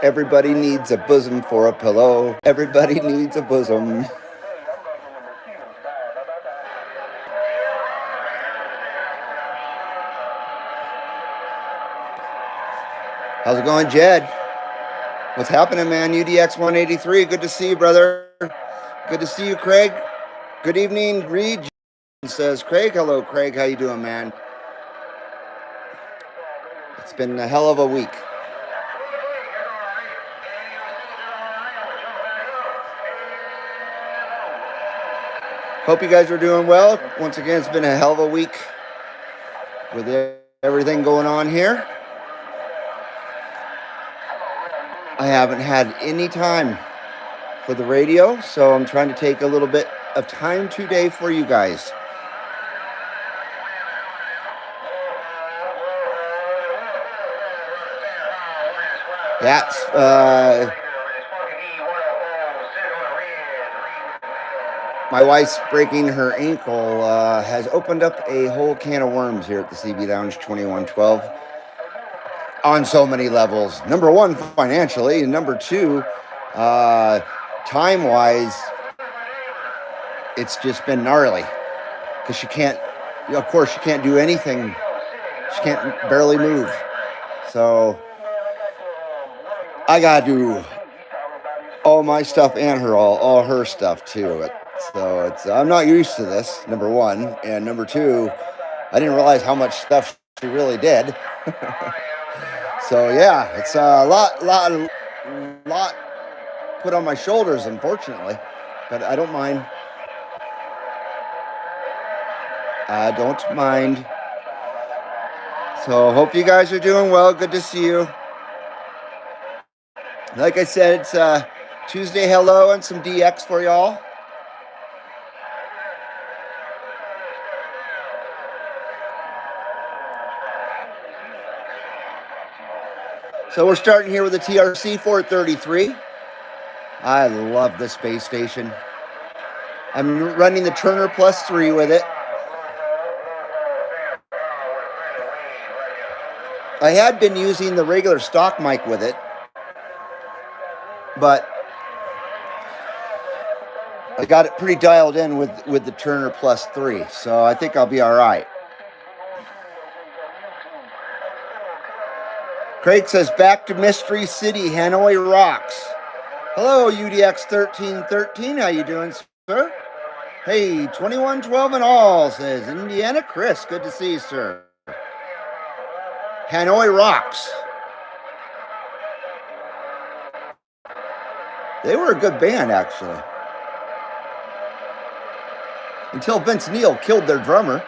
Everybody needs a bosom for a pillow. Everybody needs a bosom. How's it going, Jed? What's happening, man? UDX 183. Good to see you, brother. Good to see you, Craig. Good evening, Reed. Says Craig. Hello, Craig. How you doing, man? It's been a hell of a week. Hope you guys are doing well. Once again, it's been a hell of a week with everything going on here. I haven't had any time for the radio, so I'm trying to take a little bit of time today for you guys. That's my wife's breaking her ankle has opened up a whole can of worms here at the CB Lounge 2112 on so many levels. Number one, financially, and number two, time-wise, it's just been gnarly because she can't do anything. She can't barely move. So I gotta do all my stuff and all her stuff too. So I'm not used to this, number one, and number two, I didn't realize how much stuff she really did. So yeah, it's a lot put on my shoulders, unfortunately, but I don't mind. I don't mind. So hope you guys are doing well. Good to see you. Like I said, it's Tuesday hello and some DX for y'all. So we're starting here with the TRC 433. I love the space station. I'm running the Turner Plus 3 with it. I had been using the regular stock mic with it, but I got it pretty dialed in with the Turner Plus 3, so I think I'll be all right. Craig says, back to Mystery City, Hanoi rocks. Hello, UDX 1313. How you doing, sir? Hey, 2112 and all, says Indiana Chris. Good to see you, sir. Hanoi rocks. They were a good band, actually. Until Vince Neil killed their drummer.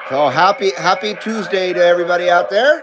So happy Tuesday to everybody out there.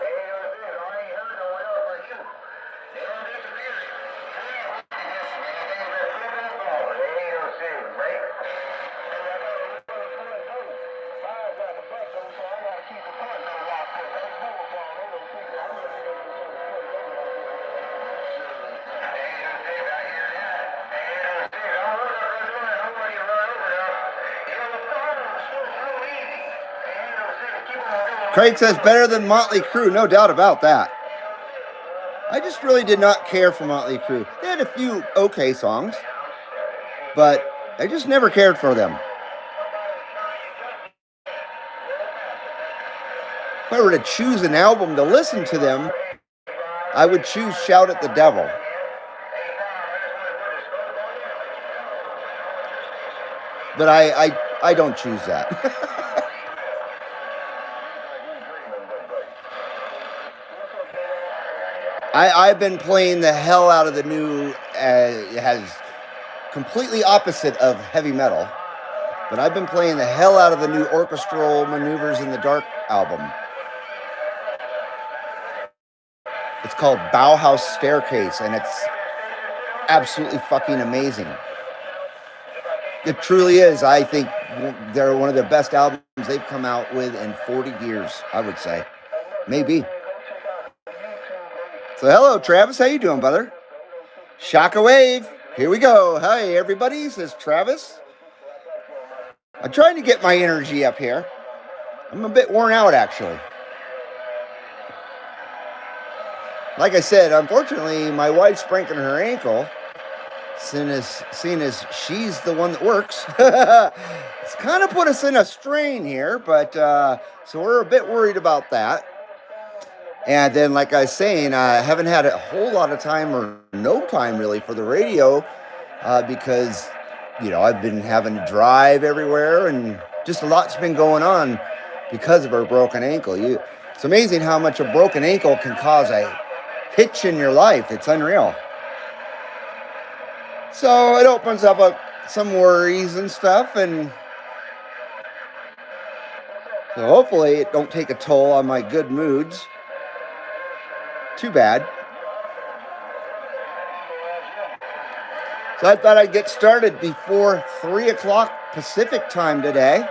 Craig says better than Motley Crue, no doubt about that. I just really did not care for Motley Crue. They had a few okay songs, but I just never cared for them. If I were to choose an album to listen to them, I would choose Shout at the Devil. But I don't choose that. I've been playing the hell out of the new, it has completely opposite of heavy metal, but I've been playing the hell out of the new Orchestral Maneuvers in the Dark album. It's called Bauhaus Staircase, and it's absolutely fucking amazing. It truly is. I think they're one of the best albums they've come out with in 40 years, I would say. Maybe. So hello, Travis. How you doing, brother? Shockwave. Here we go. Hi, everybody, says Travis. I'm trying to get my energy up here. I'm a bit worn out, actually. Like I said, unfortunately, my wife's breaking her ankle. Seeing as she's the one that works, it's kind of put us in a strain here. But so we're a bit worried about that. And then, like I was saying, I haven't had a whole lot of time or no time really for the radio because, I've been having to drive everywhere and just a lot's been going on because of her broken ankle. It's amazing how much a broken ankle can cause a hitch in your life. It's unreal. So it opens up some worries and stuff, and so hopefully it don't take a toll on my good moods. Too bad. So I thought I'd get started before 3 o'clock Pacific time today.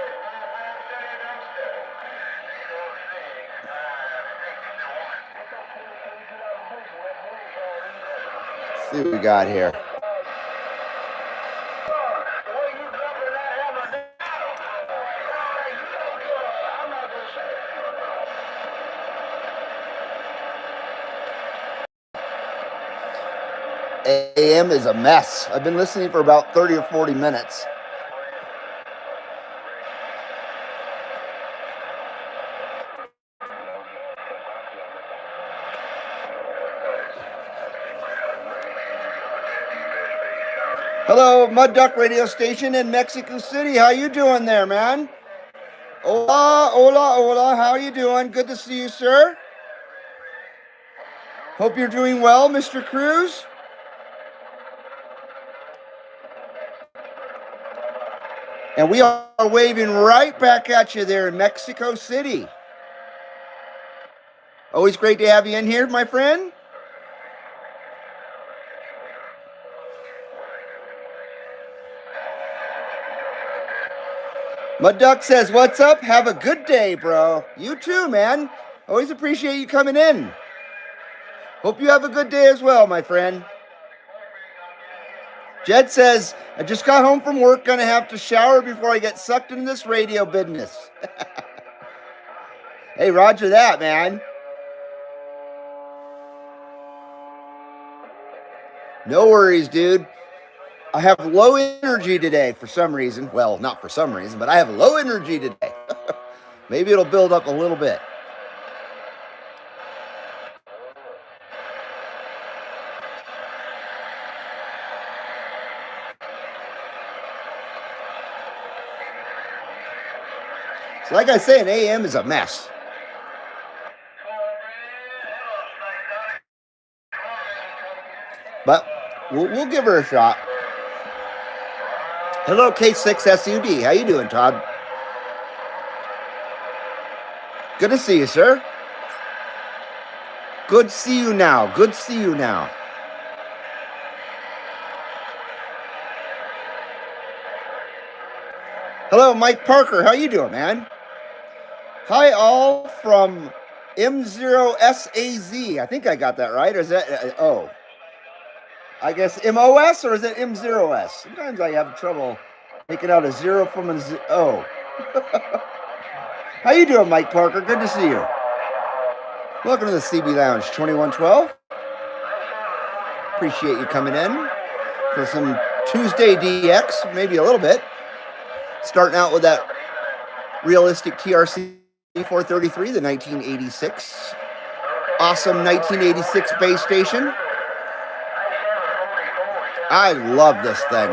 Let's see what we got here. AM is a mess. I've been listening for about 30 or 40 minutes. Hello, Mud Duck Radio Station in Mexico City. How you doing there, man? Hola, hola, hola. How are you doing? Good to see you, sir. Hope you're doing well, Mr. Cruz. And we are waving right back at you there in Mexico City. Always great to have you in here, my friend. Mud Duck says, what's up? Have a good day, bro. You too, man. Always appreciate you coming in. Hope you have a good day as well, my friend. Jed says, I just got home from work, gonna have to shower before I get sucked into this radio business. Hey, roger that, man. No worries, dude. I have low energy today for some reason. Well, not for some reason, but I have low energy today. Maybe it'll build up a little bit. So like I say, an AM is a mess. But we'll give her a shot. Hello, K6SUD. How you doing, Todd? Good to see you, sir. Good to see you now. Good to see you now. Hello, Mike Parker. How you doing, man? Hi, all from M0SAZ. I think I got that right. Or is that, I guess MOS, or is it M0S? Sometimes I have trouble making out a zero from a O. How you doing, Mike Parker? Good to see you. Welcome to the CB Lounge 2112. Appreciate you coming in for some Tuesday DX, maybe a little bit. Starting out with that realistic TRC 433, the 1986. Awesome 1986 base station. I love this thing.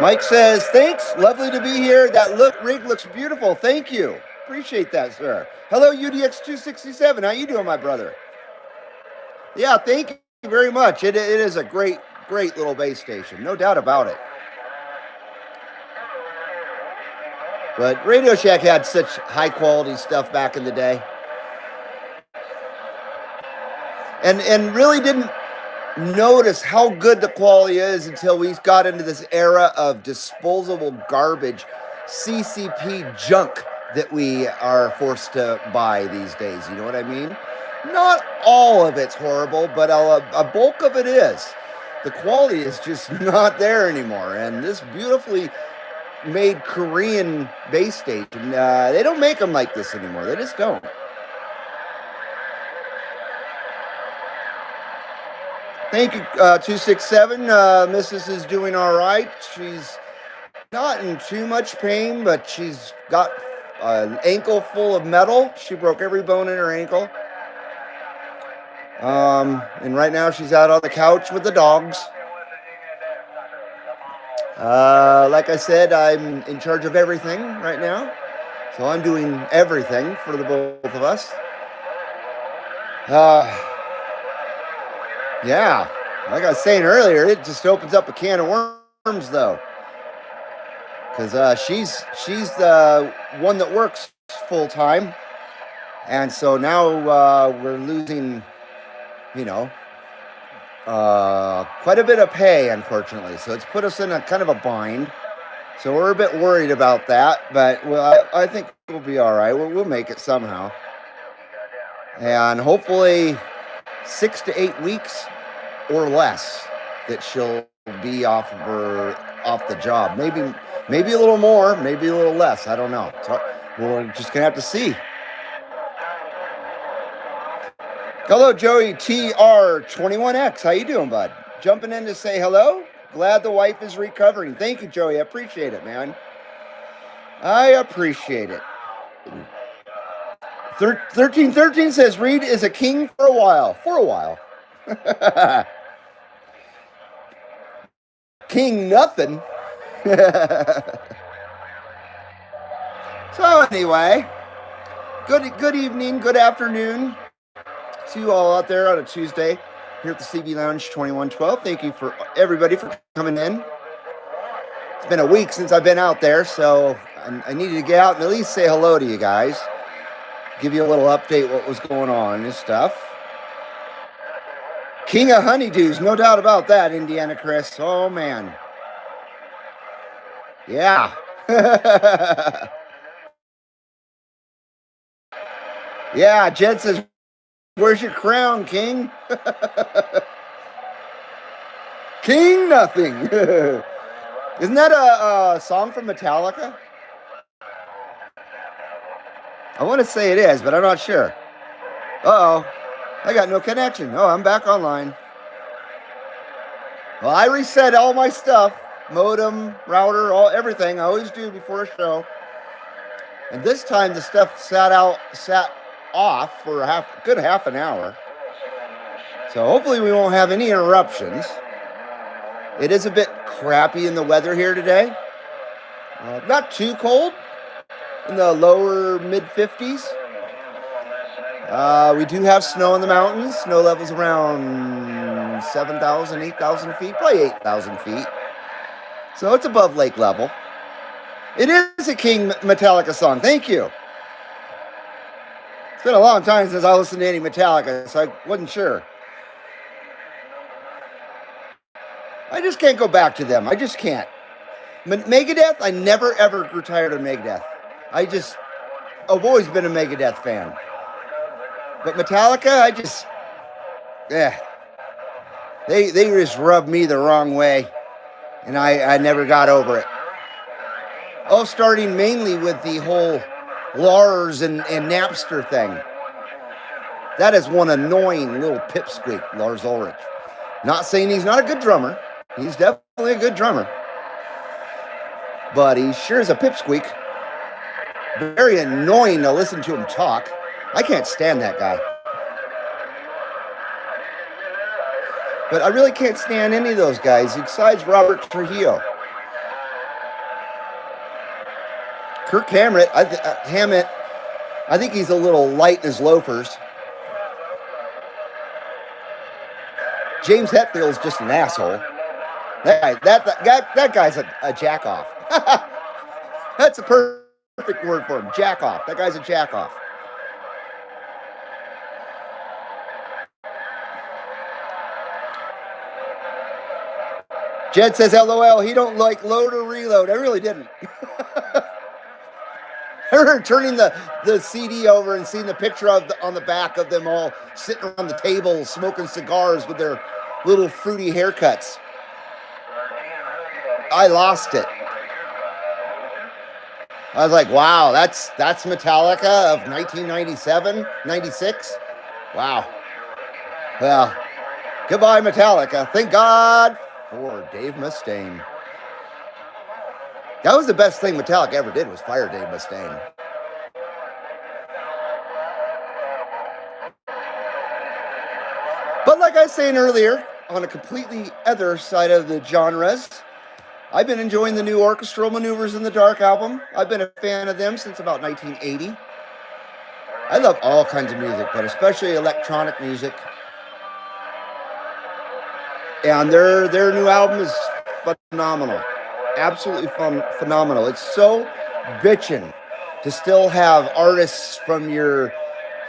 Mike says, thanks. Lovely to be here. That rig looks beautiful. Thank you. Appreciate that, sir. Hello, UDX267. How you doing, my brother? Yeah, thank you very much. It is a great little base station. No doubt about it. But Radio Shack had such high quality stuff back in the day. And really didn't notice how good the quality is until we got into this era of disposable garbage, CCP junk that we are forced to buy these days. You know what I mean? Not all of it's horrible, but a bulk of it is. The quality is just not there anymore. And this beautifully made Korean base station, they don't make them like this anymore. They just don't. Thank you, 267. Mrs. is doing all right. She's not in too much pain, but she's got an ankle full of metal. She broke every bone in her ankle. And right now she's out on the couch with the dogs. Like I said, I'm in charge of everything right now. So I'm doing everything for the both of us. Yeah, like I was saying earlier, it just opens up a can of worms, though. Because she's the one that works full time. And so now we're losing, quite a bit of pay, unfortunately. So it's put us in a kind of a bind. So we're a bit worried about that, but I think we'll be all right. We'll make it somehow. And hopefully 6 to 8 weeks or less that she'll be off the job. Maybe a little more, maybe a little less. I don't know. So we're just going to have to see. Hello, Joey TR21X. How you doing, bud? Jumping in to say hello. Glad the wife is recovering. Thank you, Joey. I appreciate it, man. I appreciate it. 1313 says Reed is a king for a while. For a while. King nothing. So anyway, good evening, good afternoon to you all out there on a Tuesday here at the CB Lounge 2112. Thank you for everybody for coming in. It's been a week since I've been out there, so I needed to get out and at least say hello to you guys. Give you a little update what was going on and stuff. King of honeydews, no doubt about that, Indiana Chris. Oh, man. Yeah. Yeah, Jed says, where's your crown, King? King nothing. Isn't that a song from Metallica? I want to say it is, but I'm not sure. Uh-oh. I got no connection. Oh, I'm back online. Well, I reset all my stuff. Modem, router, everything. I always do before a show. And this time the stuff sat off for a good half an hour. So hopefully we won't have any interruptions. It is a bit crappy in the weather here today. Not too cold, in the lower mid-50s. We do have snow in the mountains. Snow levels around 7,000, 8,000 feet, probably 8,000 feet. So it's above lake level. It is a King Metallica song. Thank you. It's been a long time since I listened to any Metallica, so I wasn't sure. I just can't go back to them. I just can't. Megadeth, I never ever grew tired of Megadeth. I've always been a Megadeth fan. But Metallica, they just rubbed me the wrong way, and I never got over it. Oh, starting mainly with the whole Lars and Napster thing. That is one annoying little pipsqueak, Lars Ulrich. Not saying he's not a good drummer. He's definitely a good drummer. But he sure is a pipsqueak. Very annoying to listen to him talk. I can't stand that guy. But I really can't stand any of those guys besides Robert Trujillo. Kirk Hammett, I think he's a little light in his loafers. James Hetfield's just an asshole. That guy's a jack-off. That's a perfect word for him, jack-off. That guy's a jack-off. Jed says, LOL, he don't like load or reload. I really didn't. I remember turning the CD over and seeing the picture of on the back of them all sitting around the table smoking cigars with their little fruity haircuts. I lost it. I was like, wow, that's Metallica of 1997, 96. Wow. Well, goodbye, Metallica. Thank God for Dave Mustaine. That was the best thing Metallica ever did, was fire Dave Mustaine. But like I was saying earlier, on a completely other side of the genres, I've been enjoying the new Orchestral Maneuvers in the Dark album. I've been a fan of them since about 1980. I love all kinds of music, but especially electronic music. And their new album is phenomenal. Absolutely phenomenal. It's so bitchin' to still have artists from your,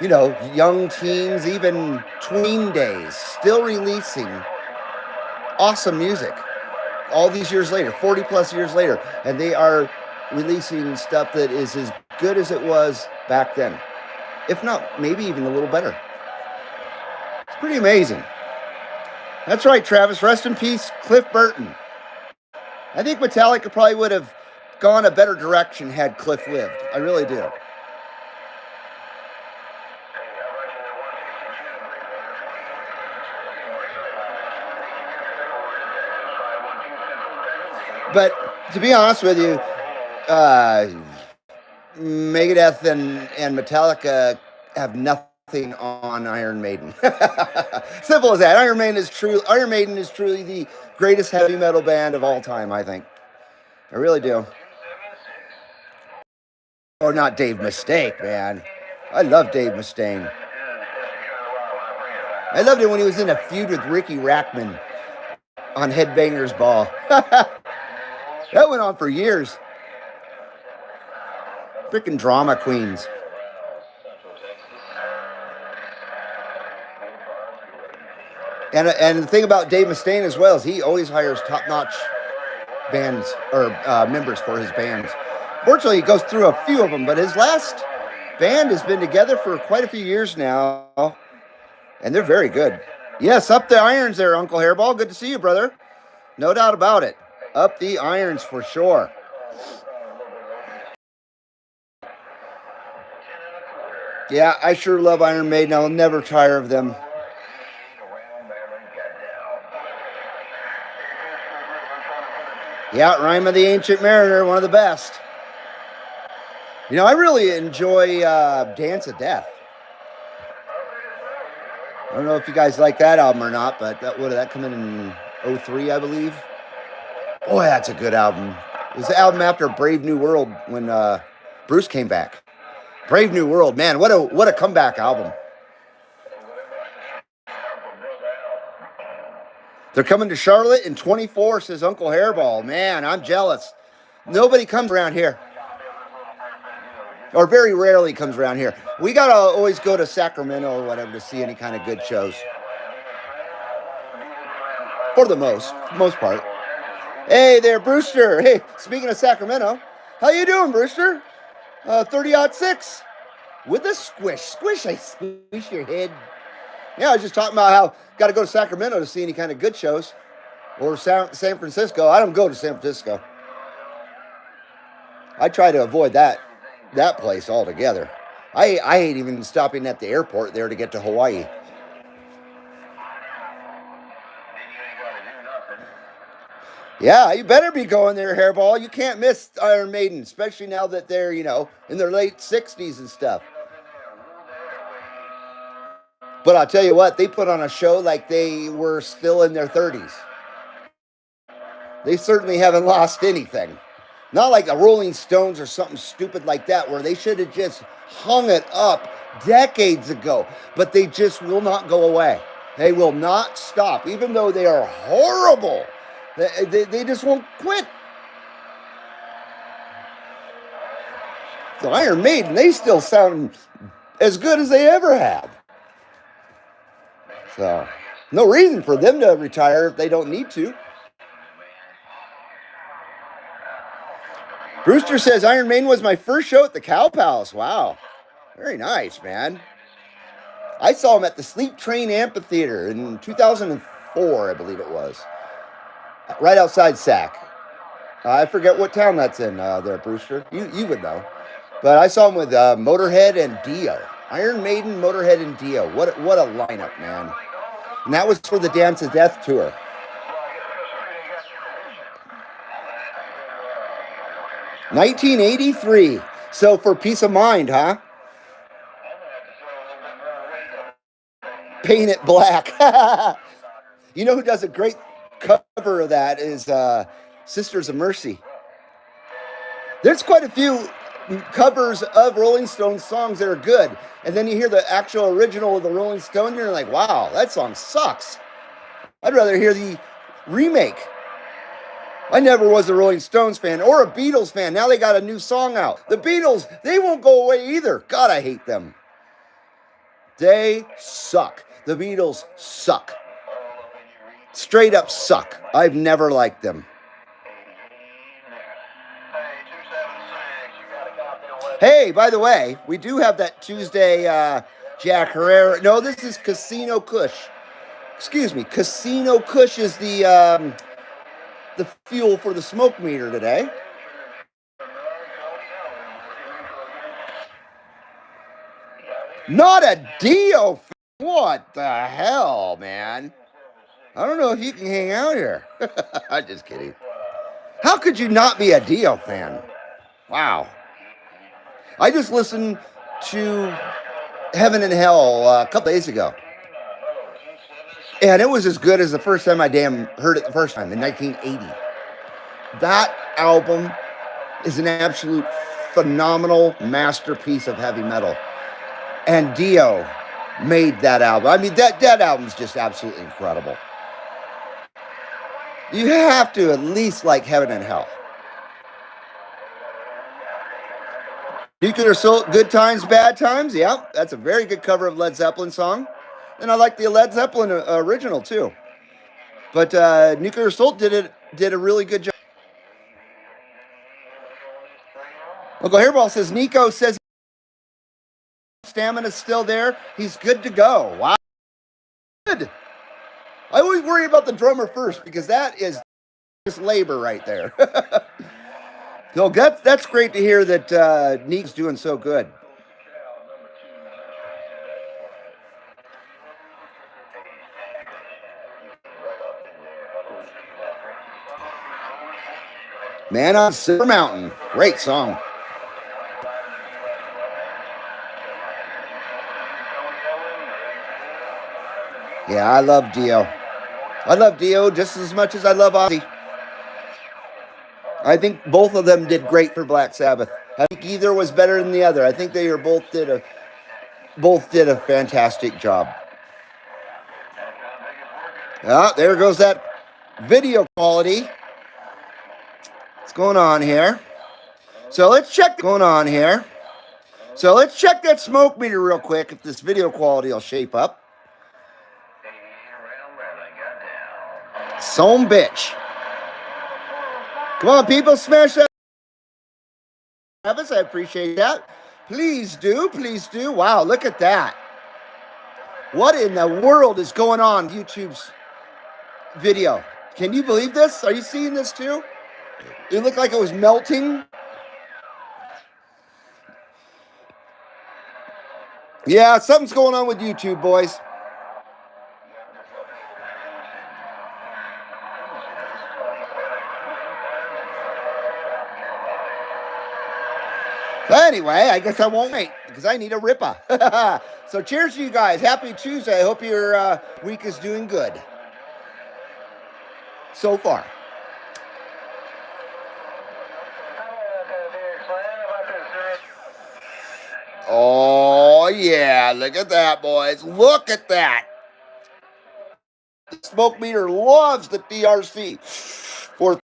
young teens, even tween days, still releasing awesome music. All these years later, 40 plus years later, and they are releasing stuff that is as good as it was back then. If not, maybe even a little better. It's pretty amazing. That's right, Travis. Rest in peace, Cliff Burton. I think Metallica probably would have gone a better direction had Cliff lived. I really do. But to be honest with you, Megadeth and Metallica have nothing on Iron Maiden. Simple as that. Iron Maiden is truly the greatest heavy metal band of all time, I think. I really do. Or not Dave Mustaine, man. I love Dave Mustaine. I loved it when he was in a feud with Ricky Rackman on Headbangers Ball. That went on for years. Freaking drama queens. And the thing about Dave Mustaine as well is he always hires top-notch bands or members for his bands. Fortunately, he goes through a few of them, but his last band has been together for quite a few years now, and they're very good. Yes, up the irons there, Uncle Hairball. Good to see you, brother. No doubt about it. Up the irons for sure. Yeah, I sure love Iron Maiden. I'll never tire of them. Yeah, Rhyme of the Ancient Mariner, one of the best. I really enjoy Dance of Death. I don't know if you guys like that album or not, but what did that come in 03, I believe? Boy, that's a good album. It was the album after Brave New World when Bruce came back. Brave New World, man, what a comeback album. They're coming to Charlotte in 24, says Uncle Hairball. Man, I'm jealous. Nobody comes around here. Or very rarely comes around here. We gotta always go to Sacramento or whatever to see any kind of good shows. For the most part. Hey there, Brewster. Hey, speaking of Sacramento, how you doing, Brewster? 30-06 with a squish. Squish, I squish your head. Yeah, I was just talking about how got to go to Sacramento to see any kind of good shows. Or San Francisco. I don't go to San Francisco. I try to avoid that place altogether. I hate even stopping at the airport there to get to Hawaii. Yeah, you better be going there, Hairball. You can't miss Iron Maiden, especially now that they're, in their late 60s and stuff. But I'll tell you what, they put on a show like they were still in their 30s. They certainly haven't lost anything. Not like the Rolling Stones or something stupid like that, where they should have just hung it up decades ago. But they just will not go away. They will not stop, even though they are horrible. They just won't quit. So Iron Maiden, they still sound as good as they ever have. So, no reason for them to retire if they don't need to. Brewster says Iron Maiden was my first show at the Cow Palace. Wow. Very nice, man. I saw him at the Sleep Train Amphitheater in 2004, I believe it was. Right outside Sac. I forget what town that's in there, Brewster. You would know. But I saw him with Motorhead and Dio. Iron Maiden, Motorhead, and Dio. What a lineup, man. And that was for the Dance of Death tour. $1983. So for Peace of Mind, huh? Paint It Black. You know who does a great cover of that is Sisters of Mercy. There's quite a few covers of Rolling Stones songs that are good, and then you hear the actual original of the Rolling Stones, and you're like, wow, that song sucks. I'd rather hear the remake. I never was a Rolling Stones fan or a Beatles fan. Now they got a new song out. The Beatles, they won't go away either. God, I hate them. They suck. The Beatles suck. Straight up suck. I've never liked them. Hey, by the way, we do have that Tuesday Jack Herrera. No, this is Casino Kush. Excuse me. Casino Kush is the fuel for the smoke meter today. Not a Dio. What the hell, man? I don't know if you can hang out here. I'm just kidding. How could you not be a Dio fan? Wow. I just listened to Heaven and Hell a couple days ago. And it was as good as the first time I heard it the first time in 1980. That album is an absolute phenomenal masterpiece of heavy metal. And Dio made that album. I mean, that album's just absolutely incredible. You have to at least like Heaven and Hell. Nuclear Assault, Good Times, Bad Times. Yeah, that's a very good cover of Led Zeppelin song. And I like the Led Zeppelin original too. But Nuclear Assault did a really good job. Uncle Hairball says, Nico says stamina's still there. He's good to go. Wow. Good. I always worry about the drummer first because that is just labor right there. So that's great to hear that Nick's doing so good. Man on Silver Mountain. Great song. Yeah, I love Dio. I love Dio just as much as I love Ozzy. I think both of them did great for Black Sabbath. I think either was better than the other. I think they both did a fantastic job. Ah, there goes that video quality. What's going on here? So let's check that smoke meter real quick if this video quality will shape up. Some bitch. Come on, people, smash that. Travis, I appreciate that. Please do. Wow, look at that. What in the world is going on YouTube's video? Can you believe this? Are you seeing this too? It looked like it was melting. Yeah, something's going on with YouTube, boys. Anyway, I guess I won't wait because I need a ripper. So cheers to you guys. Happy Tuesday. I hope your week is doing good so far. Oh, yeah. Look at that, boys. Look at that. The smoke meter loves the DRC. For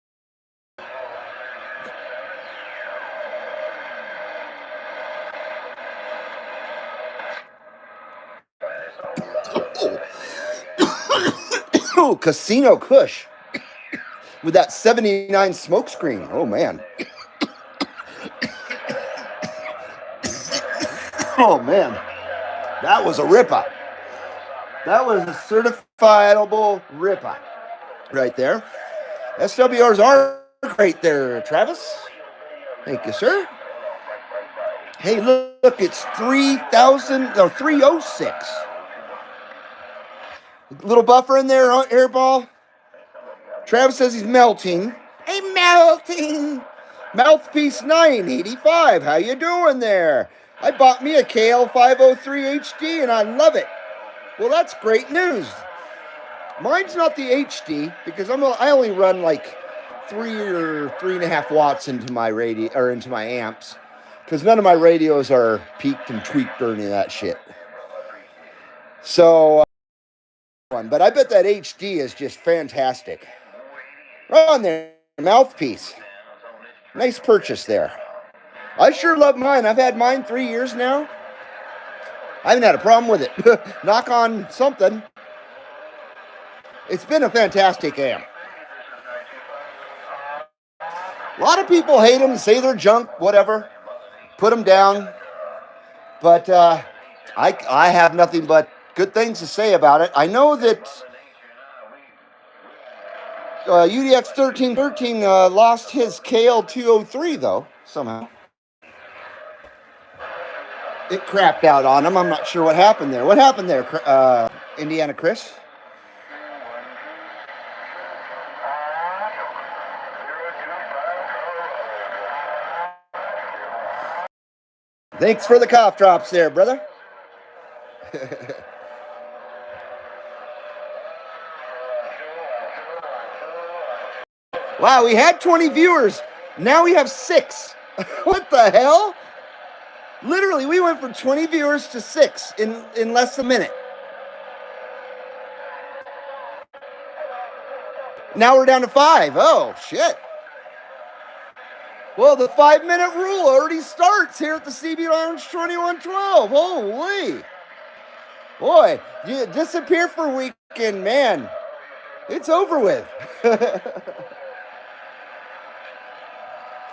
oh, Casino Kush with that 79 smoke screen. Oh, man. Oh man, that was a ripper. That was a certifiable ripper right there. SWRs are great there, Travis. Thank you, sir. Hey, look, it's 3,000 or 306. Little buffer in there, airball. Travis says he's melting. Hey, melting. Mouthpiece 985. How you doing there? I bought me a KL503 HD and I love it. Well, that's great news. Mine's not the HD because I only run like 3 or 3.5 watts into my radio or into my amps because none of my radios are peaked and tweaked or any of that shit. So, but I bet that HD is just fantastic. Right on there, mouthpiece. Nice purchase there. I sure love mine. I've had mine 3 years now. I haven't had a problem with it. Knock on something. It's been a fantastic amp. A lot of people hate them, say they're junk, whatever. Put them down. But I have nothing but good things to say about it. I know that UDX 1313 lost his KL203, though, somehow. It crapped out on him. I'm not sure what happened there. What happened there, Indiana Chris? Thanks for the cough drops there, brother. Wow, we had 20 viewers. Now we have 6. What the hell? Literally, we went from 20 viewers to 6 in less than a minute. Now we're down to 5. Oh, shit. Well, the 5-minute rule already starts here at the CB Lounge 2112. Holy. Boy, you disappear for a weekend, man. It's over with.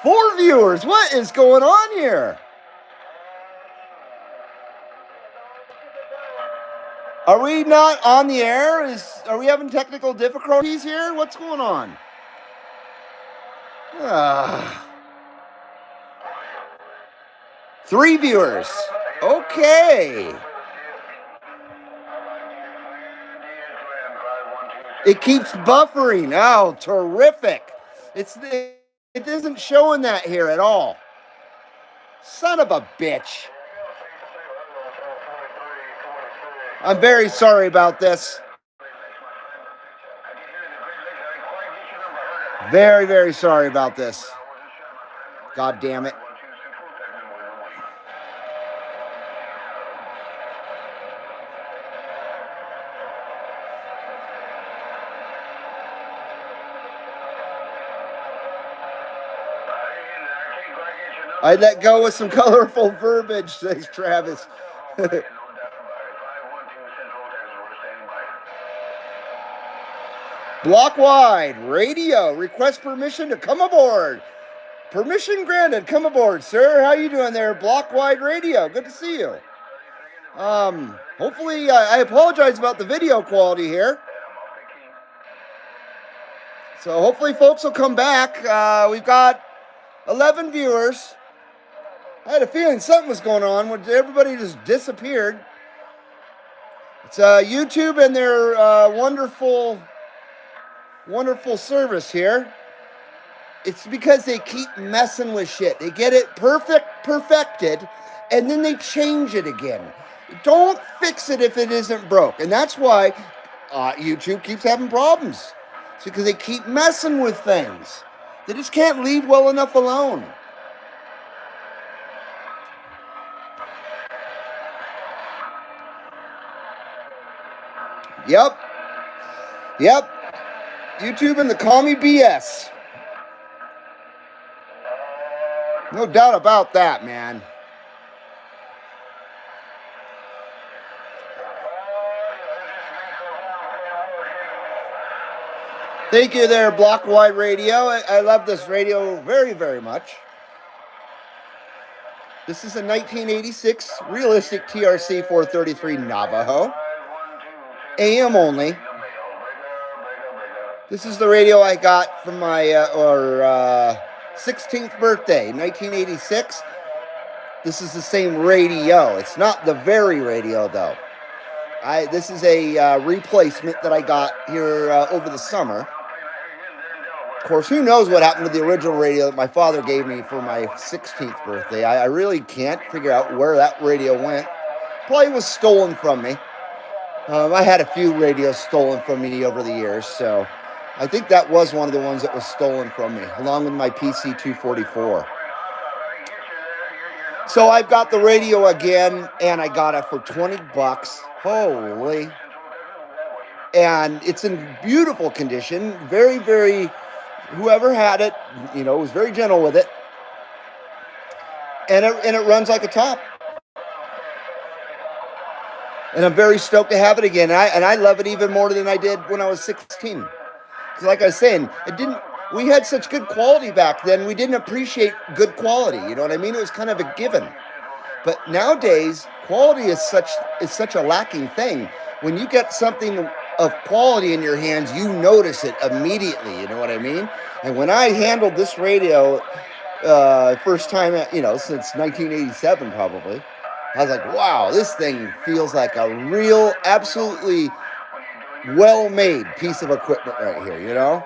4 viewers. What is going on here? Are we not on the air? Are we having technical difficulties here? What's going on? 3 viewers. Okay. It keeps buffering. Oh, terrific. It isn't showing that here at all. Son of a bitch. I'm very sorry about this. Very, very sorry about this. God damn it. I let go with some colorful verbiage, says Travis. Block wide radio. Request permission to come aboard. Permission granted. Come aboard, sir. How you doing there? Block wide radio. Good to see you. Hopefully, I apologize about the video quality here. So hopefully folks will come back. We've got 11 viewers. I had a feeling something was going on when everybody just disappeared. It's YouTube and their wonderful service here. It's because they keep messing with shit. They get it perfected, and then they change it again. Don't fix it if it isn't broke. And that's why YouTube keeps having problems. It's because they keep messing with things. They just can't leave well enough alone. Yep. YouTube and the commie BS. No doubt about that, man. Thank you there, Block Wide Radio. I love this radio very, very much. This is a 1986 realistic TRC 433 Navajo. AM only. This is the radio I got from my 16th birthday, 1986. This is the same radio. It's not the very radio, though. This is a replacement that I got here over the summer. Of course, who knows what happened to the original radio that my father gave me for my 16th birthday. I really can't figure out where that radio went. Probably was stolen from me. I had a few radios stolen from me over the years, so I think that was one of the ones that was stolen from me, along with my PC 244. So I've got the radio again, and I got it for $20. Holy. And it's in beautiful condition. Very, very, whoever had it, was very gentle with it. And it runs like a top. And I'm very stoked to have it again. And I love it even more than I did when I was 16. Because like I was saying, we had such good quality back then, we didn't appreciate good quality. You know what I mean? It was kind of a given. But nowadays, quality is such a lacking thing. When you get something of quality in your hands, you notice it immediately. You know what I mean? And when I handled this radio first time, since 1987 probably, I was like, wow, this thing feels like a real, absolutely well-made piece of equipment right here,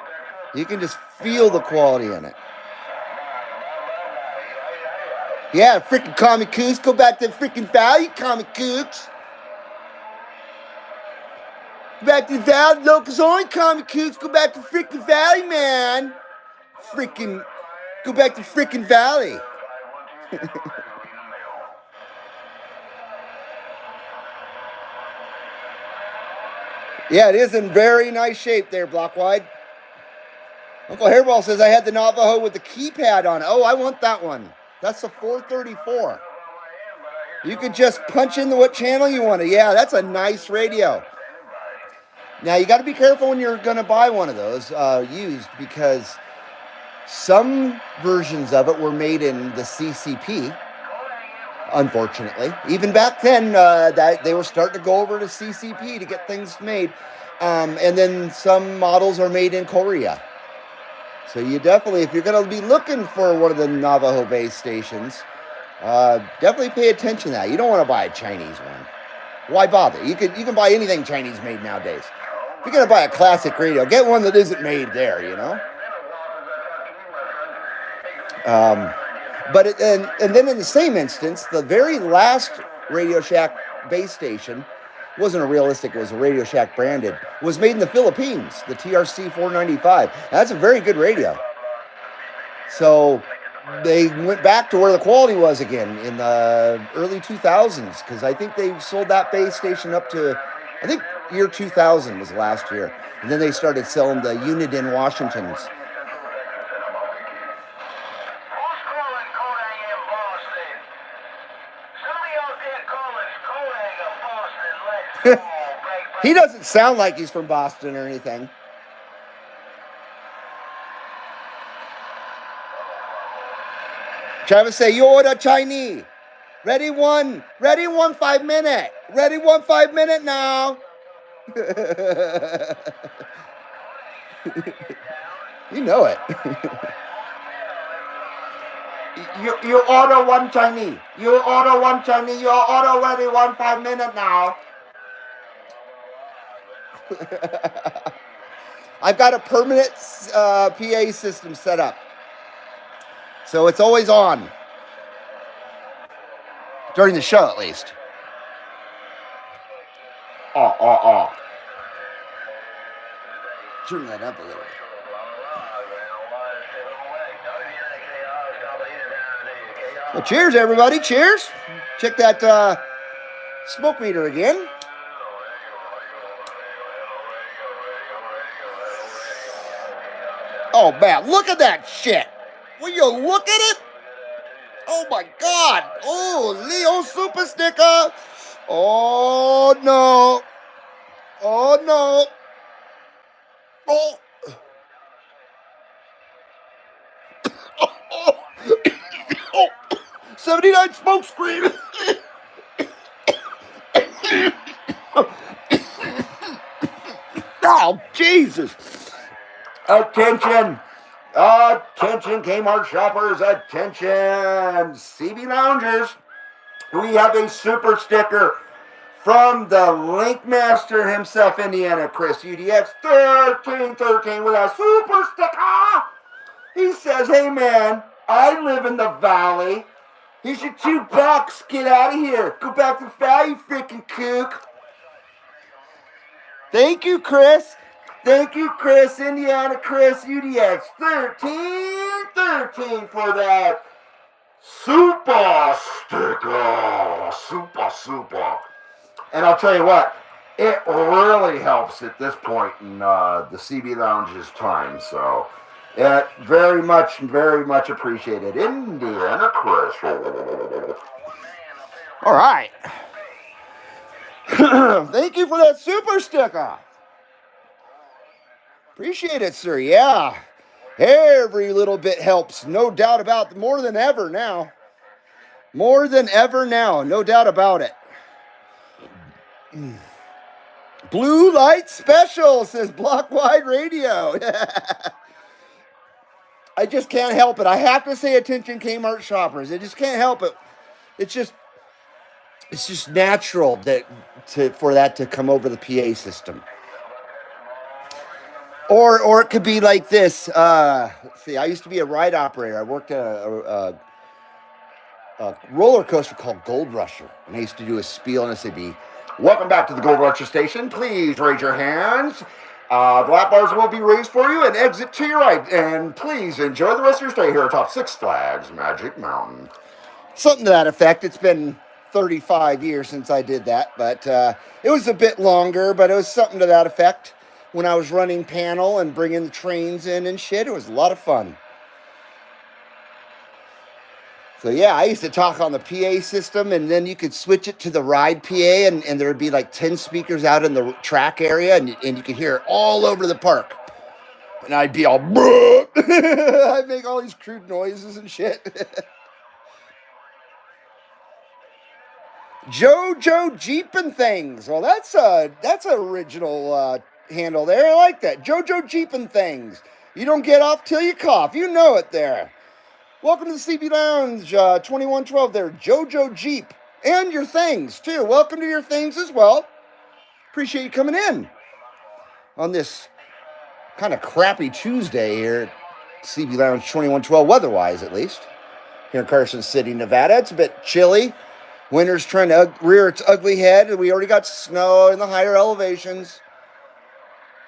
You can just feel the quality in it. Yeah, freaking comic cooks, go back to freaking valley, comic cooks. Go back to the valley, locals only, comic cooks, go back to freaking valley, man. Go back to freaking valley. Yeah, it is in very nice shape there, Blockwide. Uncle Hairball says I had the Navajo with the keypad on. Oh, I want that one. That's the 434. You could just punch into what channel you want to. Yeah, that's a nice radio. Now, you got to be careful when you're going to buy one of those used, because some versions of it were made in the CCP, unfortunately. Even back then, that they were starting to go over to CCP to get things made. And then some models are made in Korea. So you definitely, if you're going to be looking for one of the Navajo base stations, definitely pay attention to that. You don't want to buy a Chinese one. Why bother? You can buy anything Chinese made nowadays. If you're going to buy a classic radio, get one that isn't made there, But and then in the same instance, the very last Radio Shack base station wasn't a realistic, it was a Radio Shack branded, was made in the Philippines, the TRC 495. That's a very good radio. So they went back to where the quality was again in the early 2000s, because I think they sold that base station up to, I think year 2000 was last year. And then they started selling the Uniden Washingtons. He doesn't sound like he's from Boston or anything. Travis say, you order Chinese. Ready one, 5 minute. Ready 1 5 minute now. You know it. You order one Chinese. You order one Chinese. You order ready 1 5 minute now. I've got a permanent PA system set up, so it's always on during the show, at least. Turn that up a little bit. Well, cheers, everybody. Cheers. Check that smoke meter again. Oh, man, look at that shit. Will you look at it? Oh, my God. Oh, Leo Super Sticker. Oh, no. Oh, no. Oh. 79 Smokescreen. Oh, Jesus. Attention. Attention, Kmart shoppers. Attention, CB loungers. We have a super sticker from the Link Master himself, Indiana Chris UDX 1313 with a super sticker. He says, hey man, I live in the valley. Here's your $2. Get out of here. Go back to the valley, you freaking kook. Thank you, Chris. Thank you, Chris, Indiana Chris UDX 1313 for that super sticker. Super. And I'll tell you what, it really helps at this point in the CB Lounge's time. So, very much appreciated. Indiana Chris. All right. Thank you for that super sticker. Appreciate it, sir. Yeah. Every little bit helps. No doubt about it. More than ever now. More than ever now. No doubt about it. Blue Light Special, says Blockwide Radio. I just can't help it. I have to say attention, Kmart shoppers. I just can't help it. It's just natural for that to come over the PA system. Or it could be like this. Let's see, I used to be a ride operator. I worked at a roller coaster called Gold Rusher. And I used to do a spiel on SAB. Welcome back to the Gold Rusher station. Please raise your hands. The lap bars will be raised for you and exit to your right. And please enjoy the rest of your stay here atop Six Flags Magic Mountain. Something to that effect. It's been 35 years since I did that. But it was a bit longer, but it was something to that effect. When I was running panel and bringing the trains in and shit, it was a lot of fun. So yeah, I used to talk on the PA system, and then you could switch it to the ride PA, and there would be like 10 speakers out in the track area, and you could hear it all over the park. And I'd be all, I'd make all these crude noises and shit. Jojo Jeepin' Things. Well, that's an original handle there. I like that. Jojo Jeepin' Things. You don't get off till you cough. You know it there. Welcome to the CB Lounge 2112 there. Jojo Jeep. And your things, too. Welcome to your things as well. Appreciate you coming in on this kind of crappy Tuesday here at CB Lounge 2112, weather-wise at least. Here in Carson City, Nevada. It's a bit chilly. Winter's trying to rear its ugly head. We already got snow in the higher elevations.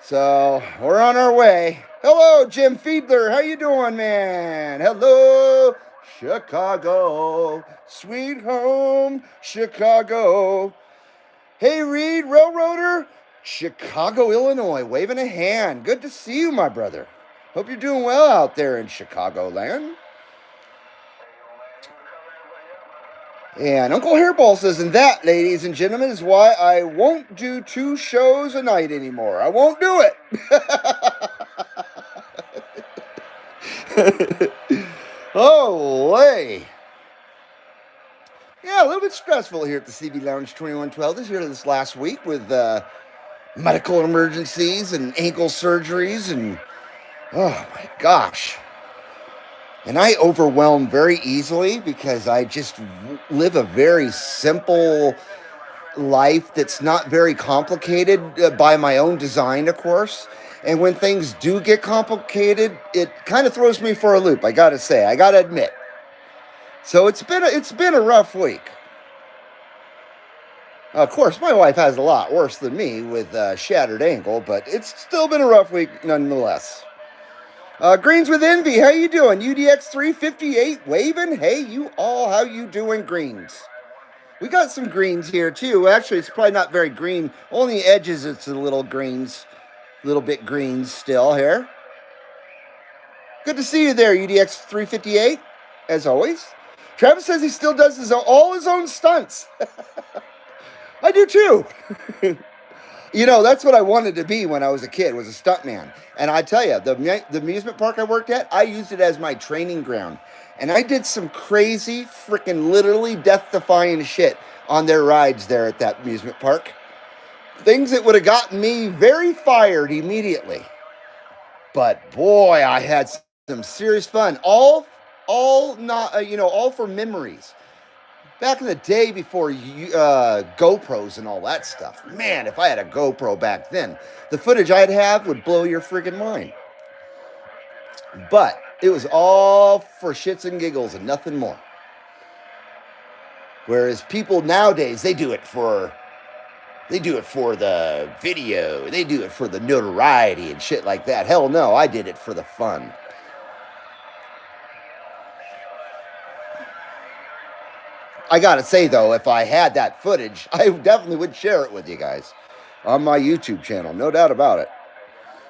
So, we're on our way. Hello, Jim Fiedler. How you doing, man? Hello, Chicago. Sweet home, Chicago. Hey, Reed, Railroader. Chicago, Illinois. Waving a hand. Good to see you, my brother. Hope you're doing well out there in Chicagoland. And Uncle Hairball says, and that, ladies and gentlemen, is why I won't do 2 shows a night anymore. I won't do it. Holy. Yeah, a little bit stressful here at the CB Lounge 2112 this last week with medical emergencies and ankle surgeries and, oh my gosh. And I overwhelm very easily because I just live a very simple life that's not very complicated by my own design, of course. And when things do get complicated, it kind of throws me for a loop, I gotta say. I gotta admit. So it's been a rough week. Of course, my wife has a lot worse than me with a shattered ankle, but it's still been a rough week nonetheless. Greens with Envy, how you doing? UDX 358 waving. Hey, you all, how you doing, Greens? We got some greens here, too. Actually, it's probably not very green. On the edges, it's a little bit greens still here. Good to see you there, UDX 358, as always. Travis says he still does all his own stunts. I do, too. You know, that's what I wanted to be when I was a kid, was a stuntman. And I tell you, the amusement park I worked at, I used it as my training ground. And I did some crazy, freaking literally death-defying shit on their rides there at that amusement park. Things that would have gotten me very fired immediately. But boy, I had some serious fun. All not all for memories. Back in the day before GoPros and all that stuff. Man, if I had a GoPro back then, the footage I'd have would blow your freaking mind. But it was all for shits and giggles and nothing more. Whereas people nowadays, they do it for the video. They do it for the notoriety and shit like that. Hell no, I did it for the fun. I gotta say though, if I had that footage, I definitely would share it with you guys on my YouTube channel, no doubt about it.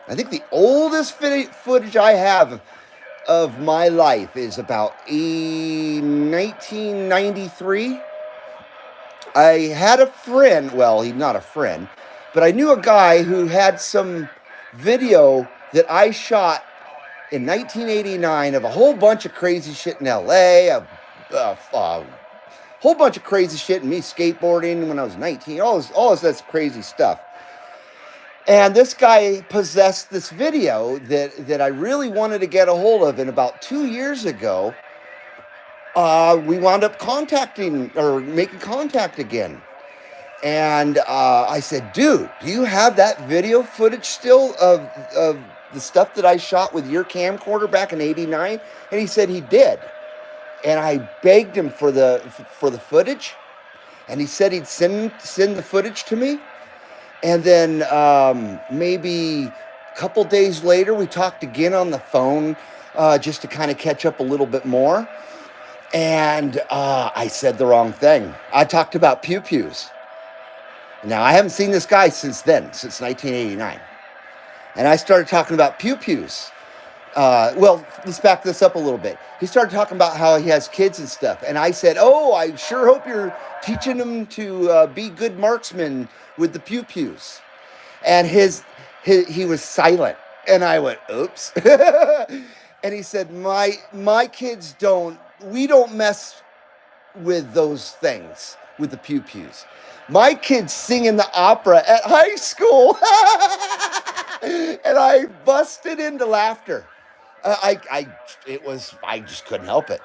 I think the oldest footage I have of my life is about 1993. I had a friend, well, he's not a friend, but I knew a guy who had some video that I shot in 1989 of a whole bunch of crazy shit in LA, a whole bunch of crazy shit, and me skateboarding when I was 19, all this that's crazy stuff. And this guy possessed this video that I really wanted to get a hold of, and about 2 years ago, we wound up contacting or making contact again. And I said, dude, do you have that video footage still of the stuff that I shot with your camcorder back in '89? And he said he did. And I begged him for the footage, and he said he'd send the footage to me. And then maybe a couple days later, we talked again on the phone just to kind of catch up a little bit more. And I said the wrong thing. I talked about pew pews. Now, I haven't seen this guy since then, since 1989. And I started talking about pew pews. Well, let's back this up a little bit. He started talking about how he has kids and stuff. And I said, oh, I sure hope you're teaching them to be good marksmen with the pew pews. And he was silent. And I went, oops. And he said, my kids we don't mess with those things, with the pew pews. My kids sing in the opera at high school. And I busted into laughter. I just couldn't help it.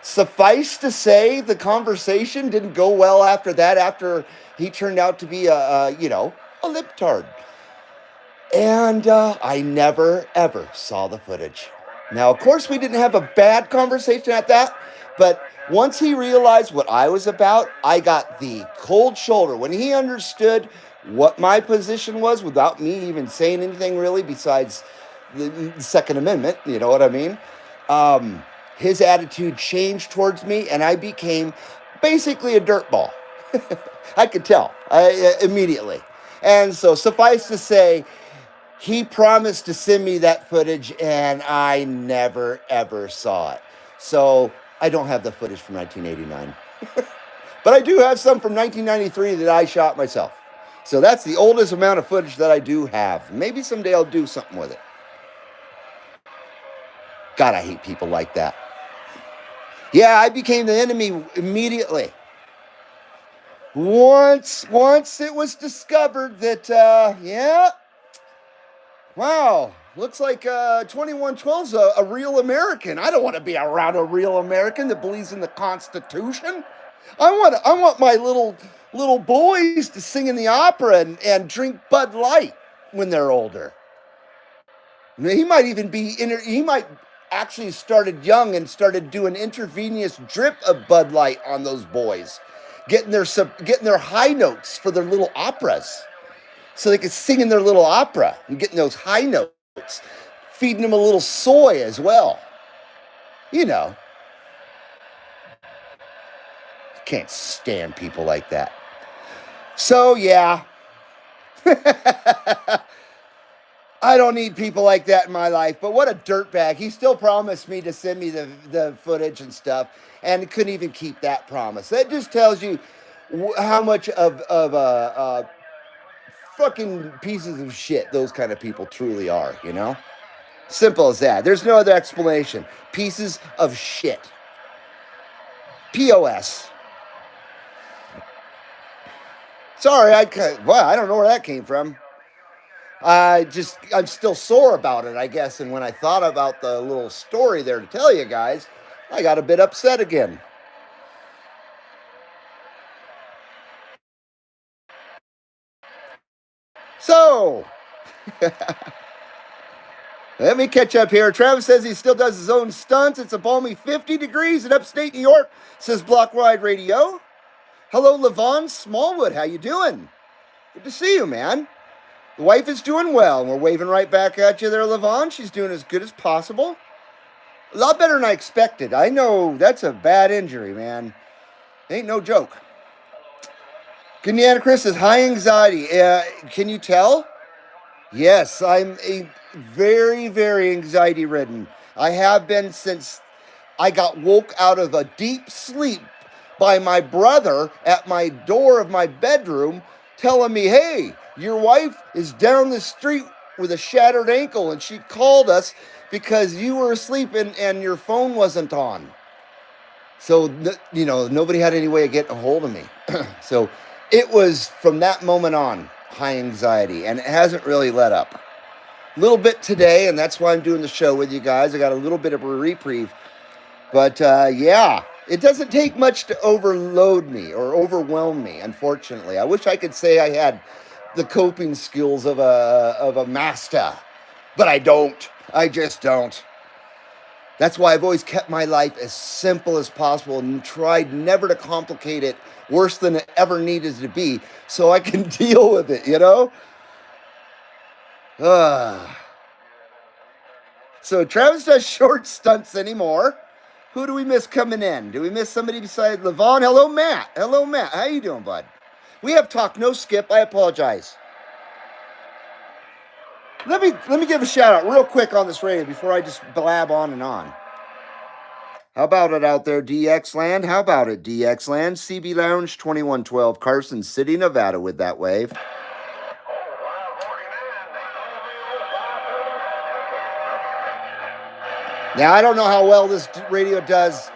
Suffice to say, the conversation didn't go well after that, after he turned out to be a libtard. And I never, ever saw the footage. Now, of course, we didn't have a bad conversation at that, but once he realized what I was about, I got the cold shoulder. When he understood what my position was without me even saying anything really besides the Second Amendment, you know what I mean? His attitude changed towards me, and I became basically a dirtball. I could tell immediately. And so suffice to say, he promised to send me that footage, and I never, ever saw it. So I don't have the footage from 1989. But I do have some from 1993 that I shot myself. So that's the oldest amount of footage that I do have. Maybe someday I'll do something with it. God, I hate people like that. Yeah, I became the enemy immediately. Once it was discovered that, wow, looks like 2112's a real American. I don't want to be around a real American that believes in the Constitution. I want my little boys to sing in the opera and drink Bud Light when they're older. I mean, he might actually started young and started doing intravenous drip of Bud Light on those boys, getting their high notes for their little operas, so they could sing in their little opera and getting those high notes, feeding them a little soy as well. You know, can't stand people like that. So yeah. I don't need people like that in my life, but what a dirtbag. He still promised me to send me the footage and stuff, and couldn't even keep that promise. That just tells you how much of fucking pieces of shit those kind of people truly are, you know? Simple as that. There's no other explanation. Pieces of shit. POS. Sorry, I don't know where that came from. I'm still sore about it, I guess. And when I thought about the little story there to tell you guys, I got a bit upset again. So, let me catch up here. Travis says he still does his own stunts. It's a balmy 50 degrees in upstate New York, says Blockwide Radio. Hello, Levon Smallwood. How you doing? Good to see you, man. The wife is doing well, and we're waving right back at you there, Levon. She's doing as good as possible. A lot better than I expected. I know that's a bad injury, man. Ain't no joke. Kenyatta Chris says, high anxiety. Can you tell? Yes, I'm a very, very anxiety ridden. I have been since I got woke out of a deep sleep by my brother at my door of my bedroom telling me, hey, your wife is down the street with a shattered ankle and she called us because you were asleep and your phone wasn't on. So, nobody had any way of getting a hold of me. So it was from that moment on high anxiety, and it hasn't really let up. A little bit today, and that's why I'm doing the show with you guys. I got a little bit of a reprieve. But yeah, it doesn't take much to overload me or overwhelm me, unfortunately. I wish I could say I had the coping skills of a master, but I don't. I just don't. That's why I've always kept my life as simple as possible and tried never to complicate it worse than it ever needed to be so I can deal with it, So Travis does short stunts anymore. Who do we miss coming in? Do we miss somebody besides Levon? Hello, Matt. Hello, Matt. How you doing, bud? We have talk, no skip. I apologize. Let me give a shout out real quick on this radio before I just blab on and on. How about it out there, DX Land? How about it, DX Land? CB Lounge 2112, Carson City, Nevada with that wave. Now, I don't know how well this radio does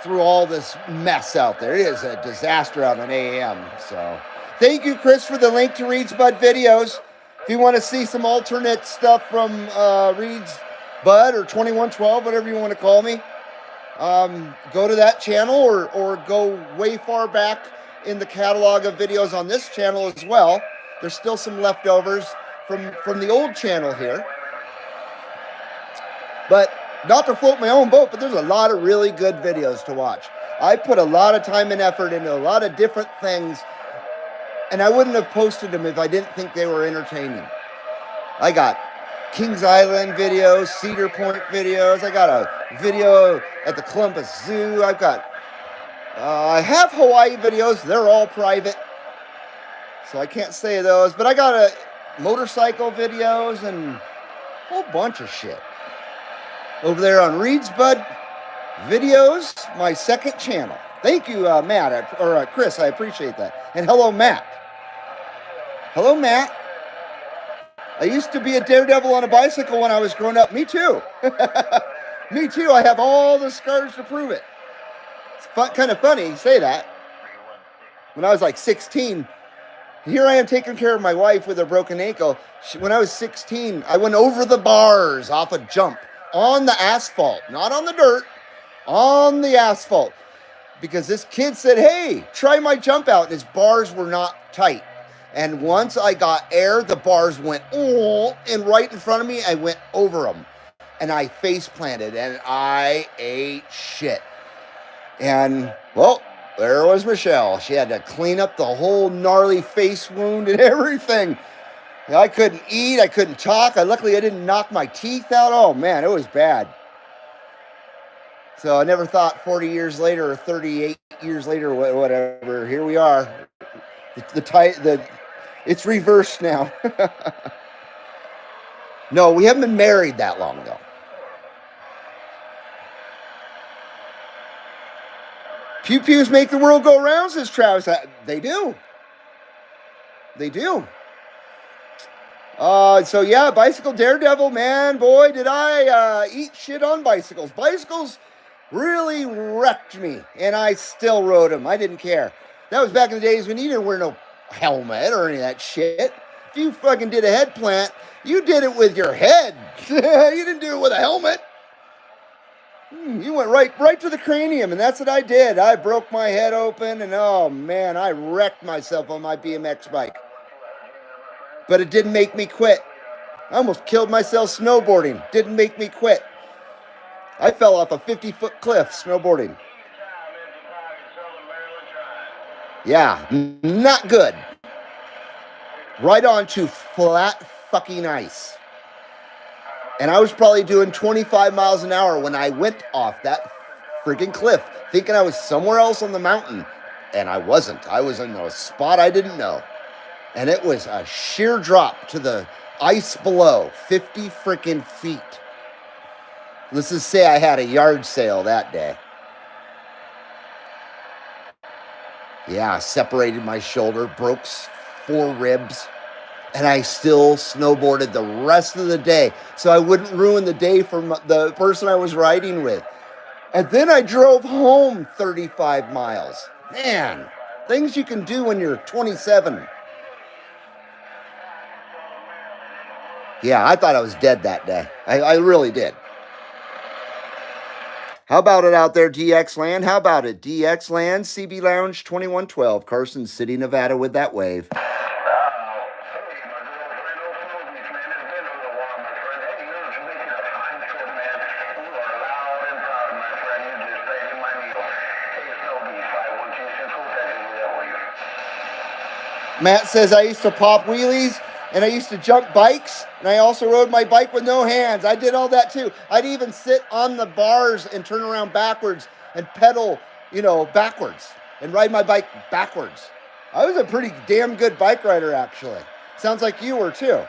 through all this mess out there. It is a disaster out on AM. So, thank you, Chris, for the link to Reed's Bud videos. If you want to see some alternate stuff from Reed's Bud or 2112, whatever you want to call me, go to that channel or go way far back in the catalog of videos on this channel as well. There's still some leftovers from the old channel here. But not to float my own boat, but there's a lot of really good videos to watch. I put a lot of time and effort into a lot of different things, and I wouldn't have posted them if I didn't think they were entertaining. I got Kings Island videos, Cedar Point videos. I got a video at the Columbus Zoo. I have Hawaii videos. They're all private, so I can't say those. But I got motorcycle videos and a whole bunch of shit over there on Reed's Bud Videos, my second channel. Thank you, Matt, or Chris. I appreciate that. And hello, Matt. Hello, Matt. I used to be a daredevil on a bicycle when I was growing up. Me too. Me too. I have all the scars to prove it. It's kind of funny you say that. When I was like 16, here I am taking care of my wife with a broken ankle. When I was 16, I went over the bars off a jump on the asphalt, not on the dirt, on the asphalt. Because this kid said, hey, try my jump out. And his bars were not tight. And once I got air, the bars went, and right in front of me, I went over them. And I face planted, and I ate shit. And, well, there was Michelle. She had to clean up the whole gnarly face wound and everything. I couldn't eat. I couldn't talk. Luckily, I didn't knock my teeth out. Oh, man, it was bad. So I never thought 40 years later or 38 years later, whatever, here we are. It's reversed now. No, we haven't been married that long, though. Pew pews make the world go round, says Travis. They do. They do. So yeah, bicycle daredevil, man, boy, did I eat shit on bicycles. Bicycles really wrecked me, and I still rode them. I didn't care. That was back in the days when you didn't wear no helmet or any of that shit. If you fucking did a head plant, you did it with your head. You didn't do it with a helmet. You went right to the cranium, and that's what I did. I broke my head open, and oh man, I wrecked myself on my BMX bike. But it didn't make me quit. I almost killed myself snowboarding. Didn't make me quit. I fell off a 50-foot cliff snowboarding. Yeah, not good. Right onto flat fucking ice. And I was probably doing 25 miles an hour when I went off that freaking cliff, thinking I was somewhere else on the mountain. And I wasn't. I was in a spot I didn't know. And it was a sheer drop to the ice below, 50 freaking feet. Let's just say I had a yard sale that day. Yeah, separated my shoulder, broke 4 ribs, and I still snowboarded the rest of the day so I wouldn't ruin the day for the person I was riding with. And then I drove home 35 miles. Man, things you can do when you're 27. Yeah, I thought I was dead that day. I really did. How about it out there, DX Land? How about it, DX Land, CB Lounge 2112, Carson City, Nevada, with that wave. Matt says, I used to pop wheelies and I used to jump bikes, and I also rode my bike with no hands. I did all that too. I'd even sit on the bars and turn around backwards and pedal, backwards and ride my bike backwards. I was a pretty damn good bike rider, actually. Sounds like you were too.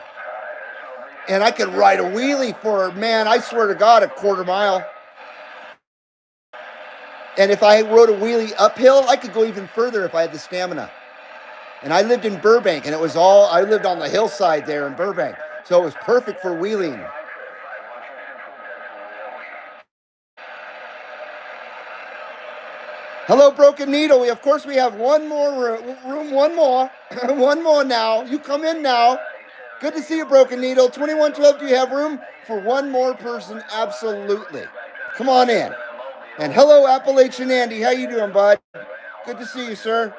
And I could ride a wheelie for, man, I swear to God, a quarter mile. And if I rode a wheelie uphill, I could go even further if I had the stamina. And I lived in Burbank, and I lived on the hillside there in Burbank. So it was perfect for wheeling. Hello, Broken Needle. Of course, we have one more room, one more. One more now. You come in now. Good to see you, Broken Needle. 2112, do you have room for one more person? Absolutely. Come on in. And hello, Appalachian Andy. How you doing, bud? Good to see you, sir.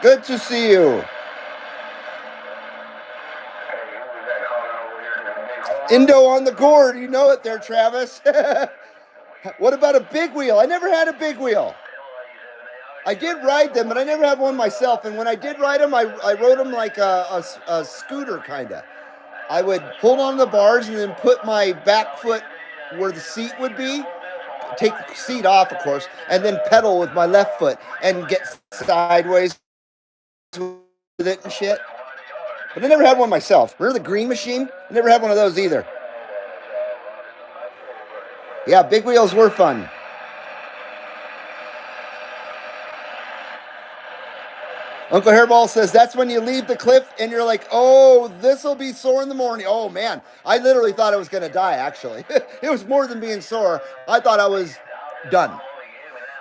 Good to see you. Indo on the gourd. You know it there, Travis. What about a big wheel? I never had a big wheel. I did ride them, but I never had one myself. And when I did ride them, I rode them like a scooter, kind of. I would hold on to the bars and then put my back foot where the seat would be, take the seat off, of course, and then pedal with my left foot and get sideways with it and shit. But I never had one myself. Remember the green machine? I never had one of those either. Yeah, big wheels were fun. Uncle Hairball says that's when you leave the cliff and you're like, oh, this will be sore in the morning. Oh, man. I literally thought I was going to die, actually. It was more than being sore. I thought I was done.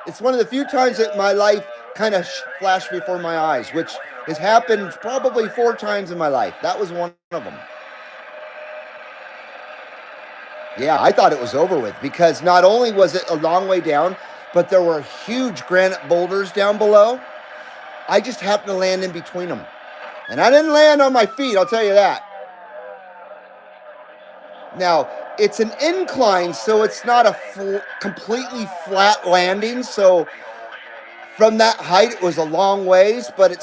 It's one of the few times that my life kind of flashed before my eyes, which has happened probably 4 times in my life. That was one of them. Yeah, I thought it was over with because not only was it a long way down, but there were huge granite boulders down below. I just happened to land in between them. And I didn't land on my feet, I'll tell you that. Now, it's an incline, so it's not a completely flat landing. So from that height, it was a long ways, but it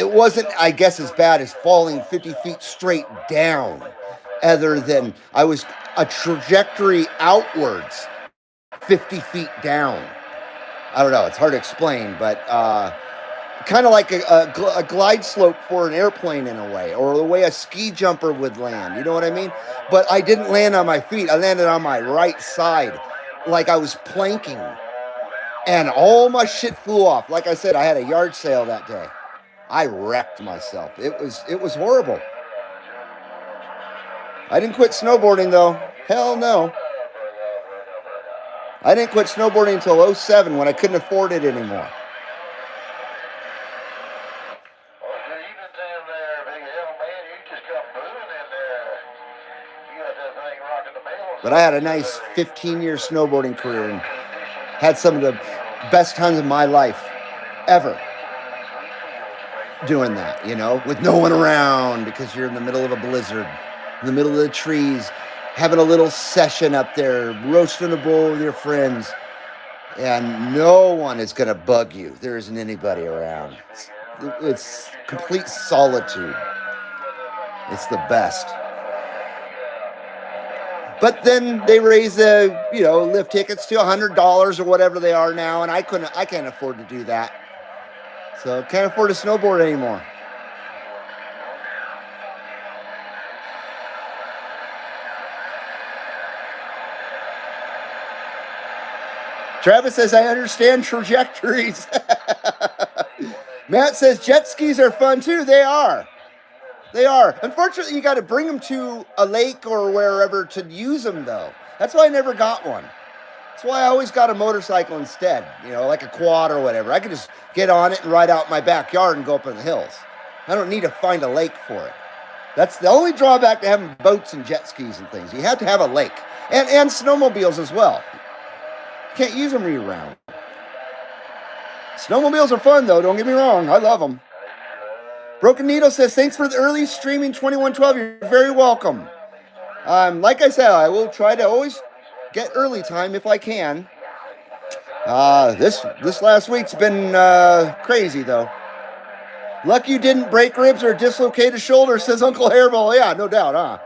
wasn't, I guess, as bad as falling 50 feet straight down, other than I was a trajectory outwards 50 feet down. I don't know. It's hard to explain, but kind of like a glide slope for an airplane in a way, or the way a ski jumper would land. You know what I mean? But I didn't land on my feet. I landed on my right side like I was planking. and all my shit flew off. Like I said, I had a yard sale that day. I wrecked myself. It was horrible. I didn't quit snowboarding though. Hell no. I didn't quit snowboarding until 07 when I couldn't afford it anymore. But I had a nice 15-year snowboarding career and had some of the best times of my life ever doing that, with no one around because you're in the middle of a blizzard, in the middle of the trees, having a little session up there, roasting a bowl with your friends, and no one is going to bug you. There isn't anybody around. It's complete solitude. It's the best. But then they raise the, lift tickets to $100 or whatever they are now, and I can't afford to do that. So can't afford to snowboard anymore. Travis says, I understand trajectories. Matt says, jet skis are fun too. They are. They are. Unfortunately, you got to bring them to a lake or wherever to use them, though. That's why I never got one. That's why I always got a motorcycle instead, like a quad or whatever. I could just get on it and ride out in my backyard and go up in the hills. I don't need to find a lake for it. That's the only drawback to having boats and jet skis and things. You have to have a lake. And snowmobiles as well. You can't use them year-round. Snowmobiles are fun, though. Don't get me wrong. I love them. Broken Needle says, thanks for the early streaming 2112. You're very welcome. Like I said, I will try to always get early time if I can. This last week's been crazy, though. Lucky you didn't break ribs or dislocate a shoulder, says Uncle Hairball. Yeah, no doubt, huh?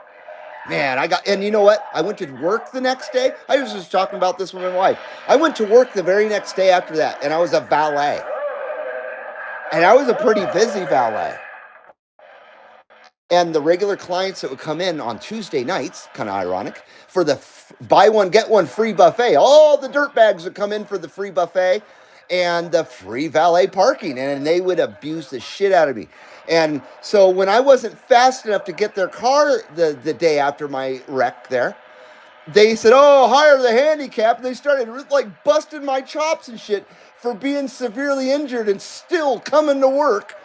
Man, and you know what? I went to work the next day. I was just talking about this with my wife. I went to work the very next day after that, and I was a valet. And I was a pretty busy valet. And the regular clients that would come in on Tuesday nights, kind of ironic, for the buy one, get one free buffet. All the dirtbags would come in for the free buffet and the free valet parking, and they would abuse the shit out of me. And so when I wasn't fast enough to get their car the day after my wreck there, they said, oh, hire the handicap. And they started like busting my chops and shit for being severely injured and still coming to work.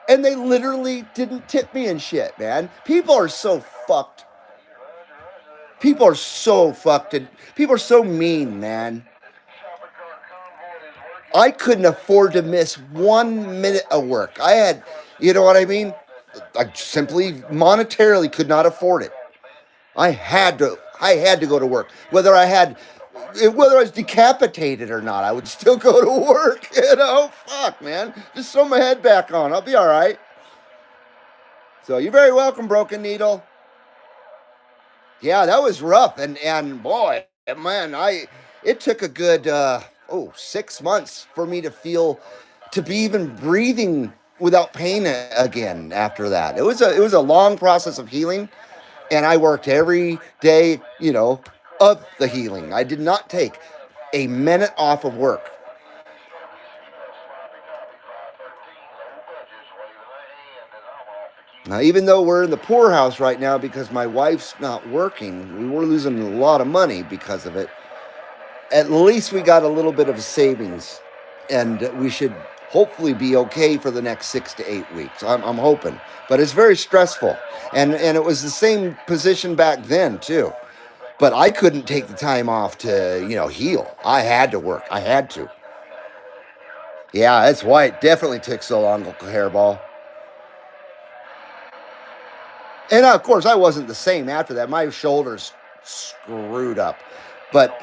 And they literally didn't tip me and shit, man. People are so fucked. People are so fucked. And people are so mean, man. I couldn't afford to miss 1 minute of work. I had, you know what I mean? I simply monetarily could not afford it. I had to go to work. Whether I was decapitated or not, I would still go to work. Fuck, man. Just sew my head back on. I'll be all right. So you're very welcome, Broken Needle. Yeah, that was rough. And boy, man, it took a good 6 months for me to be even breathing without pain again after that. It was a long process of healing, and I worked every day, of the healing. I did not take a minute off of work. Now, even though we're in the poorhouse right now because my wife's not working, we were losing a lot of money because of it. At least we got a little bit of savings, and we should hopefully be okay for the next 6 to 8 weeks. I'm hoping, but it's very stressful, and it was the same position back then too. But I couldn't take the time off to heal. I had to work. I had to. Yeah, that's why it definitely took so long, Uncle Hairball. And of course, I wasn't the same after that. My shoulder's screwed up, but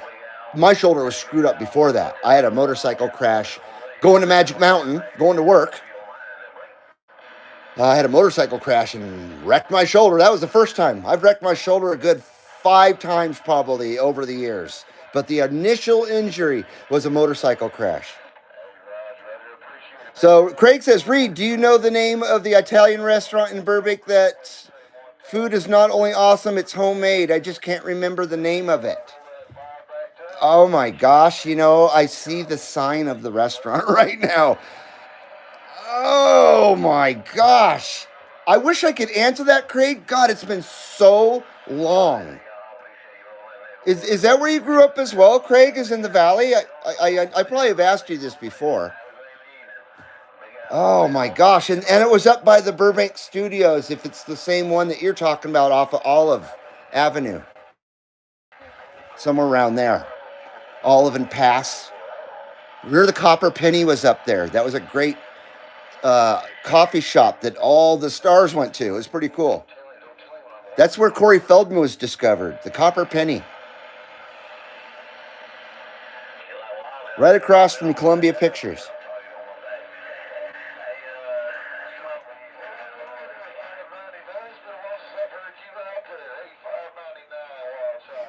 my shoulder was screwed up before that. I had a motorcycle crash going to Magic Mountain, going to work. I had a motorcycle crash and wrecked my shoulder. That was the first time. I've wrecked my shoulder a good 5 times probably over the years. But the initial injury was a motorcycle crash. So Craig says, Reed, do you know the name of the Italian restaurant in Burbank that food is not only awesome, it's homemade? I just can't remember the name of it. Oh my gosh, I see the sign of the restaurant right now. Oh my gosh. I wish I could answer that, Craig. God, it's been so long. Is that where you grew up as well, Craig? Is in the valley? I probably have asked you this before. Oh my gosh. And it was up by the Burbank Studios, if it's the same one that you're talking about off of Olive Avenue. Somewhere around there. Olive and Pass. Where the Copper Penny was up there. That was a great coffee shop that all the stars went to. It was pretty cool. That's where Corey Feldman was discovered. The Copper Penny. Right across from Columbia Pictures.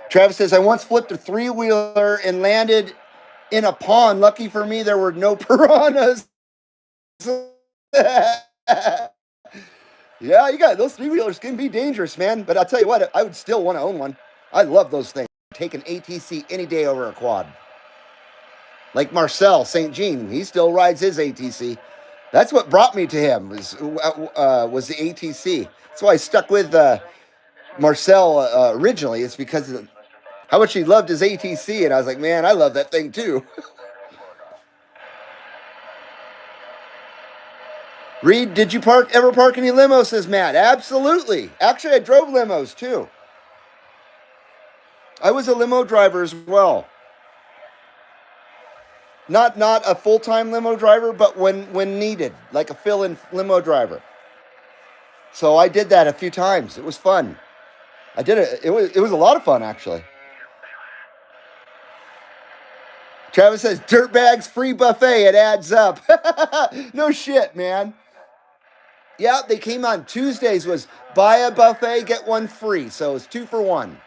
Travis says, I once flipped a three-wheeler and landed in a pond. Lucky for me, there were no piranhas. Yeah, you got those three-wheelers can be dangerous, man. But I'll tell you what, I would still want to own one. I love those things. Take an ATC any day over a quad. Like Marcel St. Jean, he still rides his ATC. That's what brought me to him was the ATC. That's why I stuck with Marcel originally. It's because of how much he loved his ATC, and I was like, man, I love that thing too. Reed, did you ever park any limos, says Matt? Absolutely. Actually, I drove limos too. I was a limo driver as well. Not a full-time limo driver, but when needed, like a fill-in limo driver. So I did that a few times. It was fun. I did it. It was a lot of fun, actually. Travis says, Dirtbags free buffet. It adds up. No shit, man. Yeah, they came on Tuesdays was buy a buffet, get one free. So it's 2 for 1.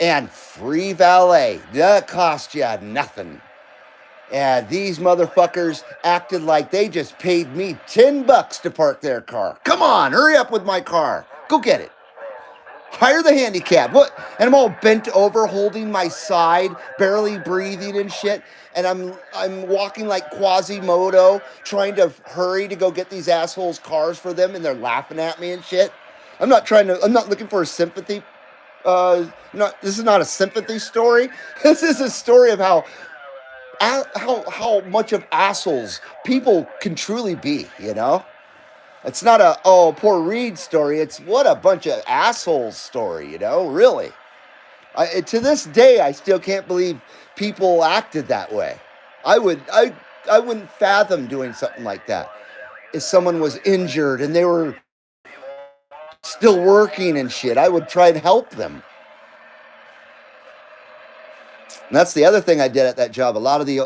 And free valet. That cost you nothing. And these motherfuckers acted like they just paid me $10 to park their car. Come on, hurry up with my car. Go get it. Hire the handicap. What? And I'm all bent over, holding my side, barely breathing and shit. And I'm walking like Quasimodo, trying to hurry to go get these assholes' cars for them, and they're laughing at me and shit. I'm not looking for a sympathy. This is not a sympathy story. This is a story of how much of assholes people can truly be, It's not a, oh, poor Reed story. It's what a bunch of assholes story, really. To this day, I still can't believe people acted that way. I wouldn't fathom doing something like that. If someone was injured and they were still working and shit, I would try and help them. And that's the other thing I did at that job. A lot of the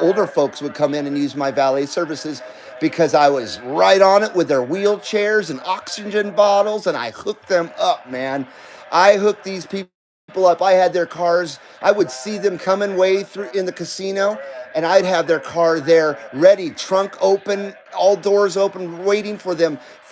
older folks would come in and use my valet services because I was right on it with their wheelchairs and oxygen bottles, and I hooked them up, man. I hooked these people up. I had their cars. I would see them coming way through in the casino, and I'd have their car there ready, trunk open, all doors open, waiting for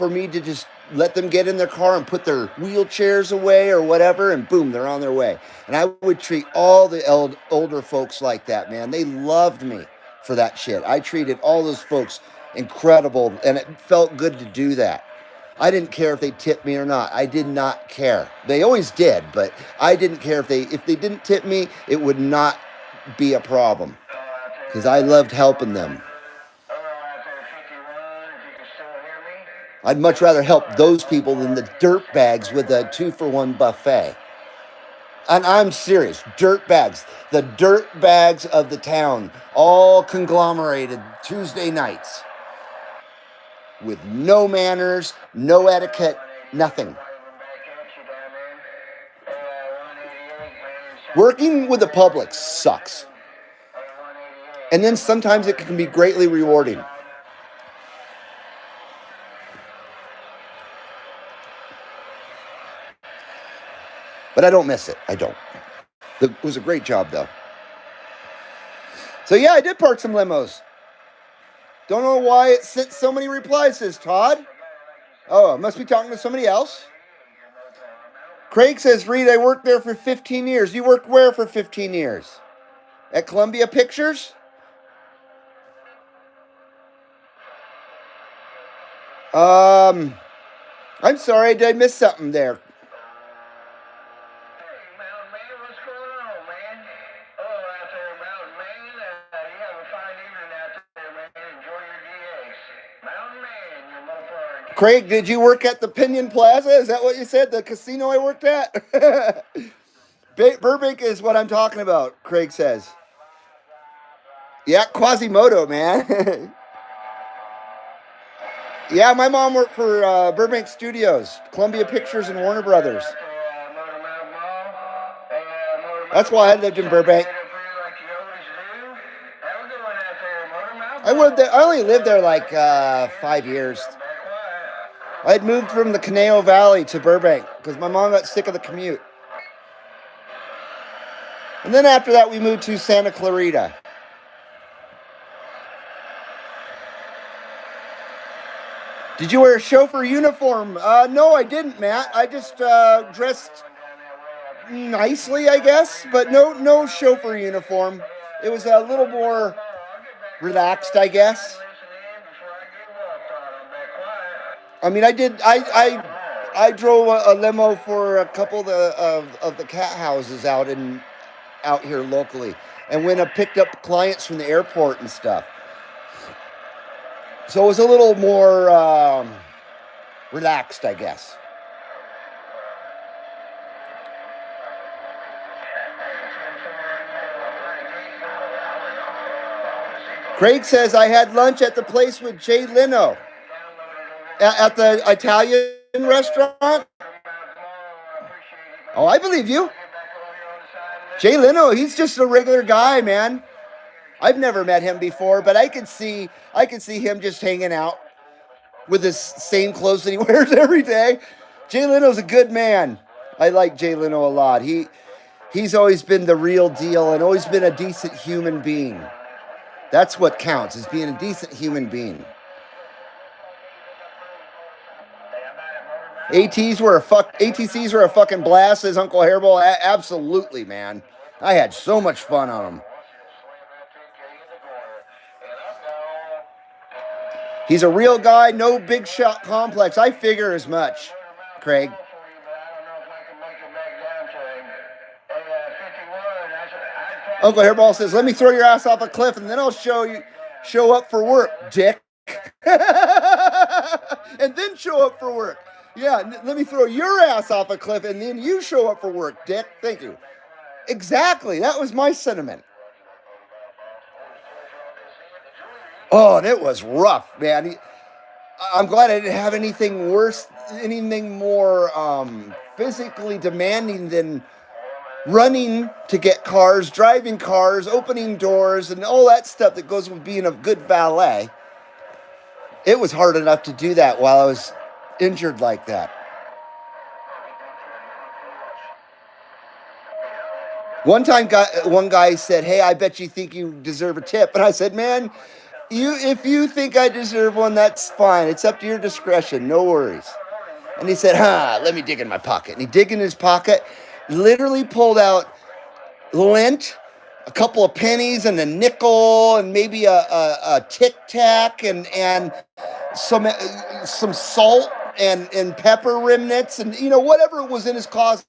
me to just let them get in their car and put their wheelchairs away or whatever, and boom, they're on their way. And I would treat all the older folks like that, man. They loved me for that shit. I treated all those folks incredible, and it felt good to do that. I didn't care if they tipped me or not. I did not care. They always did, but I didn't care if they didn't tip me, it would not be a problem because I loved helping them. I'd much rather help those people than the dirtbags with a 2 for 1 buffet. And I'm serious, dirtbags, the dirtbags of the town, all conglomerated Tuesday nights with no manners, no etiquette, nothing. Working with the public sucks. And then sometimes it can be greatly rewarding. But I don't miss it. I don't. It was a great job, though. So, yeah, I did park some limos. Don't know why it sent so many replies, says Todd. Oh, I must be talking to somebody else. Craig says, Reed, I worked there for 15 years. You worked where for 15 years? At Columbia Pictures? I'm sorry, did I miss something there? Craig, did you work at the Pinion Plaza? Is that what you said? The casino I worked at? Burbank is what I'm talking about, Craig says. Yeah, Quasimodo, man. Yeah, my mom worked for Burbank Studios, Columbia Pictures, and Warner Brothers. That's why I lived in Burbank. I only lived there like 5 years. I had moved from the Conejo Valley to Burbank because my mom got sick of the commute. And then after that, we moved to Santa Clarita. Did you wear a chauffeur uniform? No, I didn't, Matt. I just dressed nicely, I guess, but no chauffeur uniform. It was a little more relaxed, I guess. I mean, I drove a limo for a couple of the cat houses out here locally, and went and picked up clients from the airport and stuff. So it was a little more relaxed, I guess. Craig says, I had lunch at the place with Jay Leno. At the Italian restaurant? Oh, I believe you. Jay Leno, he's just a regular guy, man. I've never met him before, but I could see him just hanging out with his same clothes that he wears every day. Jay Leno's a good man. I like Jay Leno a lot. He's always been the real deal and always been a decent human being. That's what counts, is being a decent human being. ATCs were a fucking blast, says Uncle Hairball. Absolutely, man. I had so much fun on them. He's a real guy, no big shot complex. I figure as much, Craig. Uncle Hairball says, let me throw your ass off a cliff and then I'll show up for work, dick. And then show up for work. Yeah, let me throw your ass off a cliff and then you show up for work, dick. Thank you. Exactly. That was my sentiment. Oh, and it was rough, man. I'm glad I didn't have anything worse, anything more physically demanding than running to get cars, driving cars, opening doors, and all that stuff that goes with being a good valet. It was hard enough to do that while I was injured like that. One time, one guy said, hey, I bet you think you deserve a tip. And I said, man, if you think I deserve one, that's fine. It's up to your discretion. No worries. And he said, let me dig in my pocket. And he dig in his pocket, literally pulled out lint, a couple of pennies and a nickel and maybe a Tic Tac and some salt and pepper remnants and, whatever was in his pocket.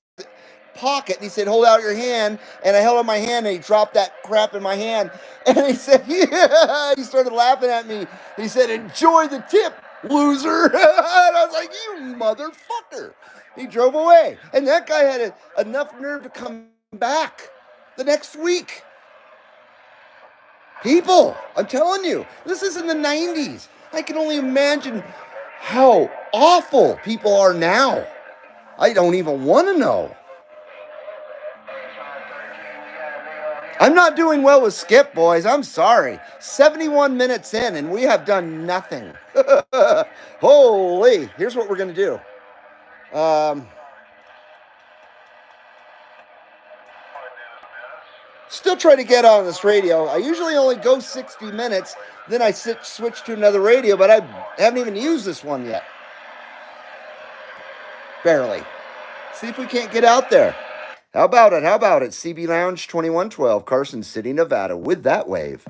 And he said, hold out your hand. And I held out my hand and he dropped that crap in my hand. And he said, yeah, he started laughing at me. He said, enjoy the tip, loser. And I was like, you motherfucker. He drove away. And that guy had enough nerve to come back the next week. People, I'm telling you, this is in the 90s. I can only imagine how awful people are now. I don't even want to know. I'm not doing well with Skip, boys. I'm sorry. 71 minutes in, and we have done nothing. Holy. Here's what we're going to do. Still try to get on this radio. I usually only go 60 minutes. Then I switch to another radio, but I haven't even used this one yet. Barely. See if we can't get out there. How about it? How about it? CB Lounge 2112, Carson City, Nevada, with that wave.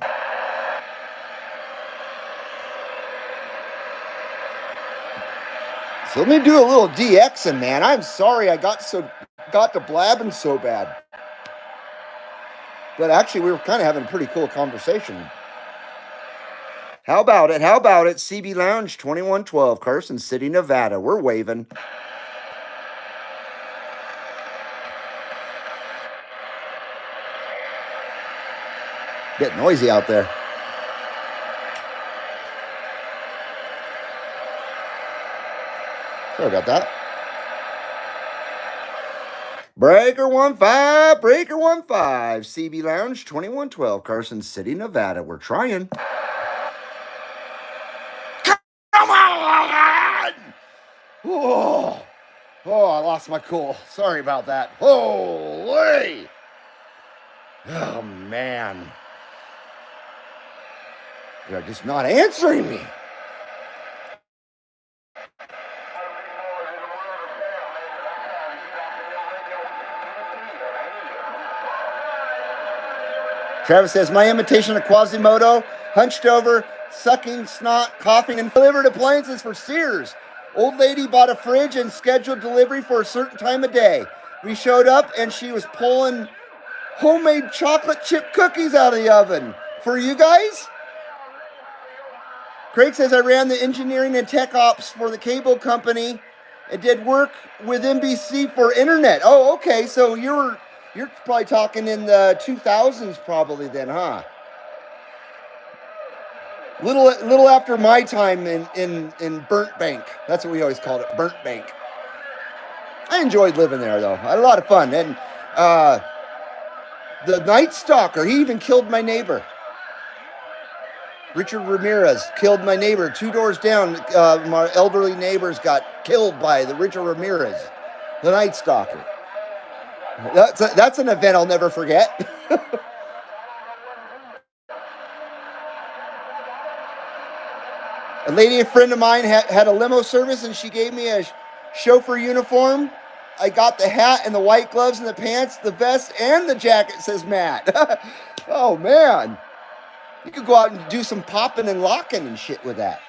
So let me do a little DXing, man. I'm sorry I got to blabbing so bad. But actually, we were kind of having a pretty cool conversation. How about it? How about it? CB Lounge 2112, Carson City, Nevada. We're waving. Bit noisy out there. Sorry about that. Breaker 15, Breaker 15, CB Lounge 2112, Carson City, Nevada. We're trying. Come on! Oh, I lost my cool. Sorry about that. Holy! Oh, man. They're just not answering me. Travis says, my imitation of Quasimodo, hunched over, sucking snot, coughing, and delivered appliances for Sears. Old lady bought a fridge and scheduled delivery for a certain time of day. We showed up and she was pulling homemade chocolate chip cookies out of the oven. For you guys? Craig says, I ran the engineering and tech ops for the cable company and did work with NBC for internet. Oh, okay. So you're probably talking in the 2000s probably then, huh? Little after my time in Burnt Bank. That's what we always called it, Burnt Bank. I enjoyed living there, though. I had a lot of fun. And the Night Stalker, he even killed my neighbor. Richard Ramirez killed my neighbor. 2 doors down, my elderly neighbors got killed by the Richard Ramirez, the Night Stalker. That's an event I'll never forget. A friend of mine had a limo service, and she gave me a chauffeur uniform. I got the hat and the white gloves and the pants, the vest, and the jacket, says Matt. Oh, man. You could go out and do some popping and locking and shit with that.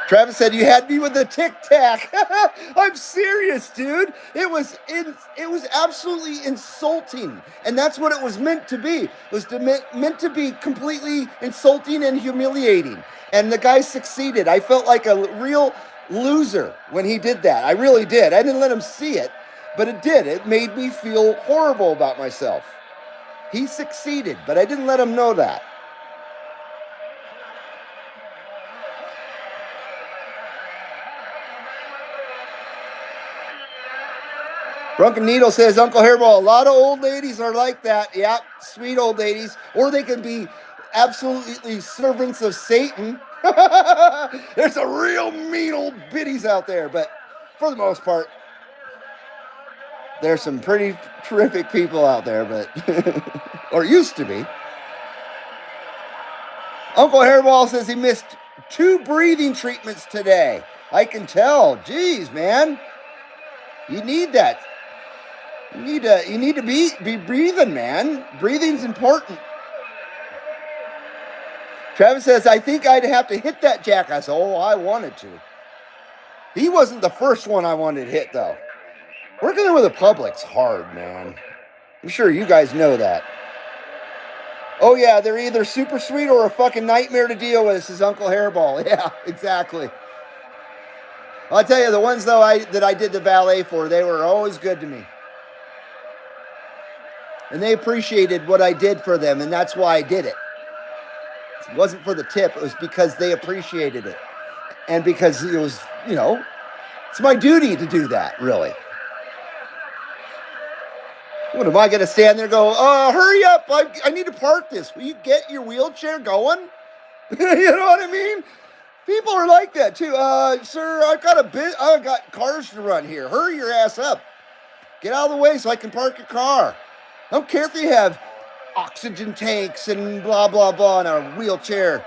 Travis said, you had me with the Tic Tac. I'm serious, dude. It was absolutely insulting. And that's what it was meant to be. It was meant to be completely insulting and humiliating. And the guy succeeded. I felt like a real loser when he did that. I really did. I didn't let him see it, but it did. It made me feel horrible about myself. He succeeded, but I didn't let him know that. Drunken Needle says, Uncle Hairball, a lot of old ladies are like that. Yeah, sweet old ladies. Or they can be absolutely servants of Satan. There's a real mean old biddies out there. But for the most part, there's some pretty terrific people out there, but or used to be. Uncle Hairball says he missed 2 breathing treatments today. I can tell. Jeez, man. You need that. You need to be breathing, man. Breathing's important. Travis says, I think I'd have to hit that jackass. Oh, I wanted to. He wasn't the first one I wanted to hit, though. Working with the public's hard, man. I'm sure you guys know that. Oh, yeah, they're either super sweet or a fucking nightmare to deal with, says Uncle Hairball. Yeah, exactly. I'll tell you, the ones, though, that I did the valet for, they were always good to me. And they appreciated what I did for them, and that's why I did it. It wasn't for the tip. It was because they appreciated it. And because it was, it's my duty to do that, really. What, am I going to stand there and go, hurry up, I need to park this. Will you get your wheelchair going? You know what I mean? People are like that, too. Sir, I've got cars to run here. Hurry your ass up. Get out of the way so I can park your car. I don't care if you have oxygen tanks and blah, blah, blah in a wheelchair.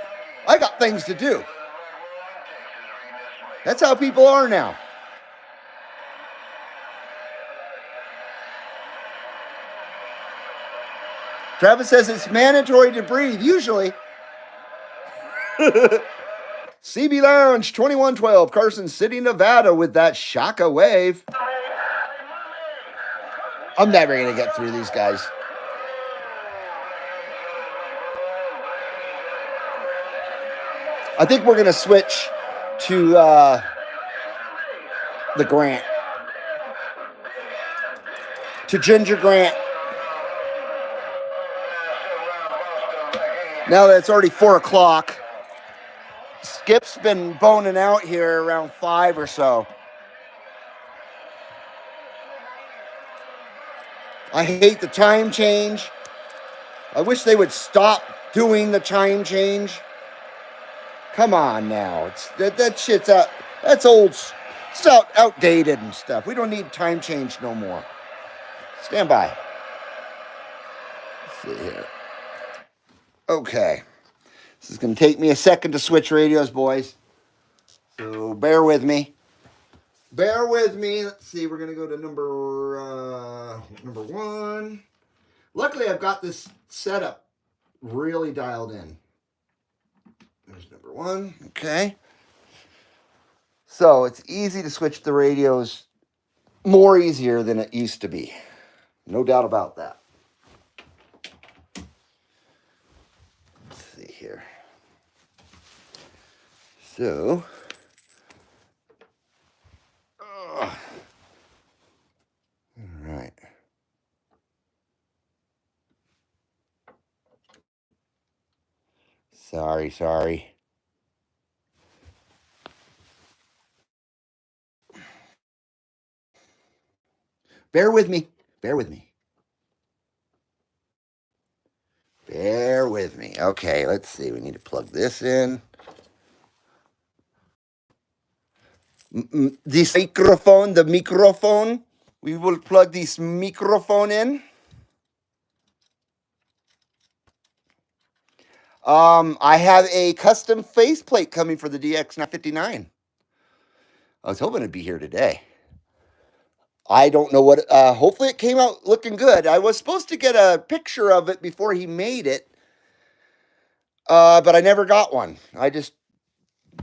I got things to do. That's how people are now. Travis says it's mandatory to breathe, usually. CB Lounge 2112, Carson City, Nevada with that Shaka wave. I'm never going to get through these guys. I think we're going to switch to the Grant. To Ginger Grant. Now that it's already 4 o'clock. Skip's been boning out here around 5 or so. I hate the time change. I wish they would stop doing the time change. Come on now. That shit's out. That's old. It's outdated and stuff. We don't need time change no more. Stand by. Let's see here. Okay. This is going to take me a second to switch radios, boys. So bear with me. Bear with me. Let's see. We're going to go to number 1. Luckily, I've got this setup really dialed in. There's number 1. Okay. So it's easy to switch the radios, more easier than it used to be. No doubt about that. Let's see here. So, all right. Sorry. Bear with me. Okay, let's see. We need to plug this in. This microphone, the microphone. We will plug this microphone in. I have a custom faceplate coming for the DX959. I was hoping it'd be here today. I don't know what. Hopefully, it came out looking good. I was supposed to get a picture of it before he made it, but I never got one. I just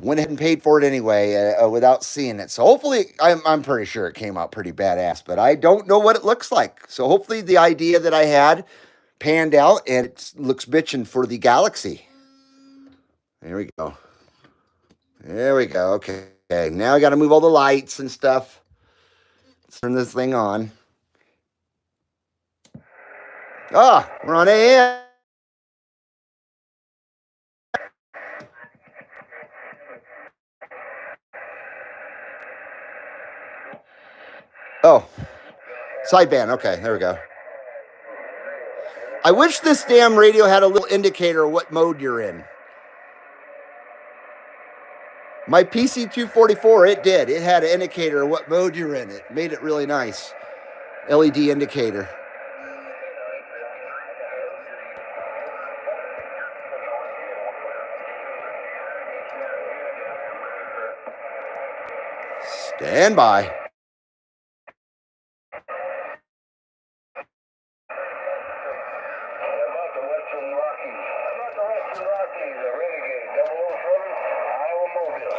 went ahead and paid for it anyway without seeing it. So hopefully, I'm pretty sure it came out pretty badass, but I don't know what it looks like. So hopefully, the idea that I had panned out and it looks bitchin' for the Galaxy. There we go. Okay. Now I got to move all the lights and stuff. Let's turn this thing on. We're on AM. Oh, sideband. Okay, there we go. I wish this damn radio had a little indicator of what mode you're in. My PC244, it did. It had an indicator of what mode you're in. It made it really nice. LED indicator. Stand by.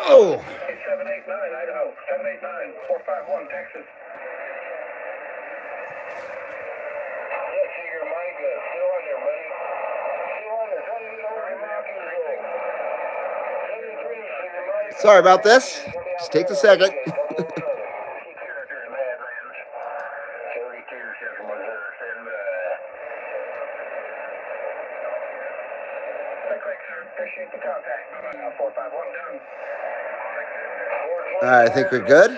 Oh. 789 Idaho, 789 451 Texas. Yes, your mic still on there, buddy. Still on there. Trying to get over your Rockies roll. Sorry about this. Just takes a second. Appreciate the contact. 451 done. All right, I think we're good.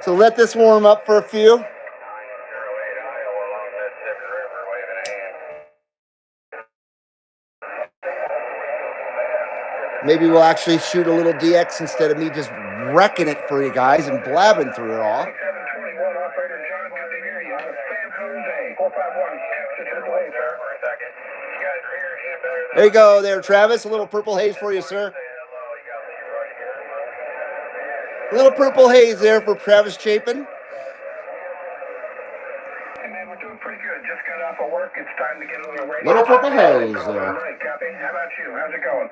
So let this warm up for a few. Maybe we'll actually shoot a little DX instead of me just wrecking it for you guys and blabbing through it all. 721, operator John, good to hear you. San Jose, 451, Texas, AAA, sir, for a second. You guys are here, better than There you go there, Travis. A little purple haze for you, sir. A little purple haze there for Travis Chapin. Hey, man, we're doing pretty good. Just got off of work. It's time to get a little radio. Little purple haze All there. right, copy. How about you? How's it going?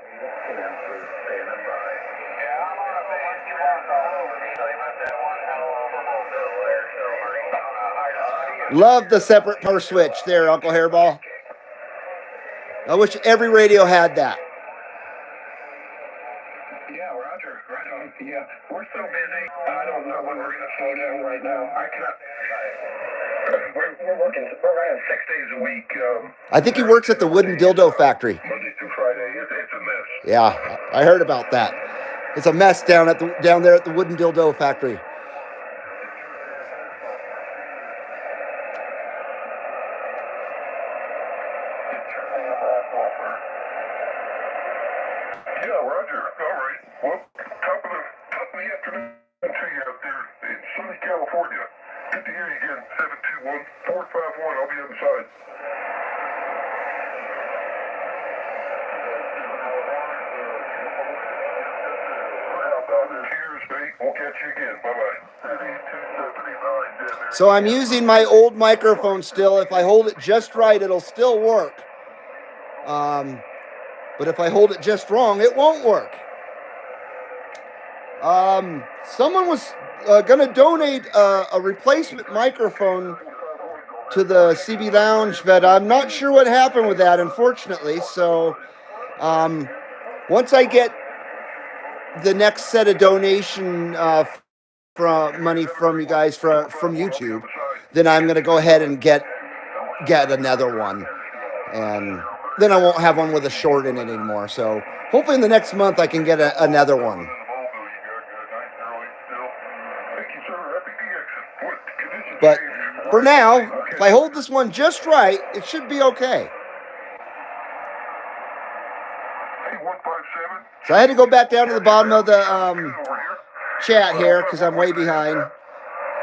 Love the separate power switch there, Uncle Hairball. I wish every radio had that. Yeah, Roger. Right on. Yeah, we're so busy. I don't know when we're going to slow down right now. I cannot. We're working. We're running 6 days a week. I think he works at the Wooden Dildo Factory. Monday through Friday. It's a mess. Yeah, I heard about that. It's a mess down there at the Wooden Dildo Factory. Yeah, Roger. All right. Well, top of the afternoon to you out there in sunny California. Good to hear you again. 721-451. I'll be on the side. Cheers, mate. We'll catch you again. Bye-bye. So I'm using my old microphone still. If I hold it just right, it'll still work. But if I hold it just wrong, it won't work. Someone was going to donate a replacement microphone to the CB Lounge, but I'm not sure what happened with that, unfortunately. So once I get the next set of donation from money from you guys from YouTube, then I'm going to go ahead and get another one. And then I won't have one with a short in it anymore. So hopefully in the next month I can get another one. But for now, if I hold this one just right, it should be okay. So I had to go back down to the bottom of the chat here because I'm way behind.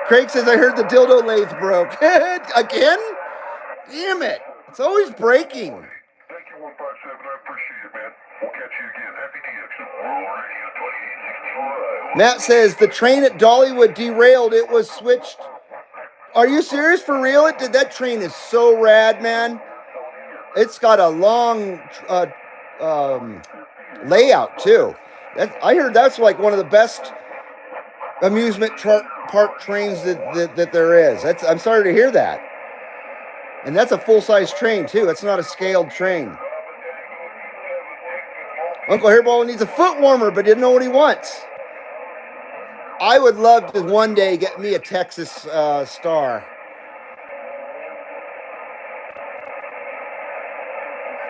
Craig says, I heard the dildo lathe broke. Again? Damn it. It's always breaking. Thank you, 157. I appreciate it, man. We'll catch you again. Happy DX. Matt says, the train at Dollywood derailed. It was switched. Are you serious for real? That train is so rad, man. It's got a long layout, too. I heard that's like one of the best amusement park trains that there is. I'm sorry to hear that. And that's a full-size train, too. It's not a scaled train. Uncle Hairball needs a foot warmer, but didn't know what he wants. I would love to one day get me a Texas Star.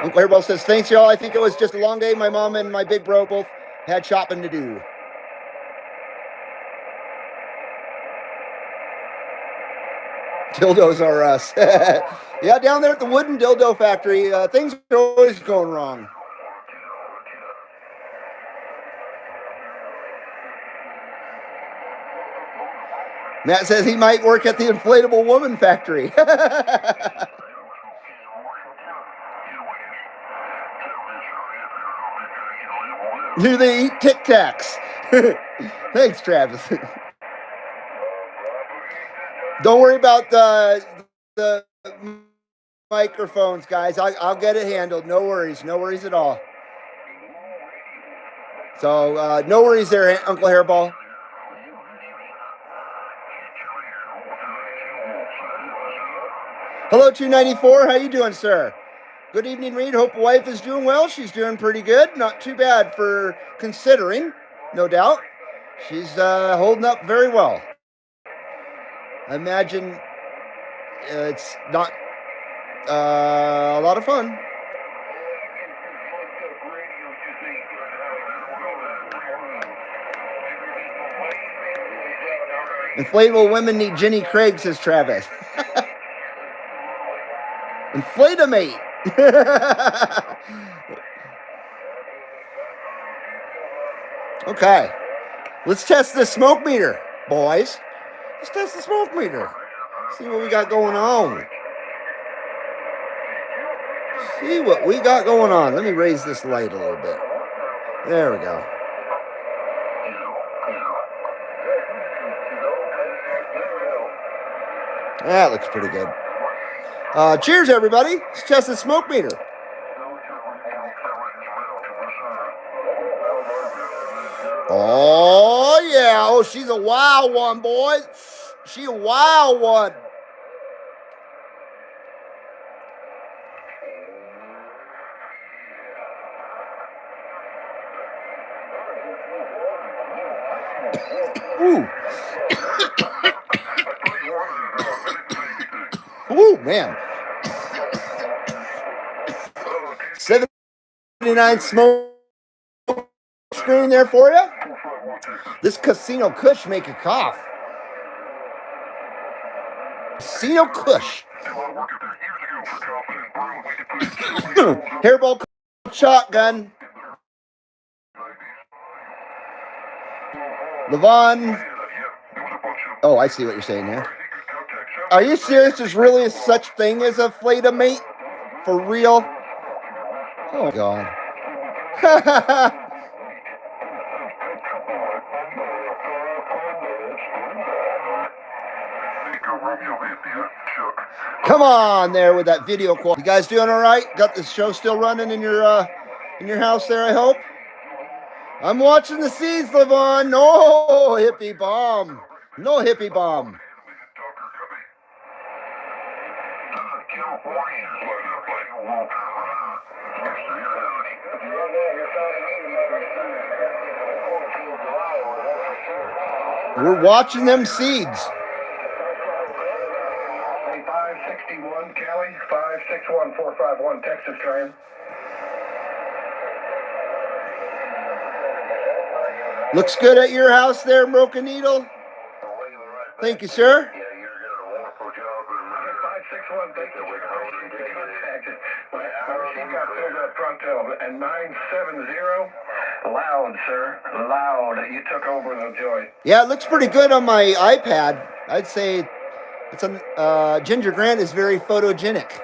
Uncle Hairball says, thanks, y'all. I think it was just a long day. My mom and my big bro both had shopping to do. Dildos are us. Yeah, down there at the Wooden Dildo Factory, things are always going wrong. Matt says he might work at the Inflatable Woman Factory. Do they eat Tic Tacs? Thanks, Travis. Don't worry about the microphones, guys. I'll get it handled. No worries. No worries at all. So no worries there, Uncle Hairball. Hello, 294. How you doing, sir? Good evening, Reed. Hope wife is doing well. She's doing pretty good. Not too bad for considering, no doubt. She's holding up very well. I imagine it's not a lot of fun. Inflatable women need Jenny Craig, says Travis. Inflatomate. Okay. Let's test the smoke meter, boys. Let's test the smoke meter. See what we got going on. See what we got going on. Let me raise this light a little bit. There we go. That looks pretty good. Cheers, everybody. Let's test the smoke meter. Oh, yeah. Oh, she's a wild one, boys. She a wild one. Ooh. Ooh, man. 79 smoke screen there for you. This Casino Kush make you cough. Casino Kush. Hairball shotgun. Levon. Oh, I see what you're saying here. Are you serious? There's really such thing as a Flatomate? For real? Oh, God. Come on there with that video quality. You guys doing all right? Got the show still running in your house there, I hope? I'm watching the seeds, Levon. No hippie bomb. No hippie bomb. We're watching them seeds. 561 Cali, 561451 Texas train. Looks good at your house there, Broken Needle. Thank you, sir. Yeah, you're doing a wonderful job. 561, thank you. She got filled up pronto. And 970, loud, sir. Loud. You took over the joy. Yeah, it looks pretty good on my iPad. I'd say it's a Ginger Grant is very photogenic.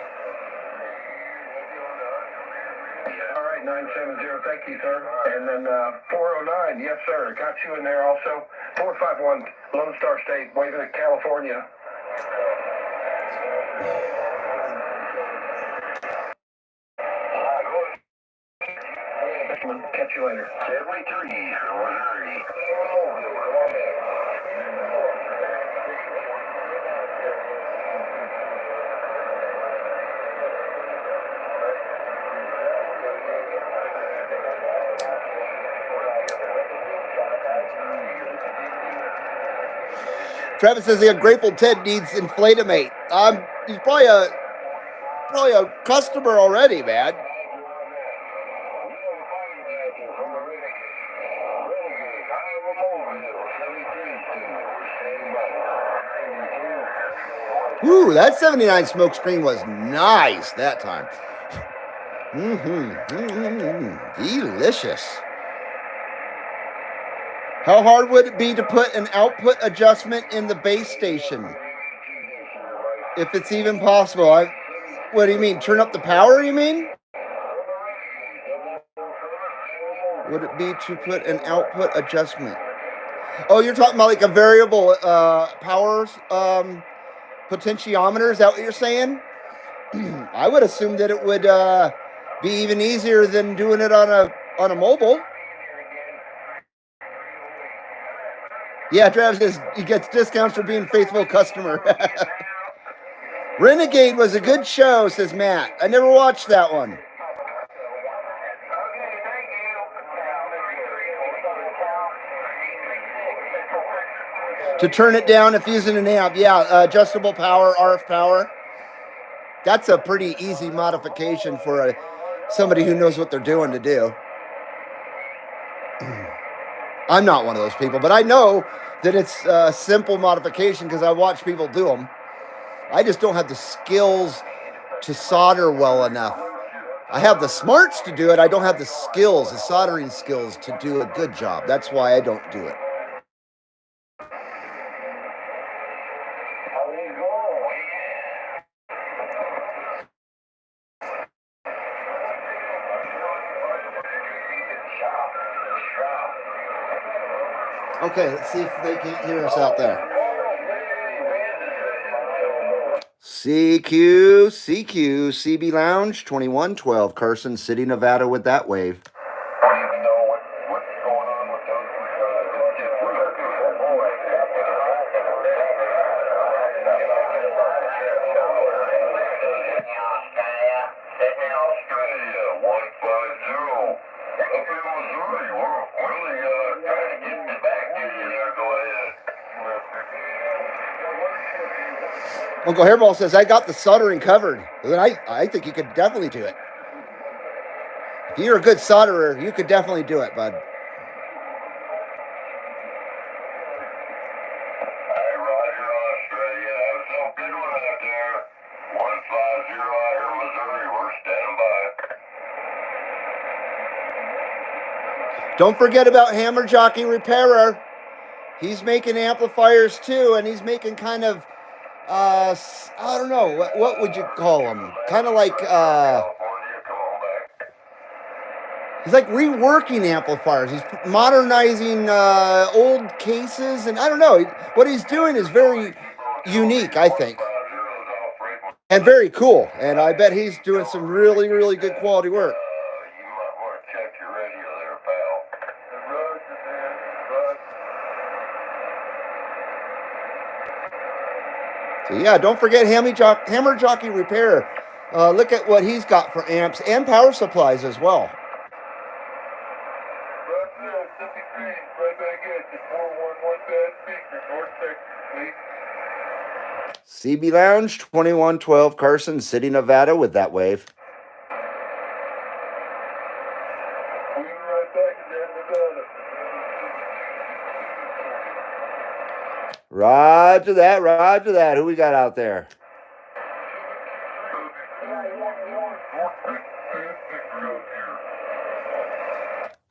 All right, 970, thank you, sir. And then 409, yes, sir. Got you in there also. 451, Lone Star State, waving at California. Catch you later. 73, 130. Travis says a Grateful Ted needs Inflatomate. He's probably a customer already, man. Ooh, that 79 smoke screen was nice that time. Delicious. How hard would it be to put an output adjustment in the base station? If it's even possible. What do you mean? Turn up the power, you mean? Would it be to put an output adjustment? Oh, you're talking about like a variable power potentiometer? Is that what you're saying? I would assume that it would be even easier than doing it on a mobile. Yeah, Travis says he gets discounts for being a faithful customer. Renegade was a good show, says Matt. I never watched that one. To turn it down if using an amp. Yeah, adjustable power, RF power. That's a pretty easy modification for somebody who knows what they're doing to do. I'm not one of those people, but I know that it's a simple modification because I watch people do them. I just don't have the skills to solder well enough I have the smarts to do it. I don't have the skills, the soldering skills to do a good job. That's why I don't do it. Okay, let's see if they can't hear us out there. CQ, CB Lounge, 2112, Carson City, Nevada with that wave. Don't even know what's going on with those. Australia, 150. Up in Missouri, we're really trying to get back to you there. Go ahead. Uncle Hairball says, I got the soldering covered. Then I think you could definitely do it. If you're a good solderer, you could definitely do it, bud. Hey, Roger, Australia. Have some good one out there. 150 out here, Missouri. We're standing by. Don't forget about Hammer Jockey Repairer. He's making amplifiers too, and he's making kind of, I don't know, what would you call them? Kind of like, he's like reworking amplifiers. He's modernizing old cases, and I don't know. What he's doing is very unique, I think, and very cool. And I bet he's doing some really, really good quality work. You might want to check your radio there, pal. So yeah, don't forget Hammer Jockey Repair. Look at what he's got for amps and power supplies as well. CB Lounge, 2112 Carson City, Nevada with that wave. Roger that, roger that. Who we got out there?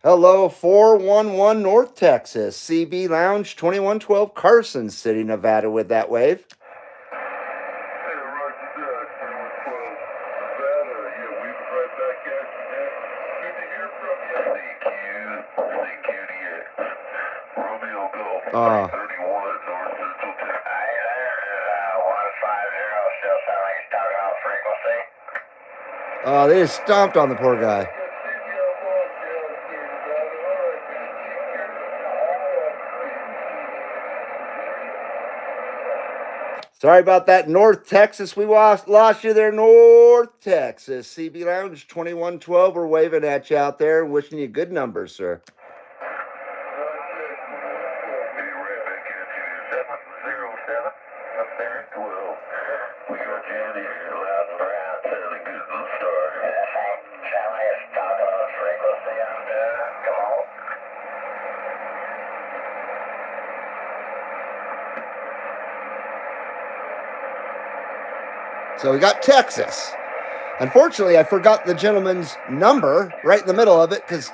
Hello, 411 North Texas, CB Lounge, 2112 Carson City, Nevada with that wave. They just stomped on the poor guy. Sorry about that, North Texas. We lost you there, North Texas. CB Lounge 2112. We're waving at you out there and wishing you good numbers, sir. So we got Texas. Unfortunately, I forgot the gentleman's number right in the middle of it because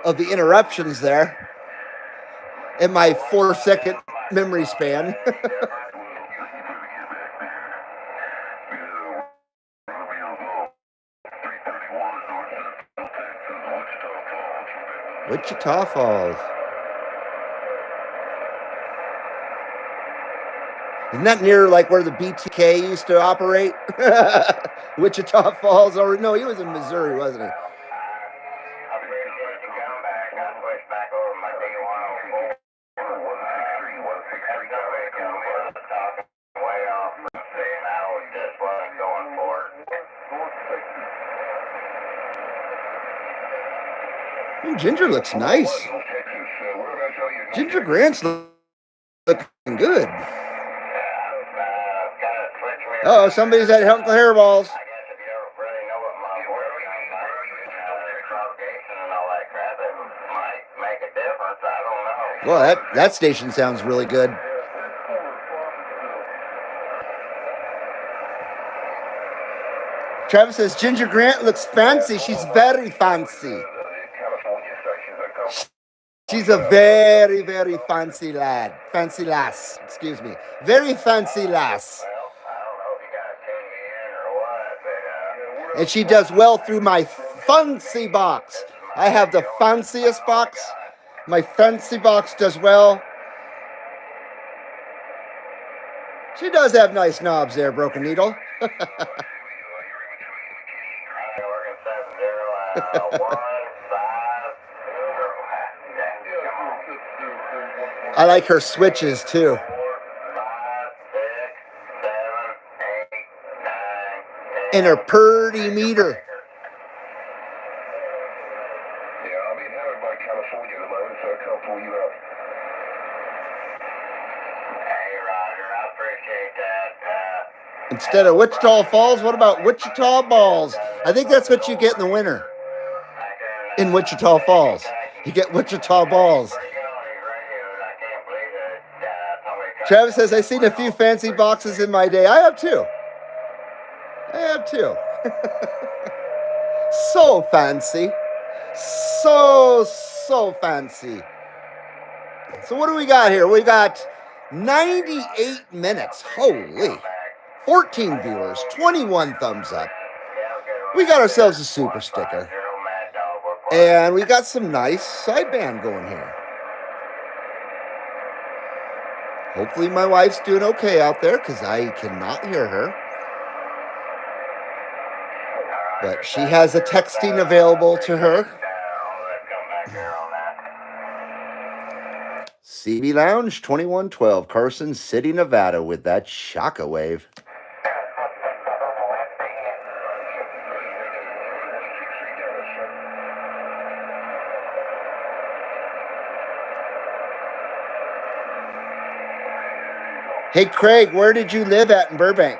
of the interruptions there in my 4-second memory span. Wichita Falls. Isn't that near like where the BTK used to operate? Wichita Falls, or no, he was in Missouri, wasn't he? Ooh, Ginger looks nice. Ginger Grant's looking good. Oh, somebody's at Uncle Hairballs. Well, that station sounds really good. Travis says Ginger Grant looks fancy. She's very fancy. She's a very, very fancy lad. Fancy lass. Excuse me. Very fancy lass. And she does well through my fancy box. I have the fanciest box. My fancy box does well. She does have nice knobs there, Broken Needle. I like her switches too. And her purdy meter. Yeah, I'll be hammered by California at the moment, so I can't pull you out. Hey, Roger, I appreciate that. Instead of Wichita Falls, what about Wichita Balls? I think that's what you get in the winter. In Wichita Falls. You get Wichita Balls. Travis says, I've seen a few fancy boxes in my day. I have too. So fancy. So fancy. So what do we got here? We got 98 minutes. Holy. 14 viewers, 21 thumbs up. We got ourselves a super sticker. And we got some nice sideband going here. Hopefully my wife's doing okay out there because I cannot hear her. But she has a texting available to her. CB Lounge 2112, Carson City, Nevada with that Shockwave. Hey Craig, where did you live at in Burbank?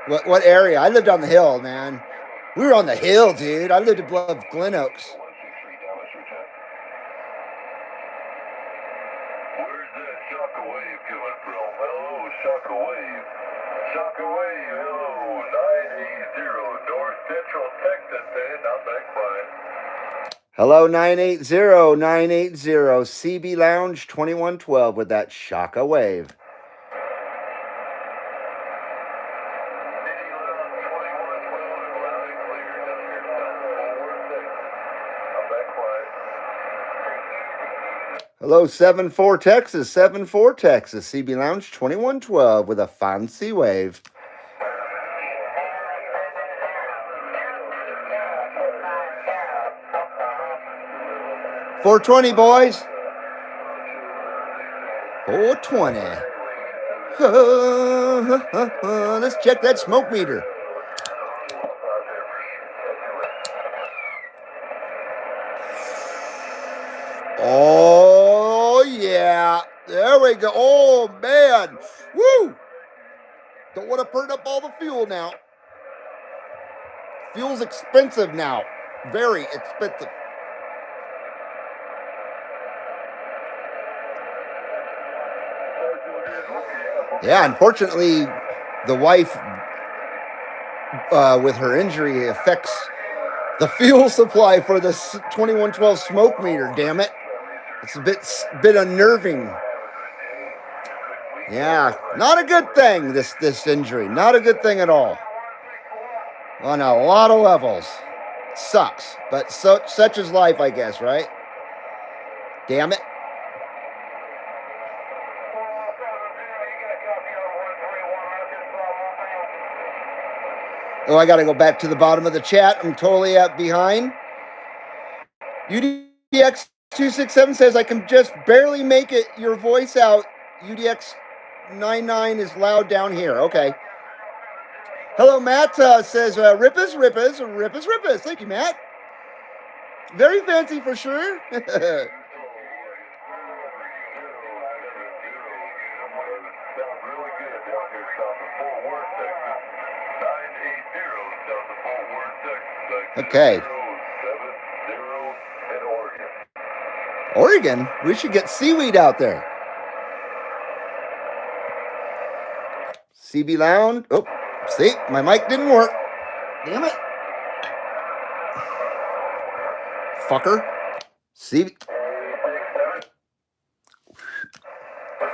What area? I lived on the hill, man. We were on the hill, dude. I lived above Glen Oaks. Where's that Shockwave coming from? Hello, Shockwave. Shockwave, hello, 980, North Central Texas, man. I'm back by. Hello, 980, CB Lounge 2112 with that Shockwave. Hello, 74 Texas, 74 Texas, CB Lounge 2112 with a fancy wave. $420, boys. $420. Let's check that smoke meter. Oh, yeah. There we go. Oh, man. Woo. Don't want to burn up all the fuel now. Fuel's expensive now. Very expensive. Yeah, unfortunately, the wife, with her injury, affects the fuel supply for the 2112 smoke meter, damn it. It's a bit unnerving. Yeah, not a good thing, this injury. Not a good thing at all. On a lot of levels. Sucks. But such is life, I guess, right? Damn it. Oh, I got to go back to the bottom of the chat. I'm totally up behind. UDX267 says, I can just barely make it your voice out. UDX99 is loud down here. Okay. Hello, Matt says, Rippus. Thank you, Matt. Very fancy for sure. Okay. Oregon? We should get seaweed out there. CB Lounge. Oh, See, my mic didn't work. Damn it. Fucker. See?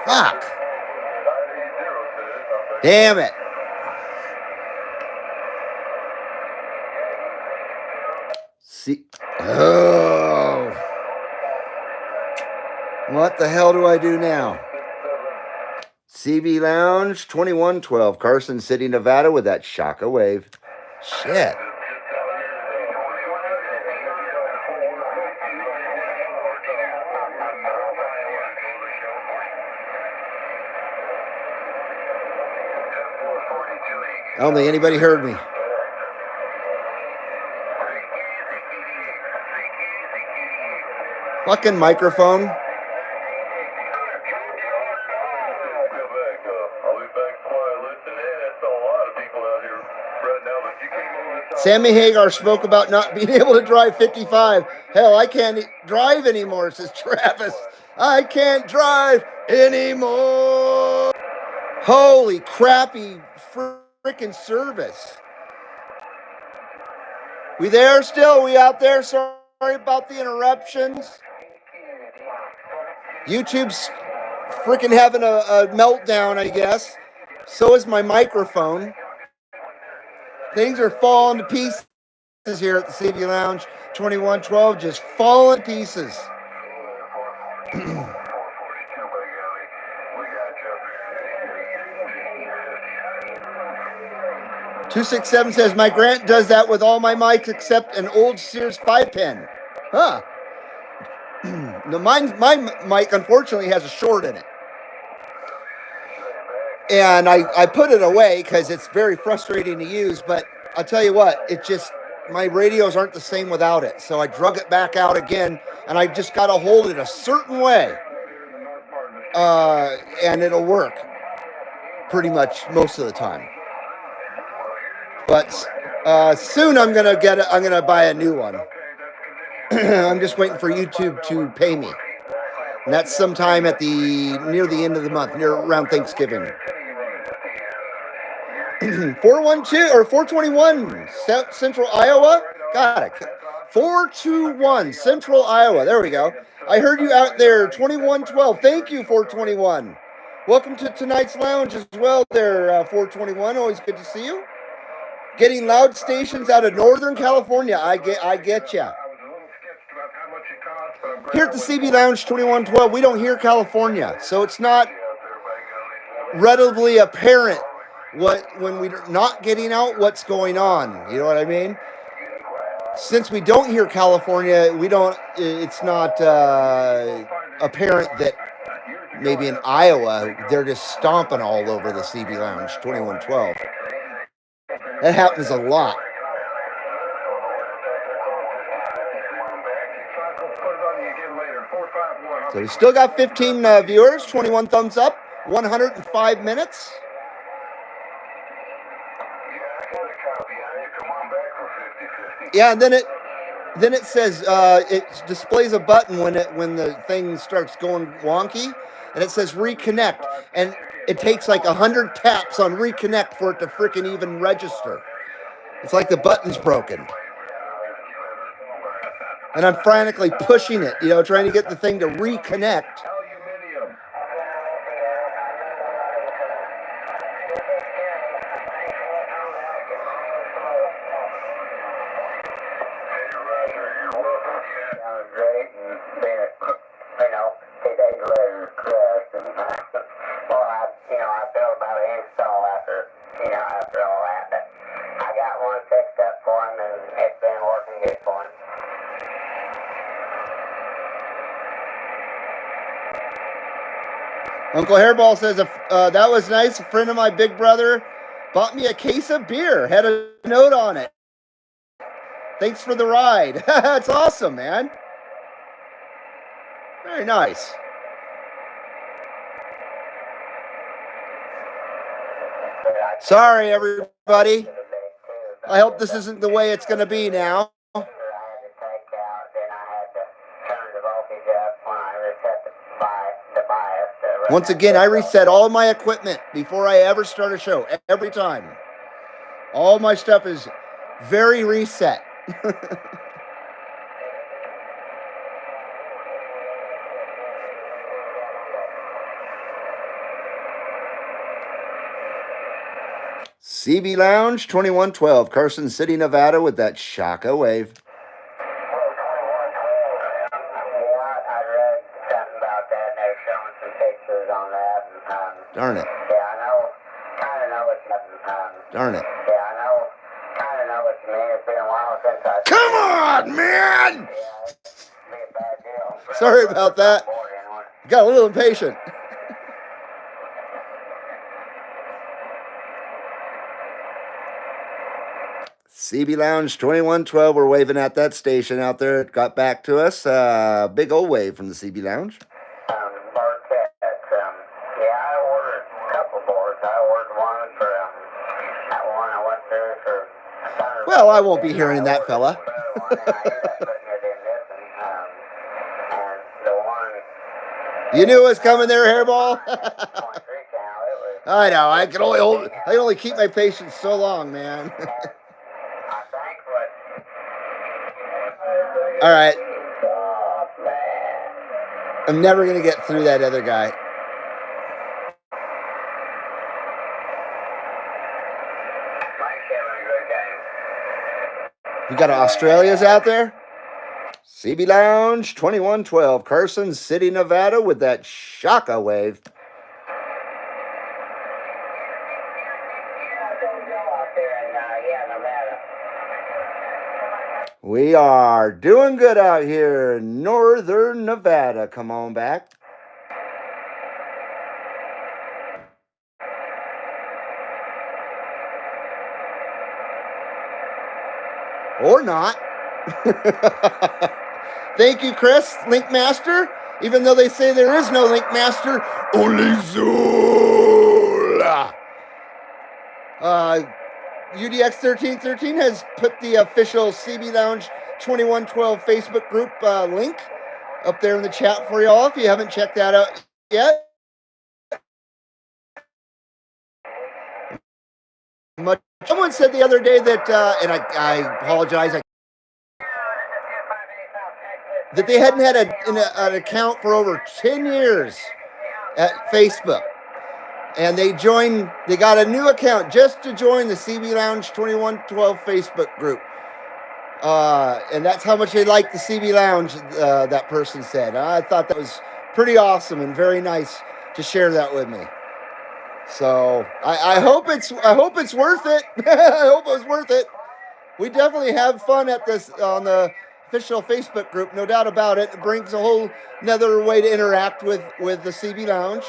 Fuck. Damn it. See? Oh. What the hell do I do now? CB Lounge 2112, Carson City, Nevada, with that Shaka wave. Shit. I don't think anybody heard me. Fucking microphone. Sammy Hagar spoke about not being able to drive 55. Hell, I can't drive anymore, says Travis. I can't drive anymore. Holy crappy freaking service. We there still? We out there? Sorry about the interruptions. YouTube's freaking having a meltdown, I guess. So is my microphone. Things are falling to pieces here at the CB Lounge 2112, just falling to pieces. 267 says, my Grant does that with all my mics except an old Sears 5-pin. Huh. No, my mic, unfortunately, has a short in it. And I put it away because it's very frustrating to use, but I'll tell you what, it just, my radios aren't the same without it. So I drug it back out again, and I just got to hold it a certain way. And it'll work pretty much most of the time. But soon I'm going to buy a new one. I'm just waiting for YouTube to pay me. And that's sometime at near the end of the month, near around Thanksgiving. 412 or 421 Central Iowa. Got it. 421 Central Iowa. There we go. I heard you out there. 2112. Thank you, 421. Welcome to tonight's lounge as well. There, 421. Always good to see you. Getting loud stations out of Northern California. I get ya. Here at the CB Lounge 2112, we don't hear California, so it's not readily apparent when we're not getting out what's going on. You know what I mean? Since we don't hear California, it's not apparent that maybe in Iowa they're just stomping all over the CB Lounge 2112. That happens a lot. So we still got 15 viewers, 21 thumbs up, 105 minutes. Yeah, and then it says it displays a button when the thing starts going wonky, and it says reconnect, and it takes like 100 taps on reconnect for it to freaking even register. It's like the button's broken. And I'm frantically pushing it, trying to get the thing to reconnect. Uncle Hairball says, that was nice. A friend of my big brother bought me a case of beer. Had a note on it. Thanks for the ride. That's awesome, man. Very nice. Sorry, everybody. I hope this isn't the way it's going to be now. Once again, I reset all my equipment before I ever start a show, every time. All my stuff is very reset. CB Lounge 2112, Carson City, Nevada, with that Shaka wave. Darn it. Darn it. Come on, man! Sorry about that. Got a little impatient. CB Lounge 2112, we're waving at that station out there. It got back to us. Big old wave from the CB Lounge. I ordered a couple boards. I ordered one for that one I went through for. Well, I won't be hearing that fella. You knew it was coming there, Hairball. I know. I can only keep my patience so long, man. All right. I'm never gonna get through that other guy. You got Australia's out there? CB Lounge 2112, Carson City, Nevada, with that Shaka wave. We are doing good out here in northern Nevada. Come on back. Or not. Thank you, Chris, Linkmaster. Even though they say there is no Linkmaster, only Zola. UDX 1313 has put the official CB Lounge 2112 Facebook group link up there in the chat for y'all if you haven't checked that out yet. Someone said the other day that, and I apologize, that they hadn't had an account for over 10 years at Facebook. And they got a new account just to join the CB Lounge 2112 Facebook group. And that's how much they like the CB Lounge, that person said. I thought that was pretty awesome and very nice to share that with me. So I hope it's worth it. I hope it was worth it. We definitely have fun at this on the official Facebook group, no doubt about it. It brings a whole another way to interact with the CB Lounge.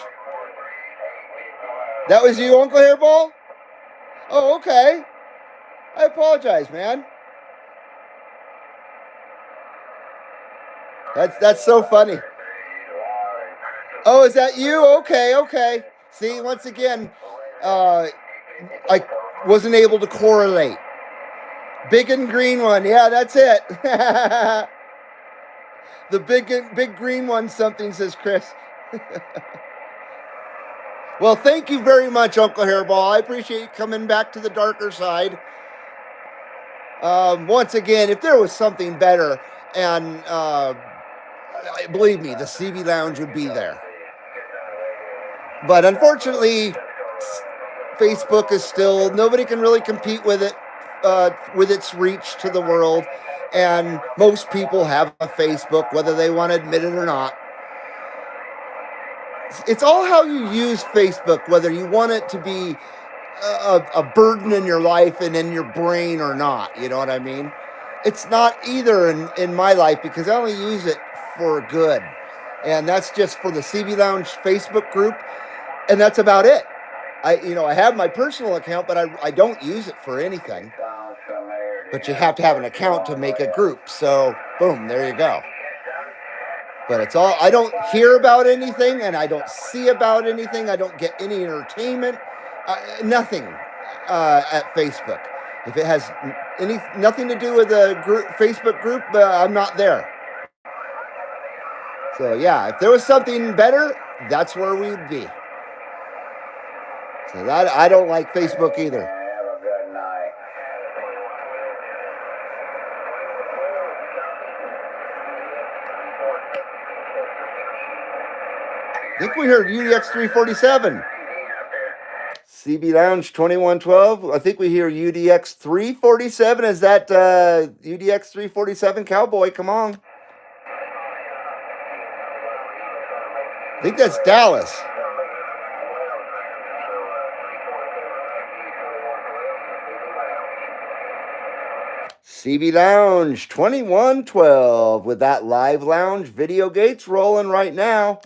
That was you, Uncle Hairball? Oh, okay. I apologize, man. That's so funny. Oh, is that you? Okay. See, once again, I wasn't able to correlate. Big and green one. Yeah, that's it. The big green one, something, says Chris. Well, thank you very much, Uncle Hairball. I appreciate you coming back to the darker side. Once again, if there was something better, and believe me, the CB Lounge would be there. But unfortunately, Facebook is still, nobody can really compete with it, with its reach to the world. And most people have a Facebook, whether they want to admit it or not. It's all how you use Facebook, whether you want it to be a burden in your life and in your brain or not. You know what I mean? It's not either in my life, because I only use it for good. And that's just for the CB Lounge Facebook group. And that's about it. I have my personal account, but I don't use it for anything. But you have to have an account to make a group. So, boom, there you go. But it's all, I don't hear about anything, and I don't see about anything. I don't get any entertainment, nothing at Facebook. If it has nothing to do with the Facebook group, I'm not there. So yeah, if there was something better, that's where we'd be. So that I don't like Facebook either. Have a good night. think we heard UDX 347. CB Lounge 2112. I think we hear UDX 347. Is that UDX 347 Cowboy? Come on. I think that's Dallas. CB Lounge 2112 with that live lounge video gates rolling right now.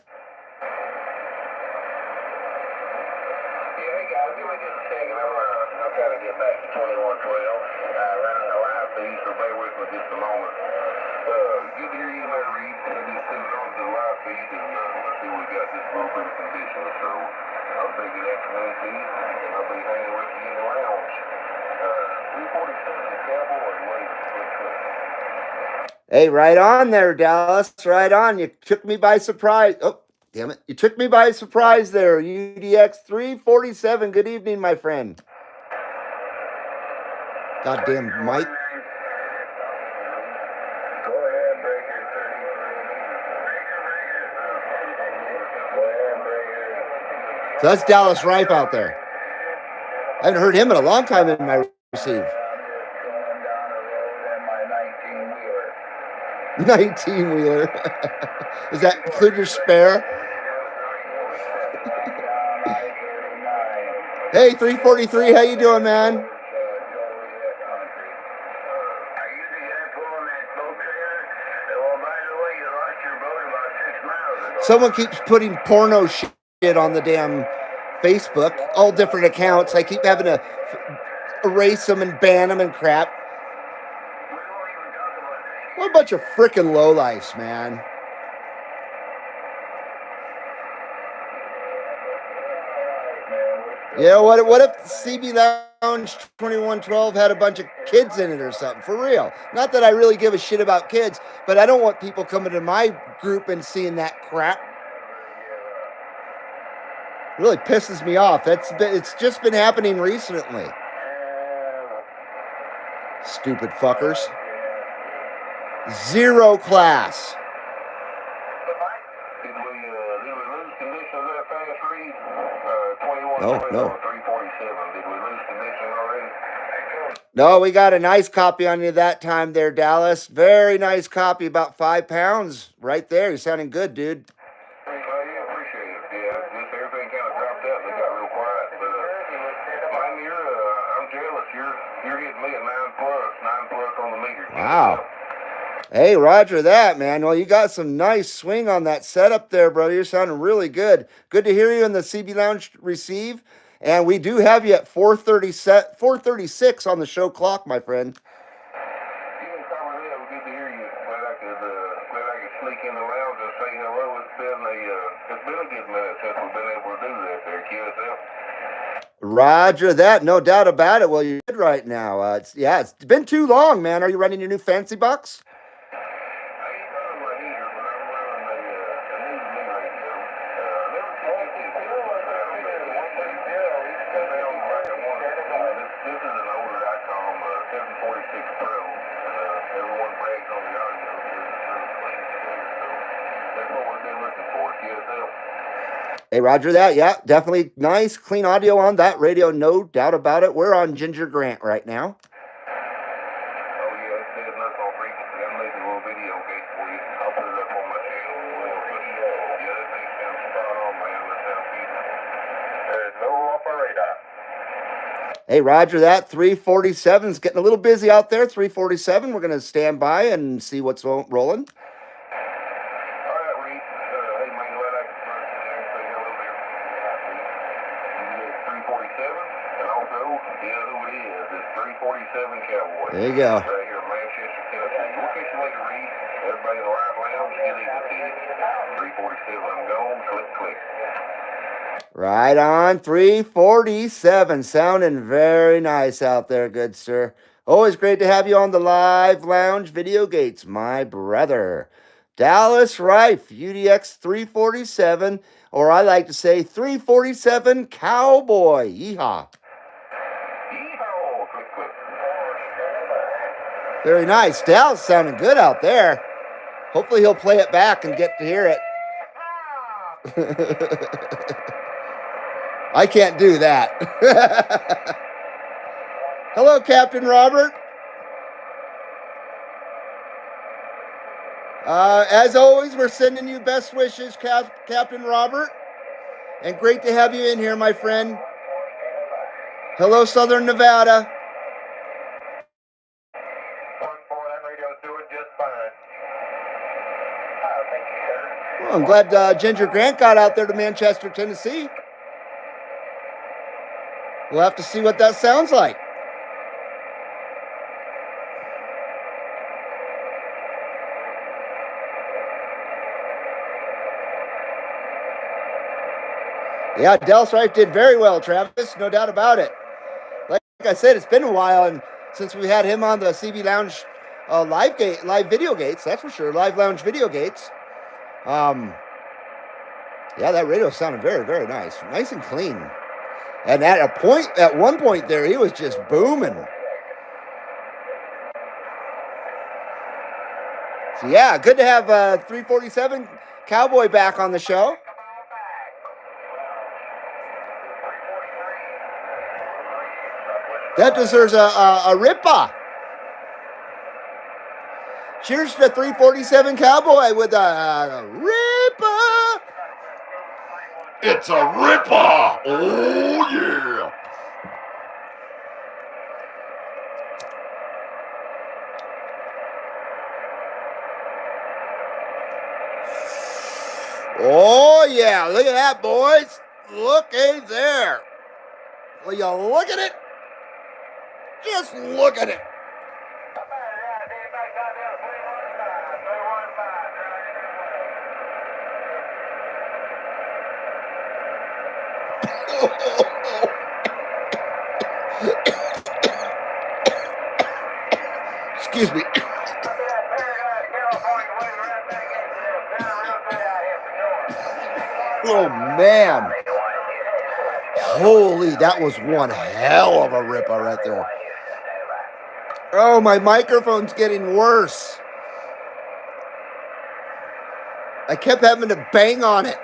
Hey, right on there, Dallas. Right on. You took me by surprise. Oh, damn it. You took me by surprise there. UDX 347. Good evening, my friend. Goddamn Mike. So that's Dallas Rife out there. I haven't heard him in a long time in my receive. 19-wheeler. Does that include your spare? Hey, 343, how you doing, man? Someone keeps putting porno shit on the damn Facebook, all different accounts. I keep having to erase them and ban them and crap. What a bunch of freaking lowlifes, man. Yeah, what if CB Lounge 2112 had a bunch of kids in it or something? For real. Not that I really give a shit about kids, but I don't want people coming to my group and seeing that crap. It really pisses me off. It's just been happening recently. Stupid fuckers. Zero class. No. No, we got a nice copy on you that time there, Dallas. Very nice copy, about 5 pounds right there. You're sounding good, dude. Yeah, appreciate it. Yeah, just everything kind of dropped out and it got real quiet. But man, I'm jealous. You're hitting me at 9 plus on the meter. Wow. Hey, roger that, man. Well, you got some nice swing on that setup there, brother. You're sounding really good. Good to hear you in the CB Lounge receive. And we do have you at 436 on the show clock, my friend. Good to hear you. Glad I could sneak in the lounge and say hello. It's been a good minute since we've been able to do that there, QSL. Roger that. No doubt about it. Well, you're good right now. It's been too long, man. Are you running your new fancy box? Hey, roger that. Yeah, definitely nice, clean audio on that radio. No doubt about it. We're on Ginger Grant right now. Hey, roger that. 347 is getting a little busy out there. 347. We're going to stand by and see what's rolling. There you go. Right here in Manchester, Tennessee. We'll catch you later, Reed. Everybody in the live lounge, get easy, 347, I'm going. Click. Right on, 347. Sounding very nice out there, good sir. Always great to have you on the live lounge video gates, my brother. Dallas Rife, UDX 347, or I like to say 347 Cowboy. Yeehaw. Very nice. Dallas sounding good out there. Hopefully he'll play it back and get to hear it. I can't do that. Hello, Captain Robert. As always, we're sending you best wishes, Captain Robert. And great to have you in here, my friend. Hello, Southern Nevada. Well, I'm glad Ginger Grant got out there to Manchester, Tennessee. We'll have to see what that sounds like. Yeah, Dallas Rife did very well, Travis. No doubt about it. Like I said, it's been a while, and since we had him on the CB Lounge live video gates, that's for sure, live lounge video gates. Yeah, that radio sounded very, very nice and clean. And at one point there, he was just booming. So yeah, good to have 347 Cowboy back on the show. That deserves a ripper. Cheers to 347 Cowboy with a ripper. It's a ripper. Oh, yeah. Oh, yeah. Look at that, boys. Looky there. Will you look at it? Just look at it. Excuse me. Oh, man. Holy, that was one hell of a ripper right there. Oh, my microphone's getting worse. I kept having to bang on it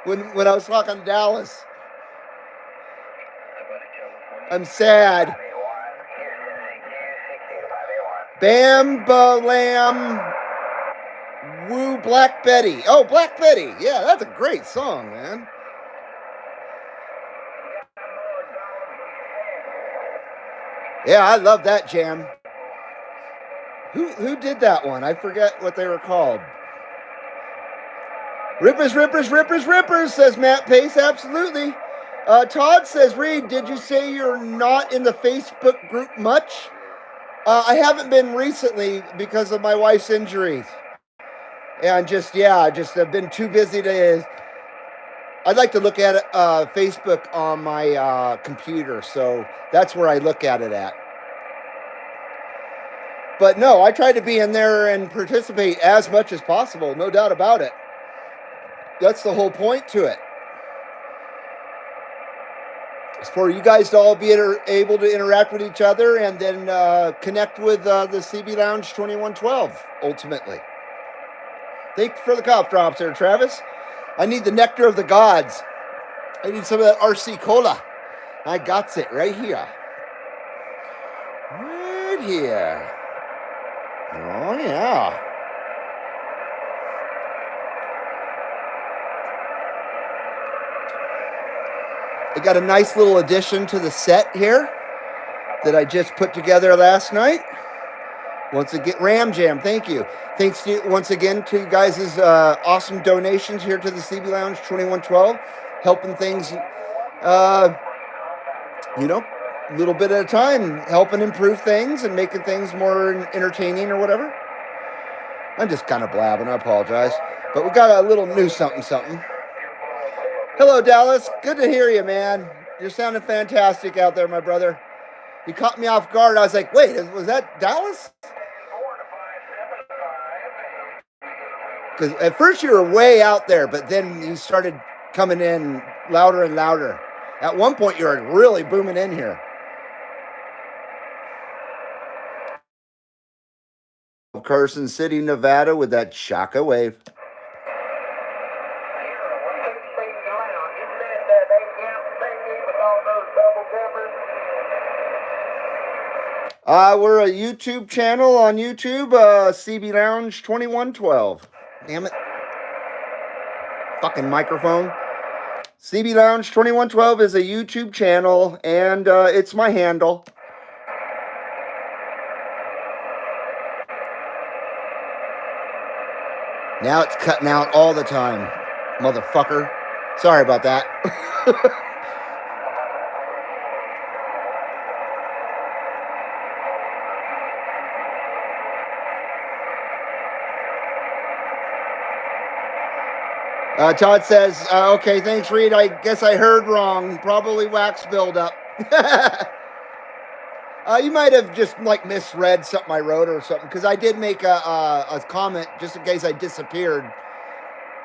when I was talking to Dallas. I'm sad. Bam, ba, lamb, woo, Black Betty. Oh, Black Betty. Yeah, that's a great song, man. Yeah, I love that jam. Who did that one? I forget what they were called. Rippers, rippers, rippers, rippers, says Matt Pace. Absolutely. Todd says, Reed, did you say you're not in the Facebook group much? I haven't been recently because of my wife's injuries. And just I've been too busy to... I'd like to look at it, Facebook on my computer, so that's where I look at it at. But no, I try to be in there and participate as much as possible, no doubt about it. That's the whole point to it. It's for you guys to all be able to interact with each other and then connect with the CB Lounge 2112, ultimately. Thank you for the cough drops there, Travis. I need the nectar of the gods. I need some of that RC Cola. I got it right here. Right here. Oh, yeah. I got a nice little addition to the set here that I just put together last night. Once again, Ram Jam, thank you. Thanks to, once again to you guys' awesome donations here to the CB Lounge 2112, helping things, a little bit at a time, helping improve things and making things more entertaining or whatever. I'm just kind of blabbing, I apologize. But we got a little new something. Hello, Dallas. Good to hear you, man. You're sounding fantastic out there, my brother. You caught me off guard. I was like, wait, was that Dallas? Because at first you were way out there, but then you started coming in louder and louder. At one point, you were really booming in here. Carson City, Nevada with that Shaka wave. We're a YouTube channel on YouTube, CB Lounge 2112. Damn it. Fucking microphone. CB Lounge 2112 is a YouTube channel, and it's my handle. Now it's cutting out all the time, motherfucker. Sorry about that. Todd says, okay, thanks, Reed. I guess I heard wrong. Probably wax buildup. You might have just like misread something I wrote or something, because I did make a comment just in case I disappeared.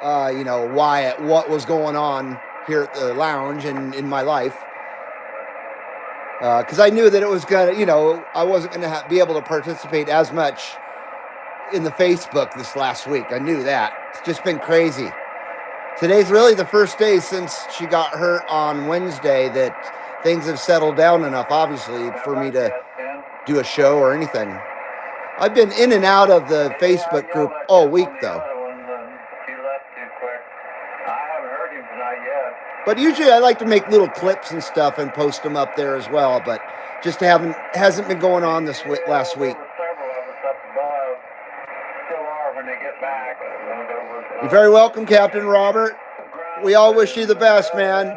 You know, what was going on here at the lounge and in my life. Because I knew that it was gonna, you know, I wasn't gonna be able to participate as much in the Facebook this last week. I knew that. It's just been crazy. Today's really the first day since she got hurt on Wednesday that things have settled down enough, obviously, for me to do a show or anything. I've been in and out of the Facebook group all week, though. But usually I like to make little clips and stuff and post them up there as well, but just hasn't been going on this last week. You're very welcome, Captain Robert. We all wish you the best, man.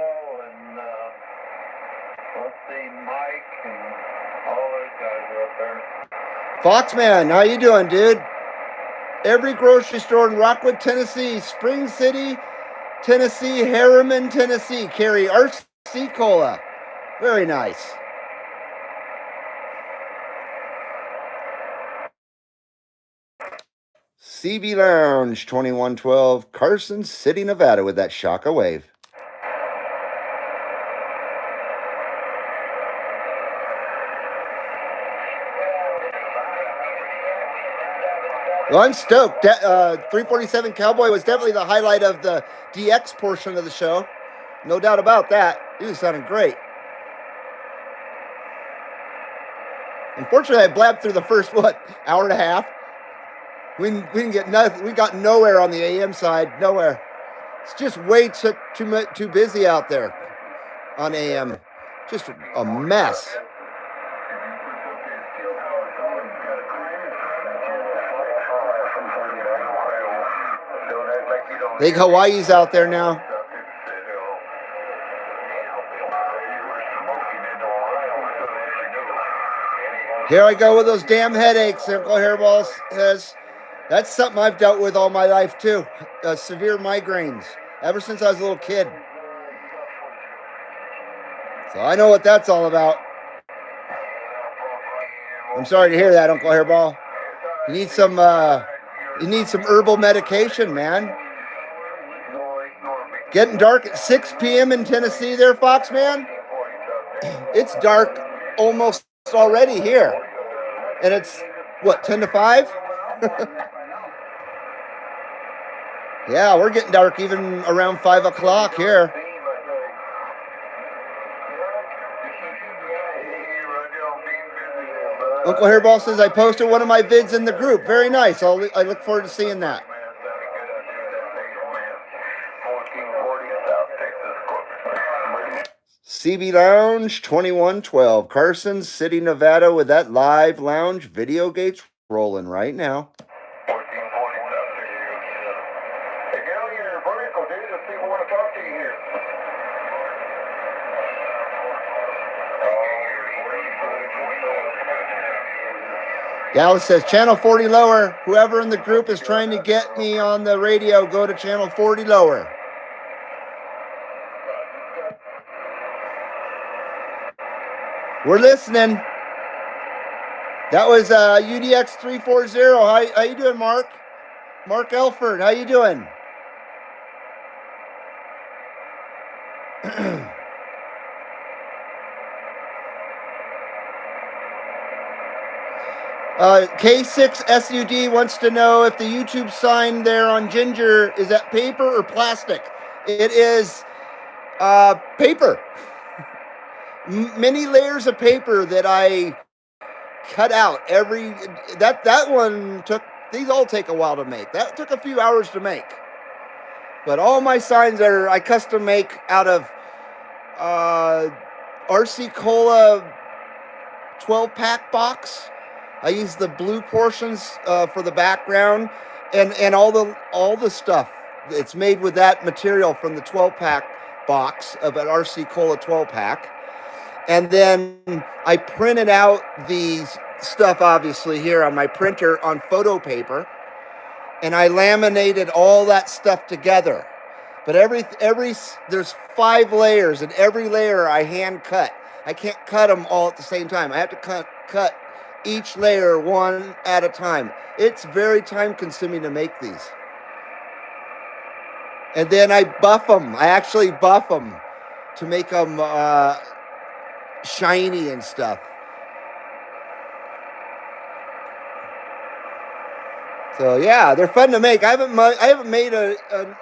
Foxman, how you doing, dude? Every grocery store in Rockwood, Tennessee, Spring City, Tennessee, Harriman, Tennessee, carry RC Cola. Very nice. CB Lounge 2112, Carson City, Nevada, with that Shaka Wave. Well, I'm stoked. 347 Cowboy was definitely the highlight of the DX portion of the show. No doubt about that. He was sounding great. Unfortunately, I blabbed through the first, hour and a half. We didn't get nothing. We got nowhere on the AM side. Nowhere. It's just way too busy out there on AM. Just a mess. I think Hawaii's out there now. Here I go with those damn headaches, Uncle Hairball says. That's something I've dealt with all my life, too. Severe migraines, ever since I was a little kid. So I know what that's all about. I'm sorry to hear that, Uncle Hairball. You need some herbal medication, man. Getting dark at 6 p.m. in Tennessee there, Foxman? It's dark almost already here. And it's, 10 to 5? Yeah, we're getting dark even around 5 o'clock here. Uncle Hairball says, I posted one of my vids in the group. Very nice. I look forward to seeing that. CB Lounge 2112, Carson City, Nevada, with that live lounge video gates rolling right now. Dallas says, channel 40 lower. Whoever in the group is trying to get me on the radio, go to channel 40 lower. We're listening. That was UDX 340. How you doing, Mark? Mark Elford, how you doing? K6SUD wants to know if the YouTube sign there on Ginger, is that paper or plastic? It is Paper. Many layers of paper that I cut out every. That one took. These all take a while to make. That took a few hours to make. But all my signs I custom make out of RC Cola 12-pack box. I use the blue portions for the background, and all the stuff. It's made with that material from the 12-pack box of an RC Cola 12-pack. And then I printed out these stuff, obviously, here on my printer on photo paper, and I laminated all that stuff together. But there's 5 layers, and every layer I hand cut. I can't cut them all at the same time. I have to cut each layer one at a time. It's very time consuming to make these. And then I buff them. I actually buff them to make them shiny and stuff. So yeah, they're fun to make. I haven't made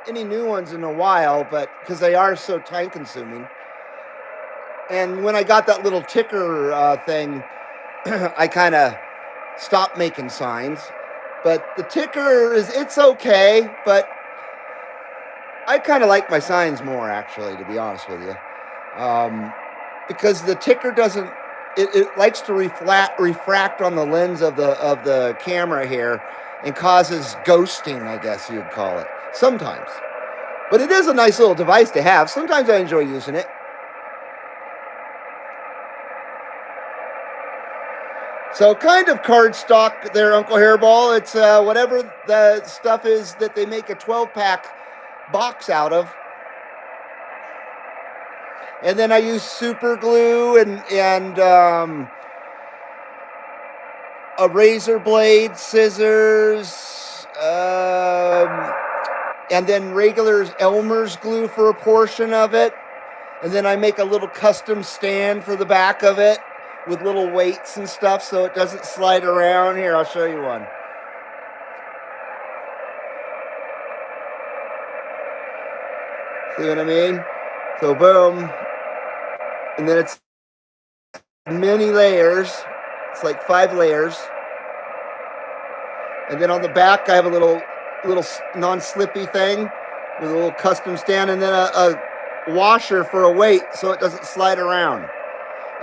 any new ones in a while, but because they are so time consuming. And when I got that little ticker thing, I kind of stopped making signs. But the ticker it's okay, but I kind of like my signs more, actually, to be honest with you, because the ticker doesn't. It likes to refract on the lens of the camera here, and causes ghosting, I guess you'd call it, sometimes. But it is a nice little device to have. Sometimes I enjoy using it. So kind of cardstock there, Uncle Hairball. It's whatever the stuff is that they make a 12-pack box out of. And then I use super glue and a razor blade, scissors, and then regular Elmer's glue for a portion of it. And then I make a little custom stand for the back of it with little weights and stuff so it doesn't slide around. Here, I'll show you one. See what I mean? So boom. And then it's many layers. It's like 5 layers. And then on the back, I have a little non-slippy thing with a little custom stand, and then a washer for a weight so it doesn't slide around.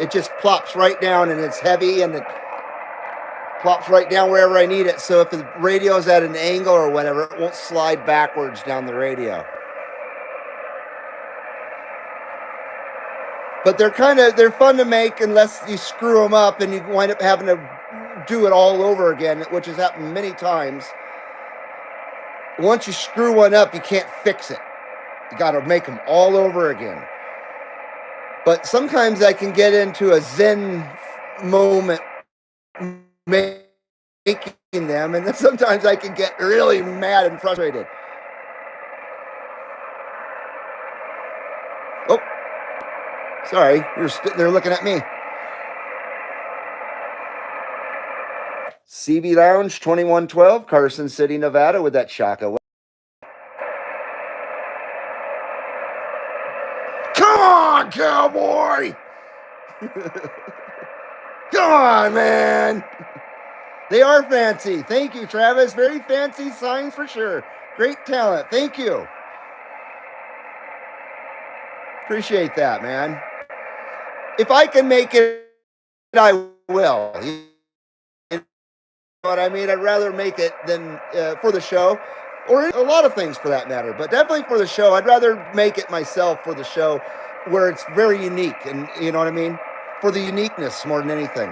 It just plops right down, and it's heavy, and it plops right down wherever I need it. So if the radio's at an angle or whatever, it won't slide backwards down the radio. But they're fun to make unless you screw them up and you wind up having to do it all over again, which has happened many times. Once you screw one up, you can't fix it. You got to make them all over again. But sometimes I can get into a zen moment making them, and then sometimes I can get really mad and frustrated. Oh, sorry, they're looking at me. CB Lounge 2112, Carson City, Nevada, with that Shaka. Come on, cowboy! Come on, man! They are fancy. Thank you, Travis. Very fancy signs for sure. Great talent. Thank you. Appreciate that, man. If I can make it, I will. You know what I mean? I'd rather make it than for the show, or a lot of things for that matter, but definitely for the show. I'd rather make it myself for the show where it's very unique, and you know what I mean? For the uniqueness more than anything.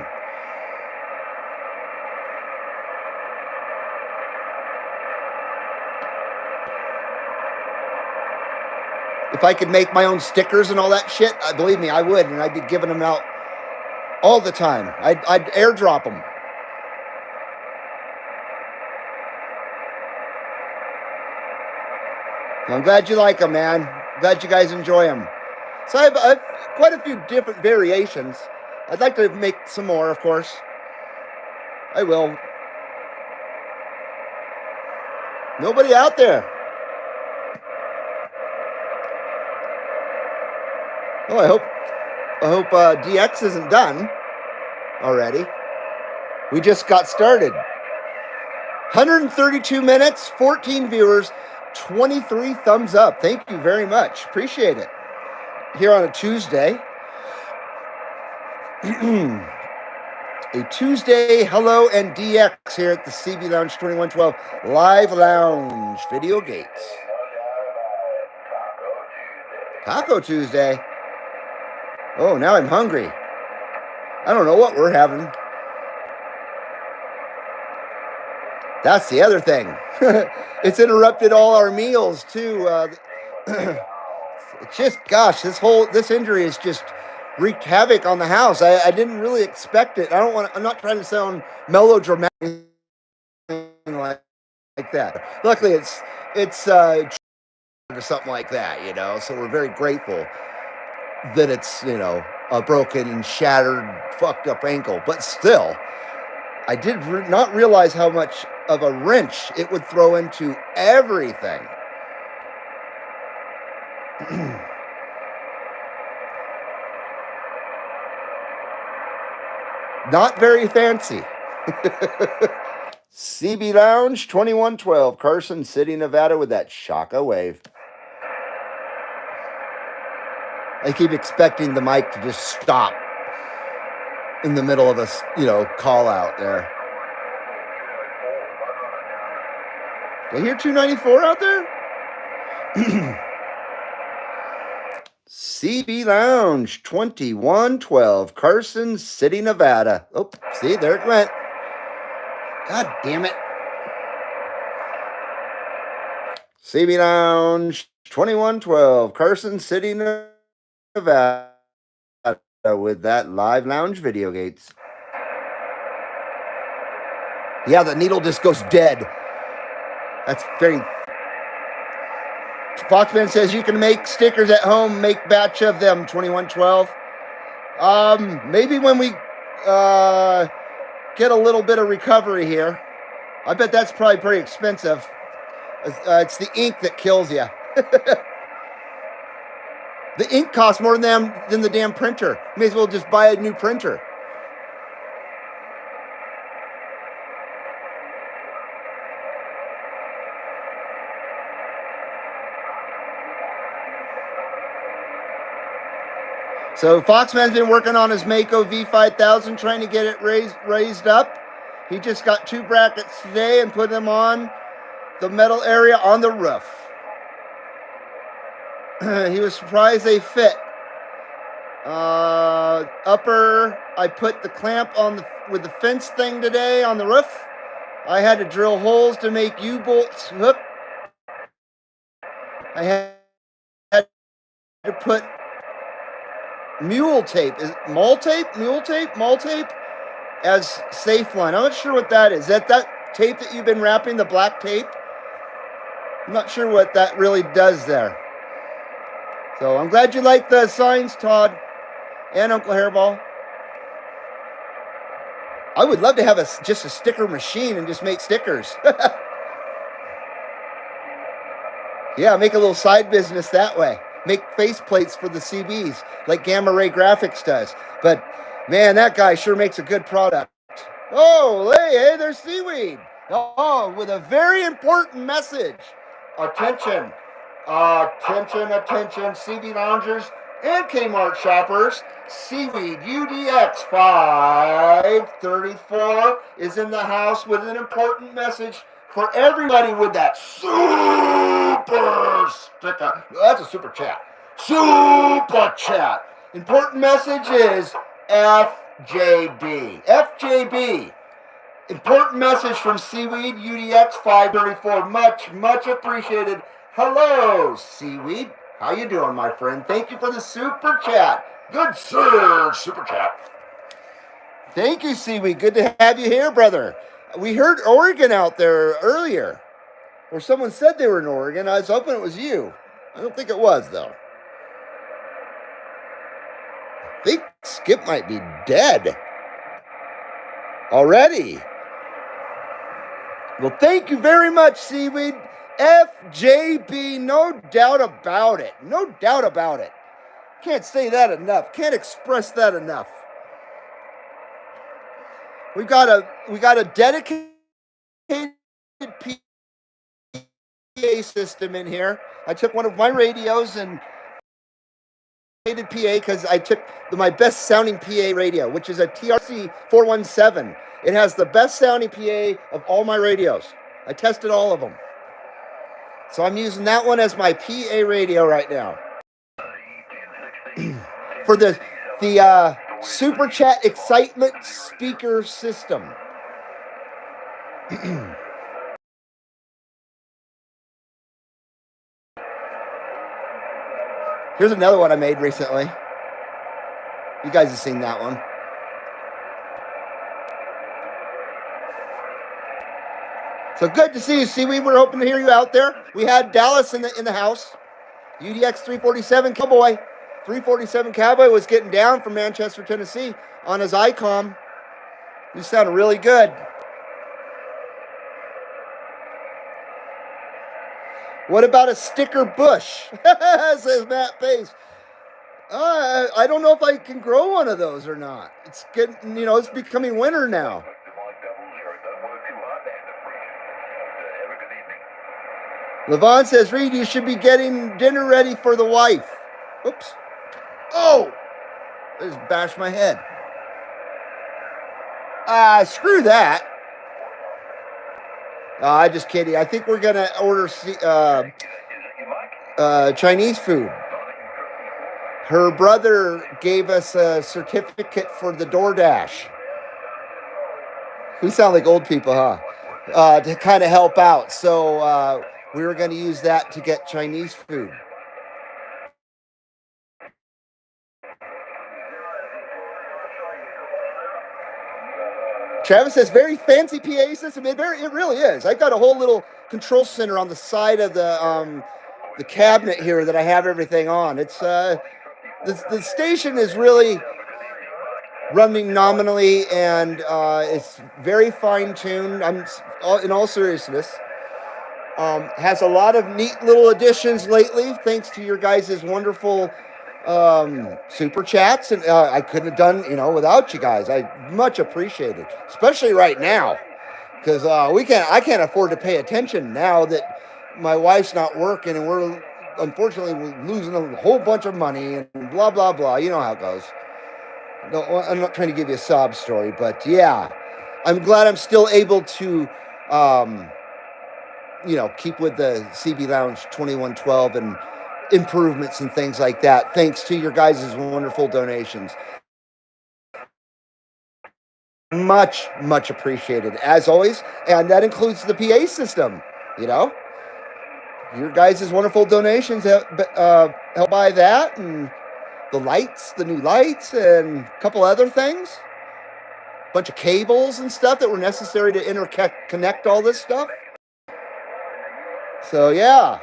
If I could make my own stickers and all that shit, believe me, I would, and I'd be giving them out all the time. I'd airdrop them. I'm glad you like them, man. Glad you guys enjoy them. So I have quite a few different variations. I'd like to make some more, of course. I will. Nobody out there. Oh, I hope DX isn't done already. We just got started. 132 minutes, 14 viewers, 23 thumbs up. Thank you very much. Appreciate it. Here on a Tuesday. A Tuesday hello and DX here at the CB Lounge 2112 Live Lounge Video Gates. Taco Tuesday. Oh, now I'm hungry. I don't know what we're having. That's the other thing. It's interrupted all our meals too. It's just, gosh, this injury has just wreaked havoc on the house. I didn't really expect it. I'm not trying to sound melodramatic like that. Luckily, it's or something like that, you know. So we're very grateful that it's, you know, a broken and shattered, fucked up ankle. But still, I did not realize how much of a wrench it would throw into everything. Not very fancy. CB Lounge 2112, Carson City, Nevada, with that Shaka wave. I keep expecting the mic to just stop in the middle of a, you know, call out there. Did I hear 294 out there? CB Lounge 2112, Carson City, Nevada. Oh, see, there it went. God damn it. CB Lounge 2112, Carson City, Nevada, with that Live Lounge Video Gates. Yeah, the needle just goes dead. That's very... Foxman says you can make stickers at home, make batch of them, 2112. Maybe when we get a little bit of recovery here. I bet that's probably pretty expensive. It's the ink that kills you. The ink costs more than the damn printer. You may as well just buy a new printer. So Foxman's been working on his Mako V5000, trying to get it raised up. He just got 2 brackets today and put them on the metal area on the roof. He was surprised they fit. Upper, I put the clamp on with the fence thing today on the roof. I had to drill holes to make U-bolts hook. I had to put mule tape, is it mule tape as safe line. I'm not sure what that is. Is that tape that you've been wrapping, the black tape? I'm not sure what that really does there. So I'm glad you like the signs, Todd and Uncle Hairball. I would love to have just a sticker machine and just make stickers. Yeah, make a little side business that way. Make face plates for the CBs like Gamma Ray Graphics does. But man, that guy sure makes a good product. Oh, hey, there's Seaweed. Oh, with a very important message. Attention, CB loungers and Kmart shoppers. Seaweed UDX 534 is in the house with an important message for everybody with that super sticker. That's a super chat. Super chat. Important message is FJB. FJB. Important message from Seaweed UDX 534. Much, much appreciated. Hello, Seaweed. How you doing, my friend? Thank you for the super chat. Good sir, super chat. Thank you, Seaweed. Good to have you here, brother. We heard Oregon out there earlier, or someone said they were in Oregon. I was hoping it was you. I don't think it was, though. I think Skip might be dead already. Well, thank you very much, Seaweed. FJB, no doubt about it. No doubt about it. Can't say that enough. Can't express that enough. We got a dedicated PA system in here. I took one of my radios and PA because I took my best sounding PA radio, which is a TRC 417. It has the best sounding PA of all my radios. I tested all of them. So I'm using that one as my PA radio right now. For the Super Chat Excitement speaker system. Here's another one I made recently. You guys have seen that one. So good to see you, See, we were hoping to hear you out there. We had Dallas in the house. UDX 347 Cowboy. 347 Cowboy was getting down from Manchester, Tennessee on his ICOM. You sounded really good. What about a sticker bush? Says Matt Pace. I don't know if I can grow one of those or not. It's getting, it's becoming winter now. Levon says, Reed, you should be getting dinner ready for the wife. Oops. Oh! I just bashed my head. Screw that. I just kidding. I think we're going to order Chinese food. Her brother gave us a certificate for the DoorDash. We sound like old people, huh? To kind of help out. So we were going to use that to get Chinese food. Travis says, very fancy PA system. It really is. I've got a whole little control center on the side of the cabinet here that I have everything on. It's the station is really running nominally, and it's very fine-tuned. In all seriousness. Has a lot of neat little additions lately, thanks to your guys' wonderful super chats, and I couldn't have done without you guys. I much appreciate it, especially right now, because I can't afford to pay attention now that my wife's not working and we're unfortunately losing a whole bunch of money and blah blah blah. You know how it goes. No, I'm not trying to give you a sob story, but yeah, I'm glad I'm still able to keep with the CB Lounge 2112 and improvements and things like that, thanks to your guys' wonderful donations. Much, much appreciated, as always. And that includes the PA system, Your guys' wonderful donations help buy that, and the lights, the new lights, and a couple other things. A bunch of cables and stuff that were necessary to interconnect all this stuff. So, yeah.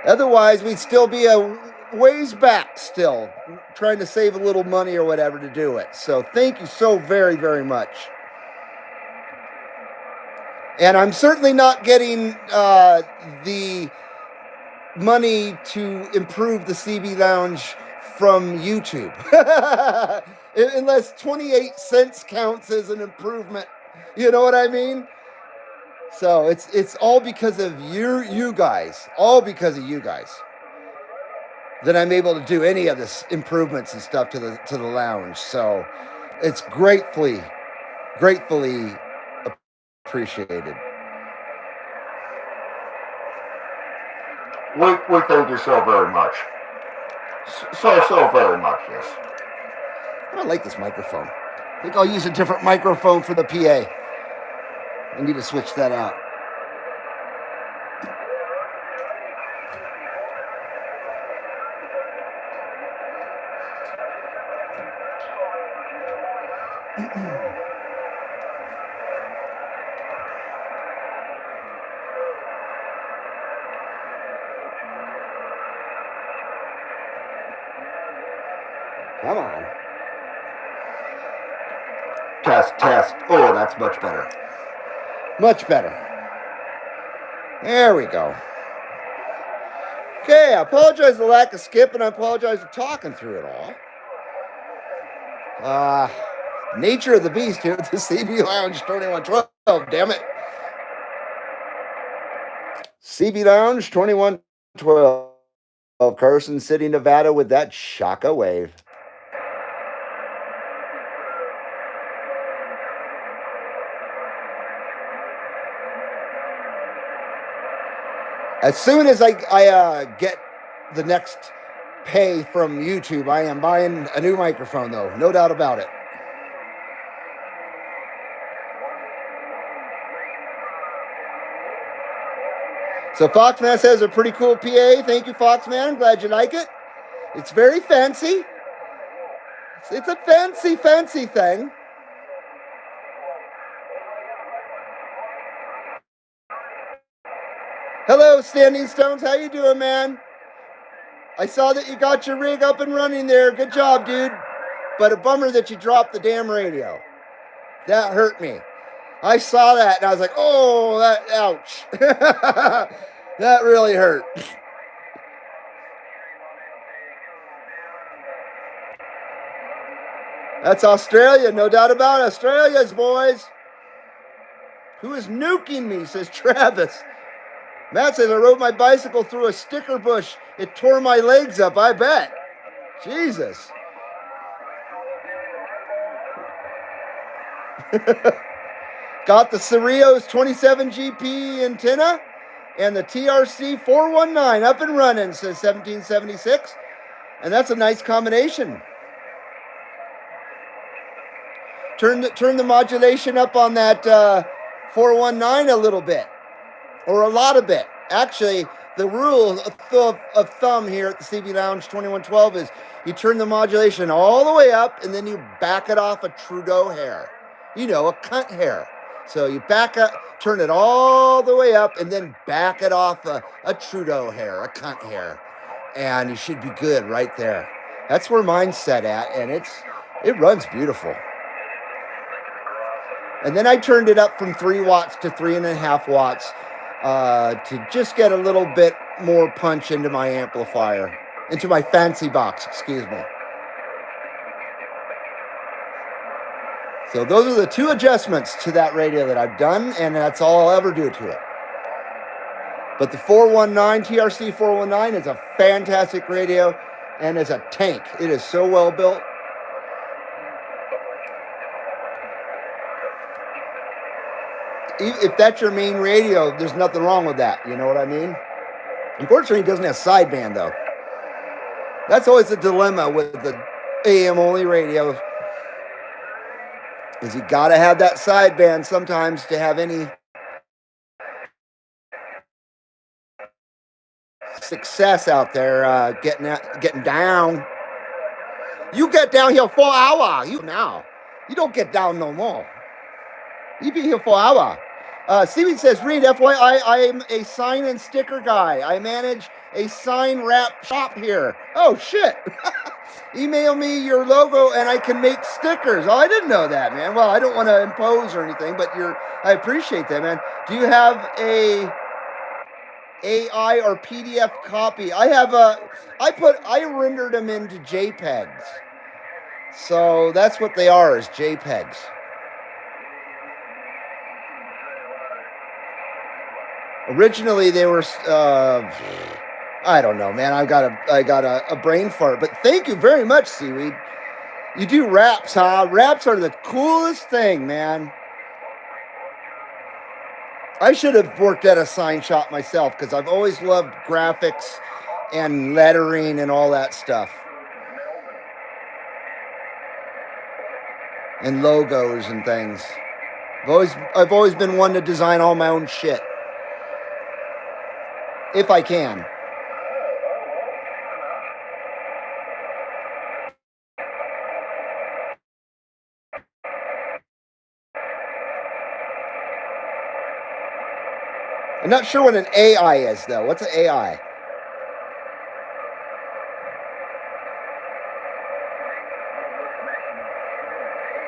Otherwise, we'd still be a ways back still, trying to save a little money or whatever to do it. So thank you so very, very much. And I'm certainly not getting the money to improve the CB Lounge from YouTube. Unless 28 cents counts as an improvement. You know what I mean? So it's all because of you guys. All because of you guys. That I'm able to do any of this improvements and stuff to the lounge. So it's gratefully appreciated. We thank you so very much. So very much, yes. I don't like this microphone. I think I'll use a different microphone for the PA. I need to switch that out. Come on. Test. Oh, that's much better. Much better. There we go. Okay, I apologize for the lack of skip, and I apologize for talking through it all. Nature of the beast here at the CB Lounge 2112. Damn it. CB Lounge 2112. Carson City, Nevada with that Shaka Wave. As soon as I get the next pay from YouTube, I am buying a new microphone, though. No doubt about it. So Foxman says a pretty cool PA. Thank you, Foxman. I'm glad you like it. It's very fancy. It's a fancy thing. Hello, Standing Stones. How you doing, man? I saw that you got your rig up and running there. Good job, dude. But a bummer that you dropped the damn radio. That hurt me. I saw that and I was like, oh, that, ouch. That really hurt. That's Australia, no doubt about it. Australia's, boys. Who is nuking me, says Travis. Matt says, I rode my bicycle through a sticker bush. It tore my legs up, I bet. Jesus. Got the Cerritos 27 GP antenna and the TRC 419 up and running, says 1776. And that's a nice combination. Turn the modulation up on that 419 a little bit. Or a lot of bit. Actually, the rule of thumb here at the CB Lounge 2112 is you turn the modulation all the way up and then you back it off a Trudeau hair. You know, a cunt hair. So you back up, turn it all the way up and then back it off a Trudeau hair, a cunt hair. And you should be good right there. That's where mine's set at, and it runs beautiful. And then I turned it up from 3 watts to 3.5 watts. To just get a little bit more punch into my amplifier, into my fancy box, excuse me. So those are the 2 adjustments to that radio that I've done, and that's all I'll ever do to it. But the 419, TRC 419 is a fantastic radio, and is a tank. It is so well built. If that's your main radio, there's nothing wrong with that. You know what I mean? Unfortunately, it doesn't have sideband, though. That's always the dilemma with the AM-only radio, is you got to have that sideband sometimes to have any success out there getting down. You get down here 4 hours. You don't get down no more. You be here 4 hours. Seaweed says, Reed, FYI, I am a sign and sticker guy. I manage a sign wrap shop here. Oh, shit. Email me your logo and I can make stickers. Oh, I didn't know that, man. Well, I don't want to impose or anything, but I appreciate that, man. Do you have a AI or PDF copy? I rendered them into JPEGs. So that's what they are, is JPEGs. Originally, they were, I don't know, man. I got a brain fart. But thank you very much, Seaweed. You do raps, huh? Raps are the coolest thing, man. I should have worked at a sign shop myself because I've always loved graphics and lettering and all that stuff. And logos and things. I've always been one to design all my own shit. If I can. I'm not sure what an AI is, though. What's an AI?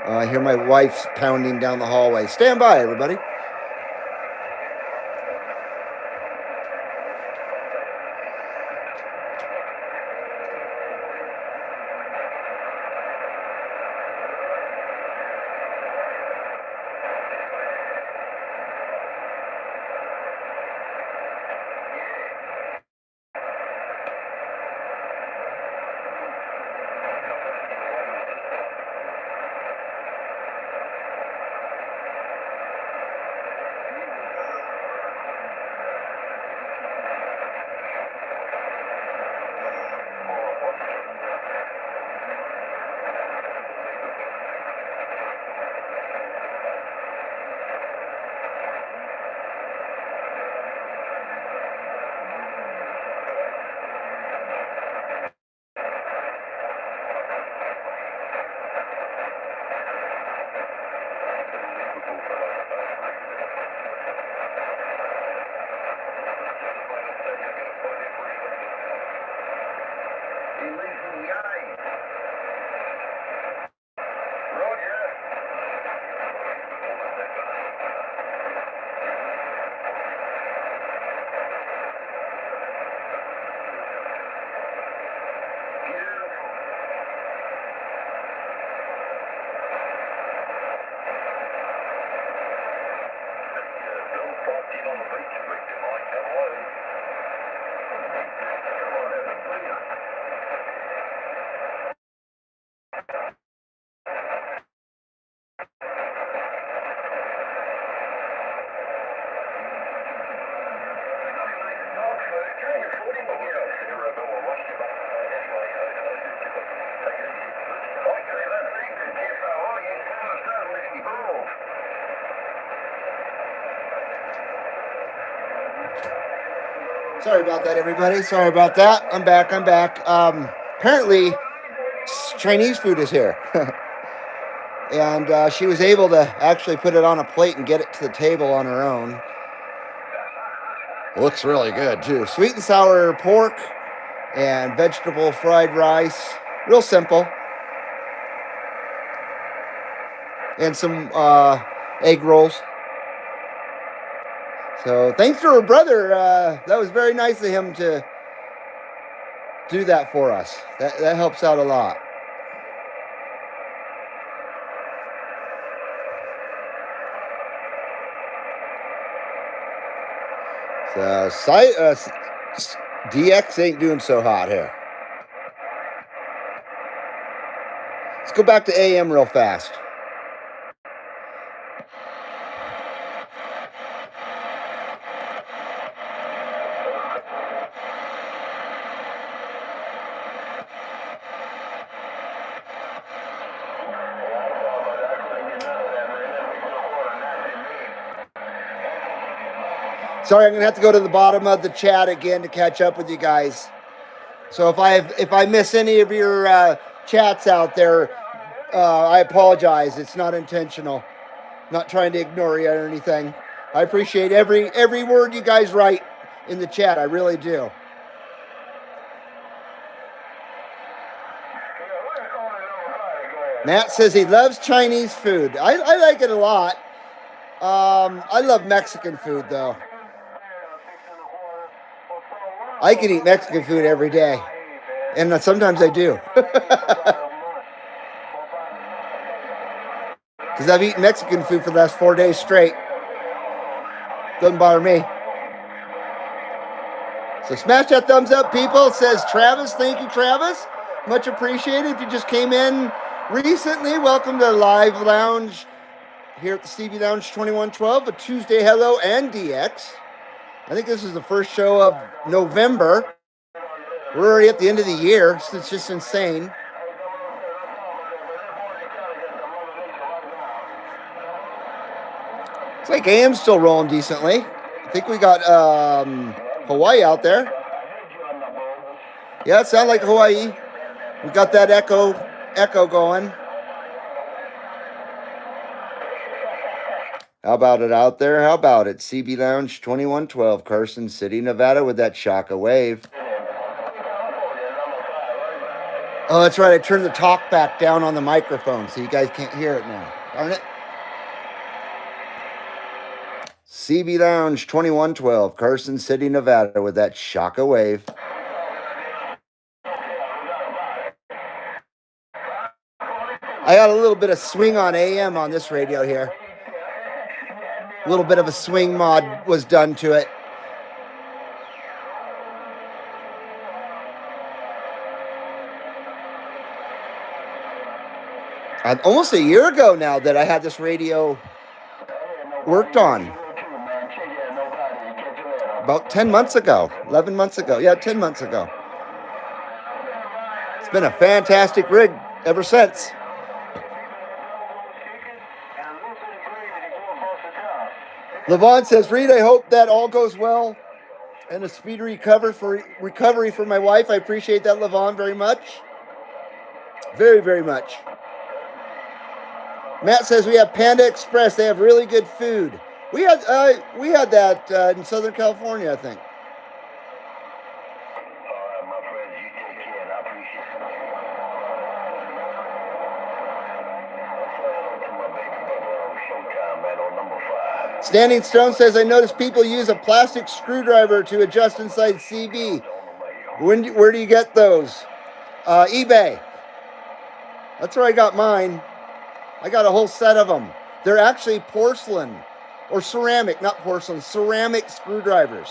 I hear my wife's pounding down the hallway. Stand by, everybody. Sorry about that, everybody. Sorry about that. I'm back. Apparently, Chinese food is here. And she was able to actually put it on a plate and get it to the table on her own. Looks really good, too. Sweet and sour pork and vegetable fried rice. Real simple. And some egg rolls. So thanks to her brother. That was very nice of him to do that for us. That helps out a lot. So DX ain't doing so hot here. Let's go back to AM real fast. Sorry, I'm gonna have to go to the bottom of the chat again to catch up with you guys. So if I miss any of your chats out there, I apologize. It's not intentional. Not trying to ignore you or anything. I appreciate every word you guys write in the chat. I really do. Matt says he loves Chinese food. I like it a lot. I love Mexican food though. I can eat Mexican food every day, and sometimes I do. Because I've eaten Mexican food for the last 4 days straight. Doesn't bother me. So smash that thumbs up, people. It says Travis. Thank you, Travis. Much appreciated. If you just came in recently, welcome to Live Lounge here at the CB Lounge 2112, a Tuesday Hello and DX. I think this is the first show of November. We're already at the end of the year. It's just insane. It's like AM's still rolling decently. I think we got Hawaii out there. Yeah, it sounds like Hawaii. We got that echo going. How about it out there? How about it? CB Lounge 2112, Carson City, Nevada, with that Shaka wave. Oh, that's right. I turned the talk back down on the microphone so you guys can't hear it now. Darn it. CB Lounge 2112, Carson City, Nevada, with that Shaka wave. I got a little bit of swing on AM on this radio here. A little bit of a swing mod was done to it. Almost a year ago now that I had this radio worked on. About 10 months ago, 11 months ago. Yeah, 10 months ago. It's been a fantastic rig ever since. Levon says, Reed, I hope that all goes well and a speedy recovery for my wife. I appreciate that, Levon, very much. Very, very much. Matt says we have Panda Express. They have really good food. We had that in Southern California, I think. All right, my friends, you take care, and I appreciate Standing Stone says, I noticed people use a plastic screwdriver to adjust inside CB. Where do you get those? eBay. That's where I got mine. I got a whole set of them. They're actually porcelain or ceramic, not porcelain, ceramic screwdrivers.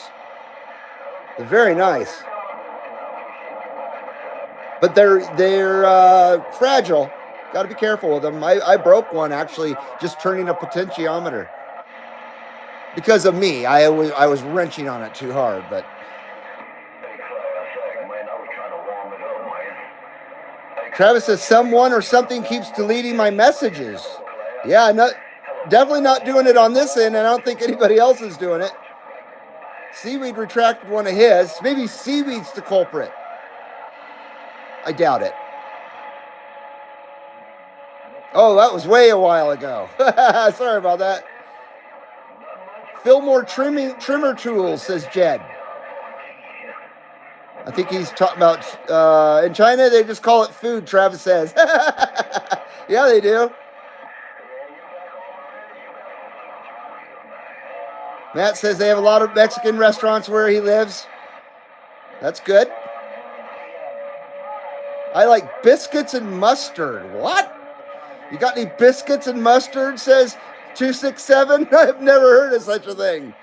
They're very nice. But they're fragile. Got to be careful with them. I broke one actually just turning a potentiometer. Because of me, I was wrenching on it too hard, but Travis says someone or something keeps deleting my messages. Yeah, definitely not doing it on this end, and I don't think anybody else is doing it. Seaweed retracted one of his. Maybe Seaweed's the culprit. I doubt it. Oh, that was way a while ago. Sorry about that. Fillmore trimmer tools, says Jed. I think he's talking about, in China, they just call it food, Travis says. Yeah, they do. Matt says they have a lot of Mexican restaurants where he lives. That's good. I like biscuits and mustard. What? You got any biscuits and mustard, says 267? I've never heard of such a thing.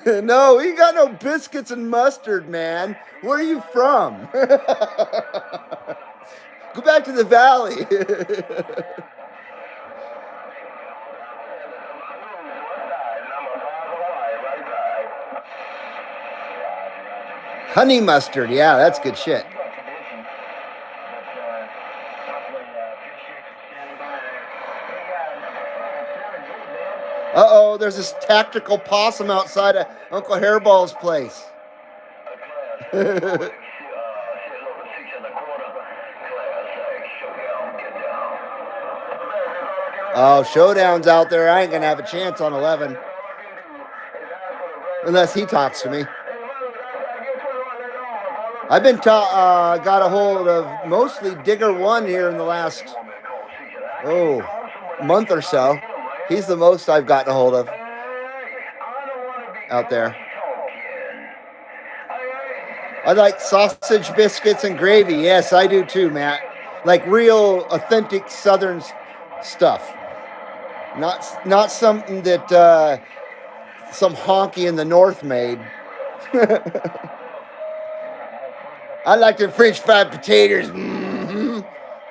No, we got no biscuits and mustard, man. Where are you from? Go back to the valley. Honey mustard, yeah, that's good shit. Uh-oh, there's this tactical possum outside of Uncle Hairball's place. Oh, Showdown's out there. I ain't going to have a chance on 11. Unless he talks to me. I've been got a hold of mostly Digger 1 here in the last, month or so. He's the most I've gotten a hold of out there. I like sausage biscuits and gravy. Yes, I do too, Matt. Like real authentic Southern stuff. Not something that some honky in the North made. I like the French fried potatoes. Mm-hmm,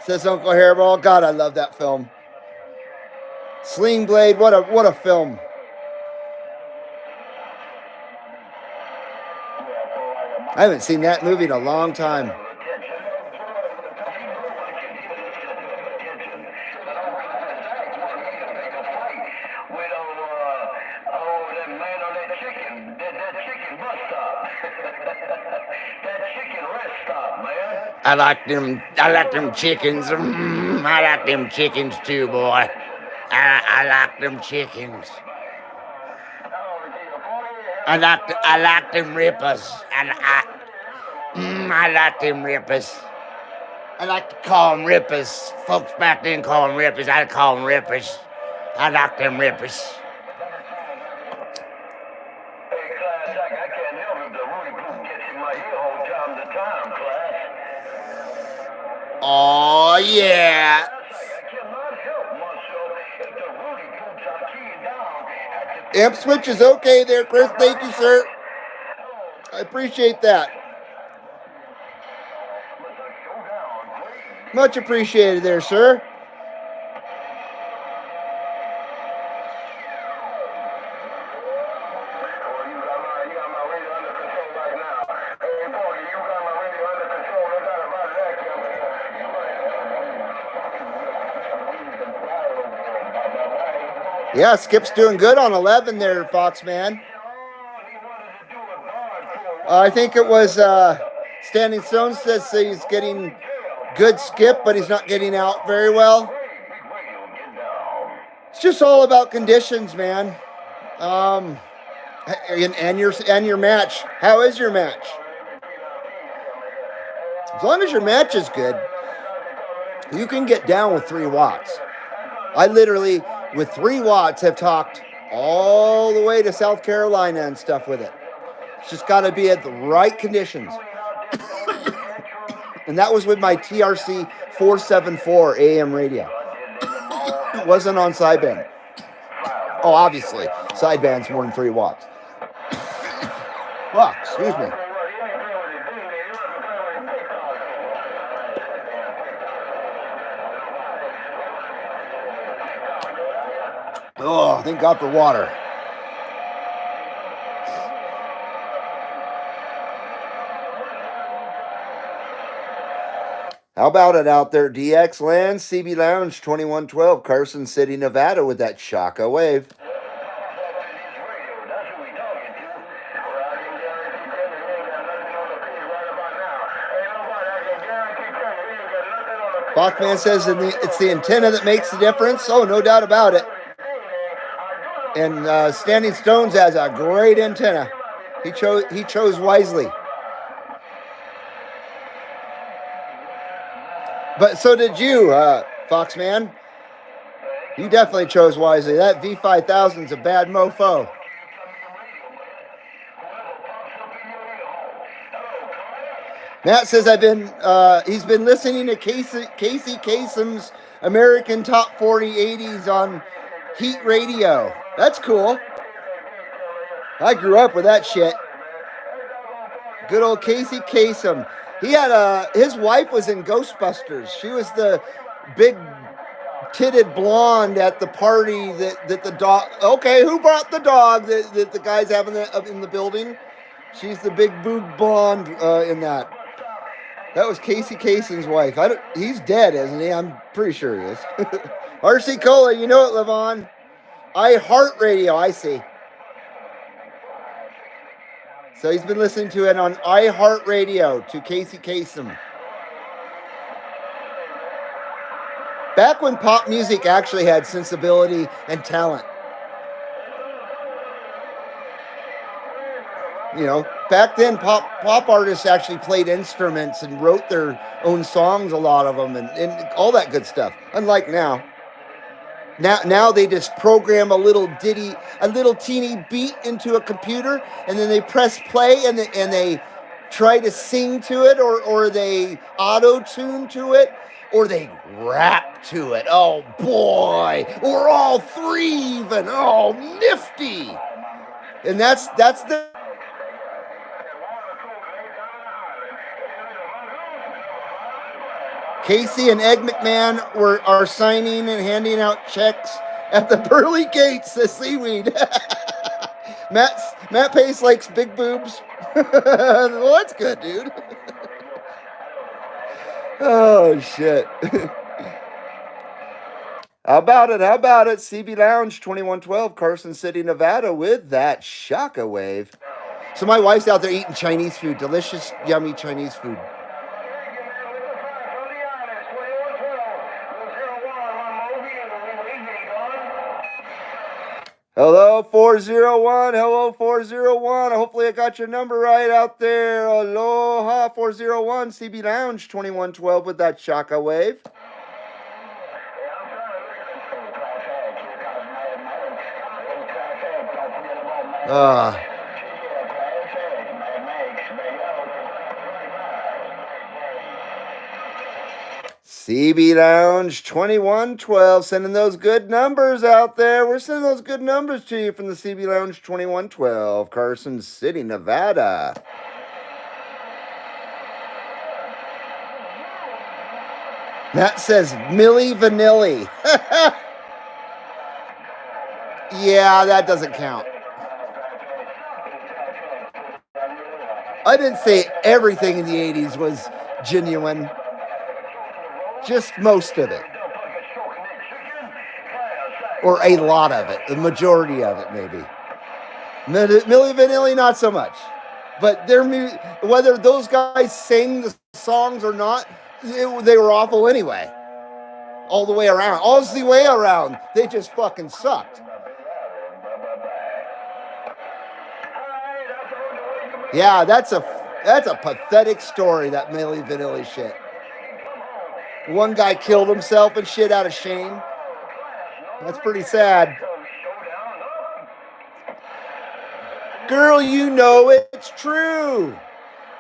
says Uncle Hairball. God, I love that film. Sling Blade, what a film. I haven't seen that movie in a long time. I like them chickens. I like them chickens too, boy. I like them chickens. I like them rippers. I like them rippers. I like to call them rippers. Folks back then call them rippers. I call them rippers. I like them rippers. Oh, yeah. Amp switch is okay there, Chris. Thank you, sir. I appreciate that. Much appreciated there, sir. Yeah, Skip's doing good on 11 there, Foxman. I think it was Standing Stone says he's getting good Skip, but he's not getting out very well. It's just all about conditions, man. And your match. How is your match? As long as your match is good, you can get down with 3 watts. I literally with 3 watts have talked all the way to South Carolina and stuff with it. It's just got to be at the right conditions. And that was with my TRC 474 AM radio. It wasn't on sideband. Oh, obviously, sideband's more than 3 watts. Well, excuse me. Oh, thank God for water. How about it out there, DX Land, CB Lounge 2112, Carson City, Nevada, with that Shaka wave. Bachman says it's the antenna that makes the difference. Oh, no doubt about it. And Standing Stones has a great antenna. He chose wisely. But so did you, Foxman. You definitely chose wisely. That V5000 is a bad mofo. Matt says he's been listening to Casey Kasem's American Top 40 80s on Heat Radio. That's cool. I grew up with that shit. Good old Casey Kasem. He had his wife was in Ghostbusters. She was the big titted blonde at the party that the dog. Okay, who brought the dog that the guys having in the building? She's the big boob blonde in that. That was Casey Kasem's wife. He's dead, isn't he? I'm pretty sure he is. RC Cola, you know it, Levon. iHeartRadio, I see. So he's been listening to it on iHeartRadio to Casey Kasem. Back when pop music actually had sensibility and talent. You know, back then pop artists actually played instruments and wrote their own songs, a lot of them, and all that good stuff. Unlike now. Now they just program a little ditty, a little teeny beat into a computer, and then they press play and they try to sing to it, or they auto-tune to it, or they rap to it. Oh boy, or all three even. Oh, nifty. And that's the Casey and Ed McMahon are signing and handing out checks at the pearly gates, the seaweed. Matt Pace likes big boobs. Well, that's good, dude. Oh, shit. How about it? CB Lounge 2112, Carson City, Nevada, with that Shaka wave. So my wife's out there eating Chinese food, delicious, yummy Chinese food. Hello, 401. Hello, 401. Hopefully I got your number right out there. Aloha, 401. CB Lounge 2112 with that Shaka wave. CB Lounge 2112, sending those good numbers out there. We're sending those good numbers to you from the CB Lounge 2112, Carson City, Nevada. Matt says Milli Vanilli. Yeah, that doesn't count. I didn't say everything in the 80s was genuine. Just most of it. Or a lot of it. The majority of it, maybe. Milli Vanilli, not so much. But whether those guys sing the songs or not, they were awful anyway. All the way around. All the way around. They just fucking sucked. Yeah, that's a pathetic story, that Milli Vanilli shit. One guy killed himself and shit out of shame. That's pretty sad. Girl, you know it's true.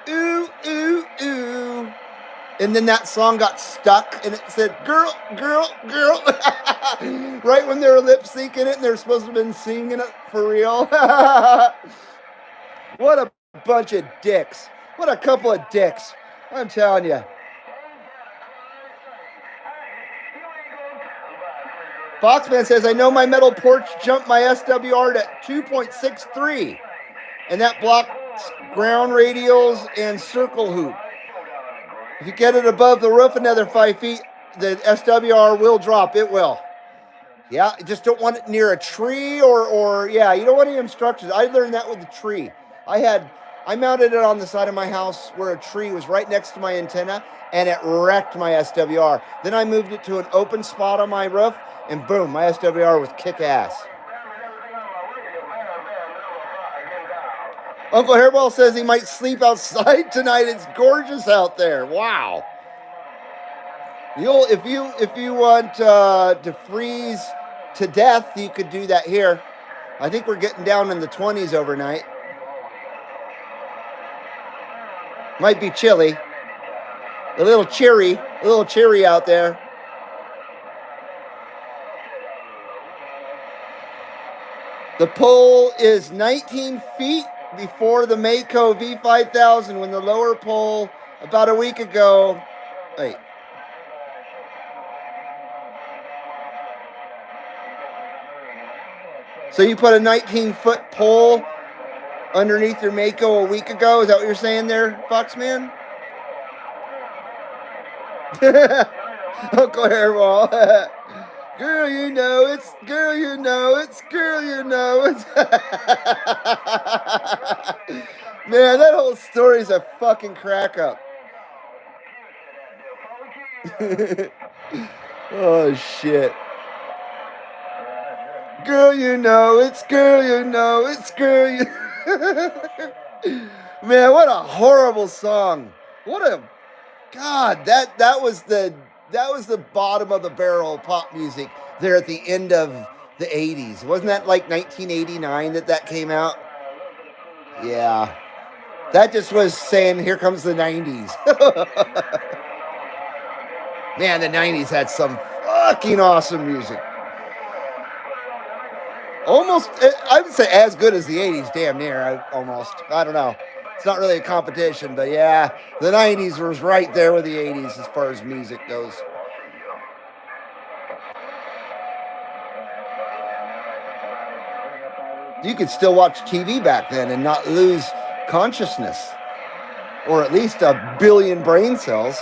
Ooh, ooh, ooh. And then that song got stuck and it said, girl, girl, girl. Right when they were lip syncing it and they're supposed to have been singing it for real. What a bunch of dicks. What a couple of dicks. I'm telling you. Foxman says, I know my metal porch jumped my SWR to 2.63. And that blocks ground radials and circle hoop. If you get it above the roof another 5 feet, the SWR will drop. It will. Yeah, you just don't want it near a tree or yeah, you don't want any obstructions. I learned that with the tree. I mounted it on the side of my house where a tree was right next to my antenna, and it wrecked my SWR. Then I moved it to an open spot on my roof, and boom, my SWR was kick-ass. Uncle Hairball says he might sleep outside tonight. It's gorgeous out there. Wow. If you want to freeze to death, you could do that here. I think we're getting down in the 20s overnight. Might be chilly. A little cheery out there. The pole is 19 feet before the Mako V5000 when the lower pole about a week ago. Wait. So you put a 19-foot pole underneath your Mako a week ago? Is that what you're saying there, Foxman? Uncle Hairball. Girl, you know it's. Girl, you know it's. Girl, you know it's. Man, that whole story's a fucking crack up. Oh, shit. Girl, you know it's. Girl, you know it's. Girl, you. Man, what a horrible song. What a. God, that was the bottom of the barrel pop music there at the end of the 80s. Wasn't that like 1989 that came out? Yeah. That just was saying, here comes the 90s. Man, the 90s had some fucking awesome music. Almost, I would say as good as the 80s, damn near, I don't know. It's not really a competition, but yeah, the 90s was right there with the 80s as far as music goes. You could still watch TV back then and not lose consciousness, or at least a billion brain cells.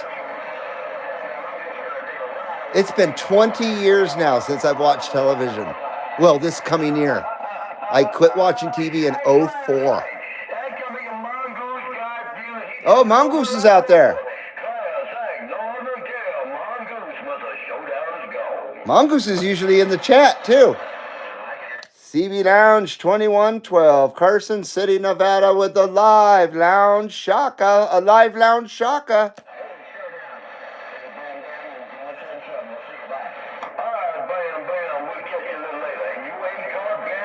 It's been 20 years now since I've watched television. Well, this coming year. I quit watching TV in 2004. Oh, Mongoose is out there. Mongoose is usually in the chat, too. CB Lounge 2112, Carson City, Nevada, with the live lounge shaka. A live lounge shaka.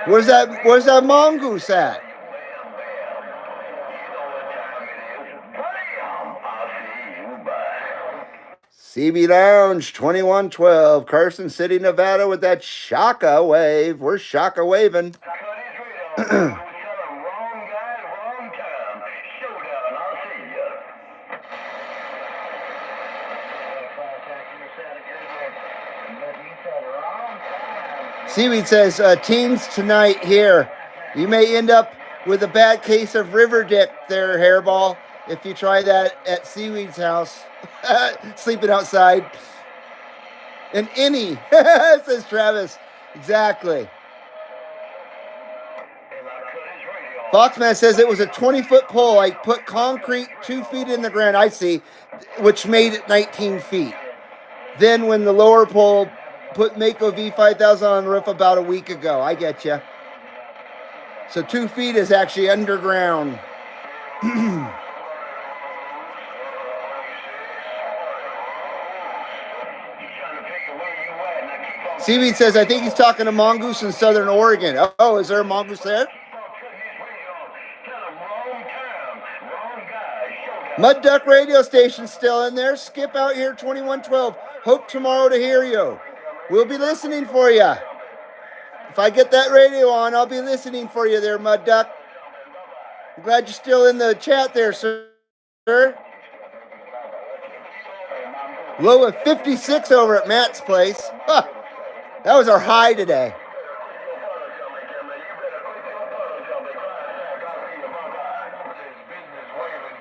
Where's that mongoose at? CB Lounge 2112, Carson City, Nevada, with that shaka wave. We're shaka waving. Seaweed says, teens tonight here. You may end up with a bad case of river dick there, Hairball, if you try that at Seaweed's house. Sleeping outside. An innie, says Travis. Exactly. Foxman says it was a 20-foot pole. I put concrete 2 feet in the ground, I see, which made it 19 feet. Then when the lower pole put Mako V5000 on the roof about a week ago. I get you. So 2 feet is actually underground. Seaweed says, I think he's talking to Mongoose in Southern Oregon. Oh, is there a Mongoose there? Mud Duck radio station still in there. Skip out here 2112. Hope tomorrow to hear you. We'll be listening for you. If I get that radio on, I'll be listening for you there, Mud Duck. I'm glad you're still in the chat there, sir. Low of 56 over at Matt's place. Huh. That was our high today.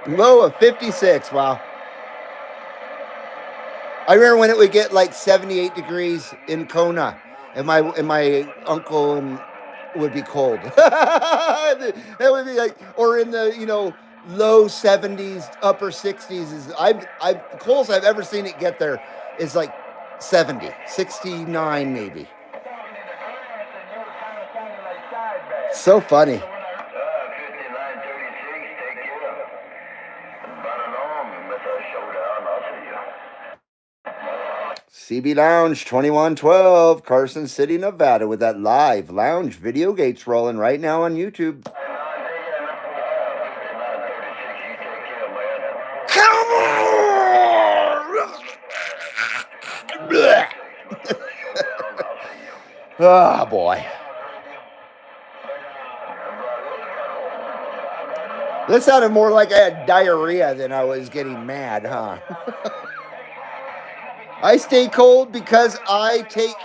Low of 56. Wow. I remember when it would get like 78 degrees in Kona, and my uncle and would be cold. That would be like, or in the low 70s, upper 60s. Is I've the coldest I've ever seen it get there is like 70, 69 maybe. So funny. CB Lounge 2112, Carson City, Nevada, with that live lounge video gates rolling right now on YouTube. Come on! Oh, boy. That sounded more like I had diarrhea than I was getting mad, huh? I stay cold because I take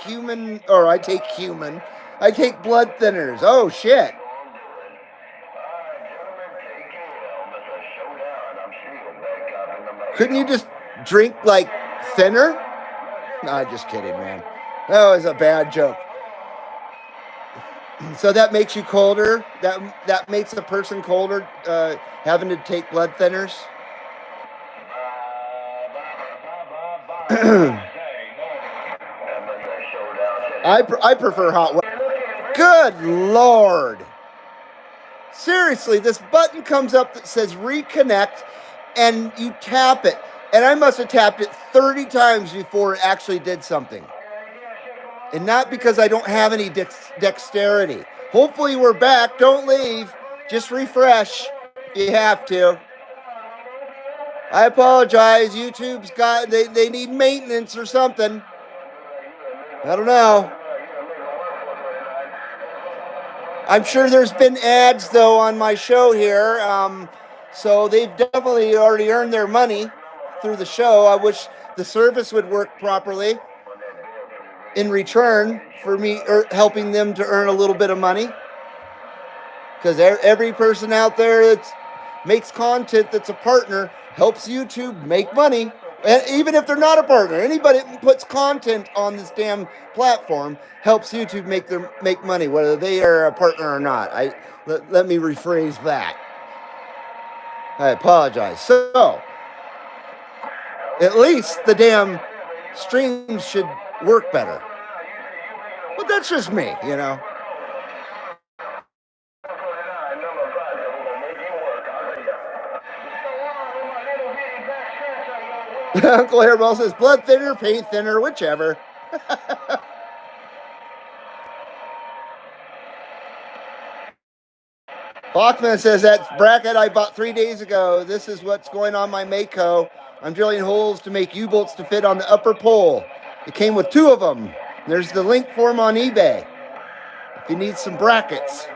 blood thinners. Oh, shit. Couldn't you just drink, like, thinner? No, just kidding, man. That was a bad joke. So that makes you colder? That makes a person colder, having to take blood thinners? I prefer hot weather. Good Lord. Seriously, this button comes up that says reconnect, and you tap it. And I must have tapped it 30 times before it actually did something. And not because I don't have any dexterity. Hopefully we're back. Don't leave. Just refresh if you have to. I apologize. YouTube's got, they need maintenance or something. I don't know. I'm sure there's been ads, though, on my show here. So they've definitely already earned their money through the show. I wish the service would work properly in return for me helping them to earn a little bit of money. Because every person out there that makes content that's a partner helps YouTube make money. And even if they're not a partner, anybody that puts content on this damn platform helps YouTube make money, whether they are a partner or not. Let me rephrase that. I apologize. So, at least the damn streams should work better. But that's just me, you know. Uncle Hairball says blood thinner, paint thinner, whichever. Bachman says that bracket I bought 3 days ago. This is what's going on my Mako. I'm drilling holes to make U-bolts to fit on the upper pole. It came with 2 of them. There's the link for them on eBay if you need some brackets.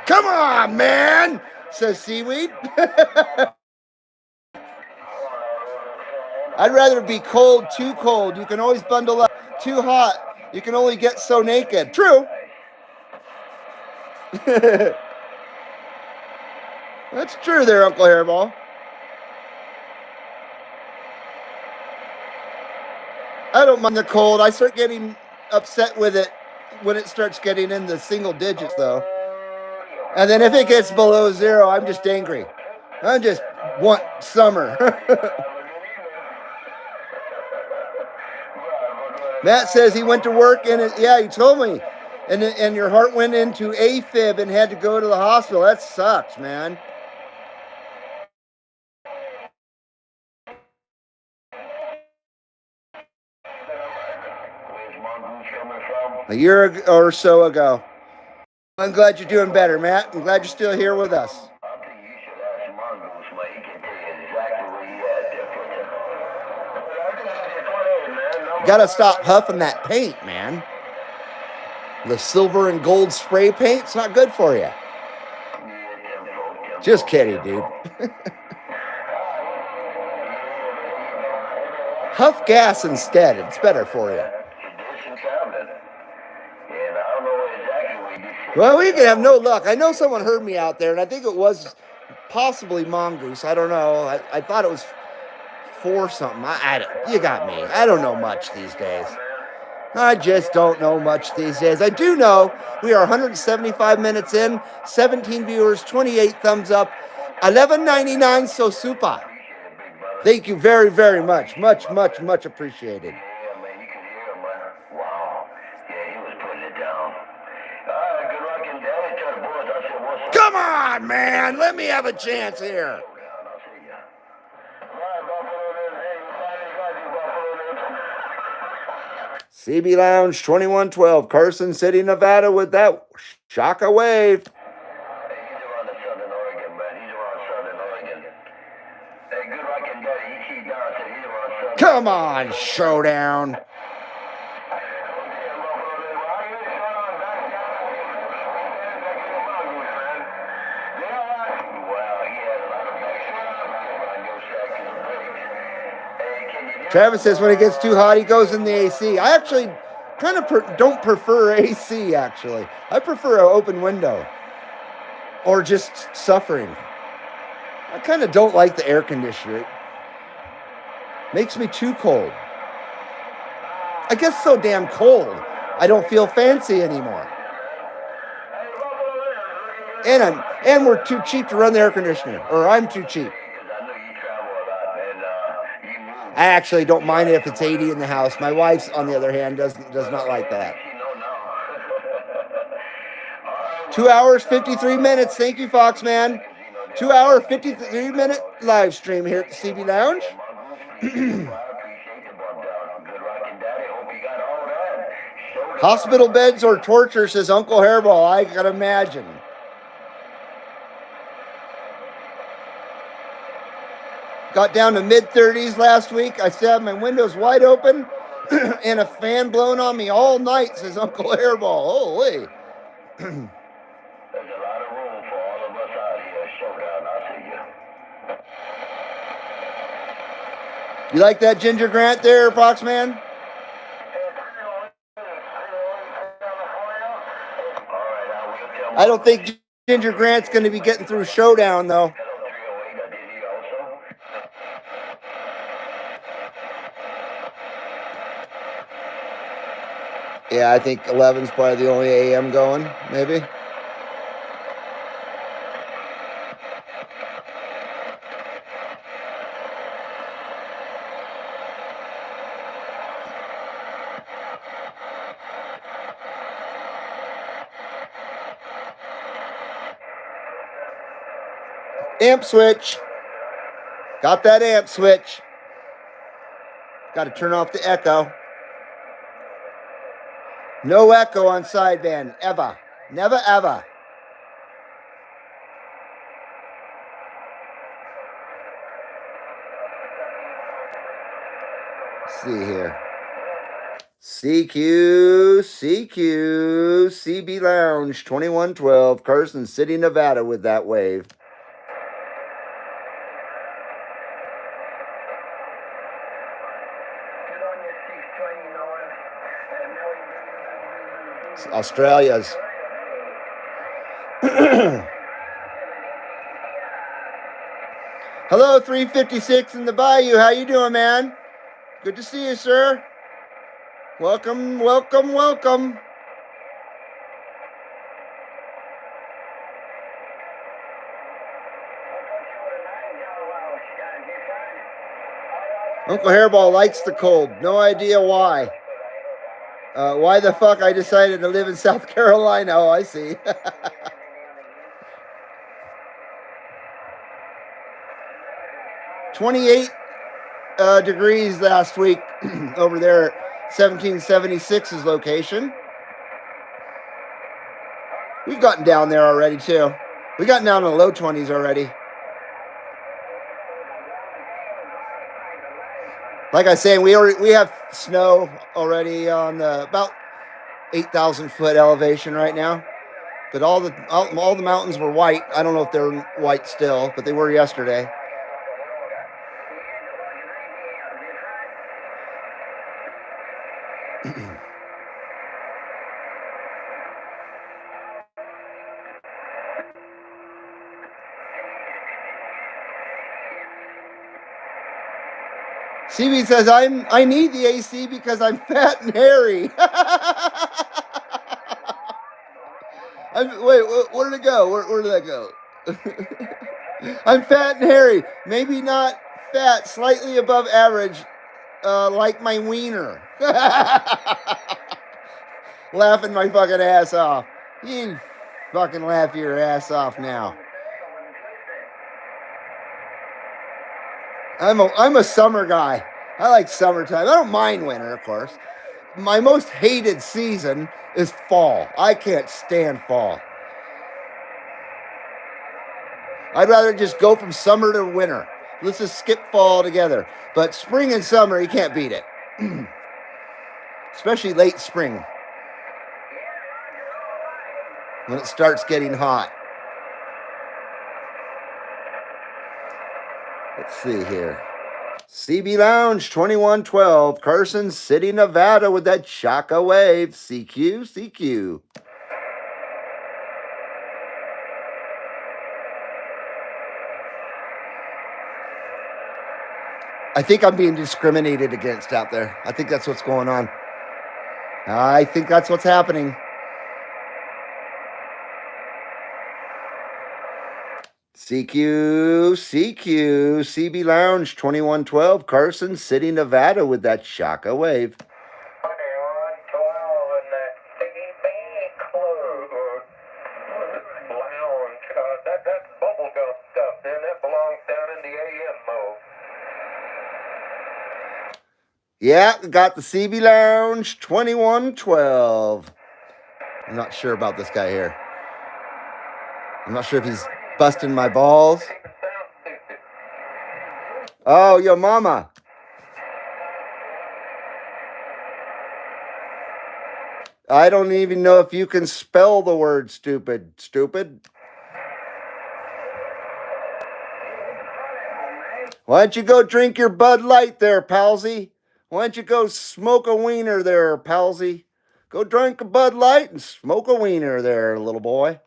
Come on, man, says Seaweed. I'd rather be cold, too cold. You can always bundle up. Too hot, you can only get so naked. True. That's true there, Uncle Hairball. I don't mind the cold. I start getting upset with it when it starts getting in the single digits, though. And then if it gets below 0, I'm just angry. I just want summer. Matt says he went to work and he told me. And your heart went into AFib and had to go to the hospital. That sucks, man. mongoose coming from? A year or so ago. I'm glad you're doing better, Matt. I'm glad you're still here with us. I think you should ask Mongoose, man. He can tell you exactly where he at there for you. I can ask you 28, man. You gotta stop huffing that paint, man. The silver and gold spray paint's not good for you. Just kidding, dude. Huff gas instead. It's better for you. Well, we can have no luck. I know someone heard me out there, and I think it was possibly Mongoose. I don't know. I thought it was 4 something. You got me. I don't know much these days. I just don't know much these days. I do know we are 175 minutes in, 17 viewers, 28 thumbs up, 11.99 so super. Thank you very, very much. Much, much, much appreciated. Yeah, man, you can hear him, man. Wow. Yeah, he was putting it down. All right, good luck in Daddy. Tell the boys I said what's up. Come on, man. Let me have a chance here. I'll see ya. All right, Buffalo News. Hey, we finally got you, Buffalo News. CB Lounge 2112, Carson City, Nevada with that Shaka wave. Hey, he's around the Southern Oregon, man. He's around Southern Oregon. Hey, good luck in Daddy. He see down, said he's around Southern. Come on, Showdown. Travis says when it gets too hot, he goes in the AC. I actually kind of don't prefer AC, actually. I prefer an open window or just suffering. I kind of don't like the air conditioner. It makes me too cold. I guess so damn cold. I don't feel fancy anymore. And we're too cheap to run the air conditioner, or I'm too cheap. I actually don't mind it if it's 80 in the house. My wife's, on the other hand, does not like that. 2 hours, 53 minutes. Thank you, Foxman. 2 hour, 53-minute live stream here at the CB Lounge. Hospital beds or torture, says Uncle Hairball. I can imagine. Got down to mid-30s last week. I still have my windows wide open and a fan blowing on me all night, says Uncle Hairball. Holy. There's a lot of room for all of us out here. Showdown, I'll see you. You like that Ginger Grant there, Foxman? I don't think Ginger Grant's going to be getting through Showdown, though. Yeah, I think 11's probably the only AM going, maybe. Amp switch. Got that amp switch. Got to turn off the echo. No echo on sideband, ever. Never, ever. Let's see here. CQ, CB Lounge, 2112, Carson City, Nevada with that wave. Australia's. Hello, 356 in the Bayou. How you doing, man? Good to see you, sir. Welcome, welcome, welcome. Uncle Hairball likes the cold. No idea why. Why the fuck I decided to live in South Carolina. Oh, I see. 28 degrees last week over there at 1776's location. We've gotten down there already too. We got down in the low 20s already. Like I say, we have snow already on about 8,000 foot elevation right now. But all the mountains were white. I don't know if they're white still, but they were yesterday. CB says I need the AC because I'm fat and hairy. Wait, where did it go? Where did that go? I'm fat and hairy. Maybe not fat, slightly above average, like my wiener. Laughing my fucking ass off. You fucking laugh your ass off now. I'm a summer guy. I like summertime. I don't mind winter, of course. My most hated season is fall. I can't stand fall. I'd rather just go from summer to winter. Let's just skip fall together. But spring and summer, you can't beat it. Especially late spring, when it starts getting hot. Let's see here. CB Lounge 2112, Carson City, Nevada with that Shaka Wave. CQ, CQ. I think I'm being discriminated against out there. I think that's what's going on. I think that's what's happening. CQ, CB Lounge 2112, Carson City, Nevada with that Shaka Wave. 2112 and that CB Club Lounge. That's bubblegum stuff, then. That belongs down in the AM mode. Yeah, got the CB Lounge 2112. I'm not sure about this guy here. I'm not sure if he's busting my balls. Oh, yo mama. I don't even know if you can spell the word stupid. Stupid. Why don't you go drink your Bud Light there, palsy? Why don't you go smoke a wiener there, palsy? Go drink a Bud Light and smoke a wiener there, little boy.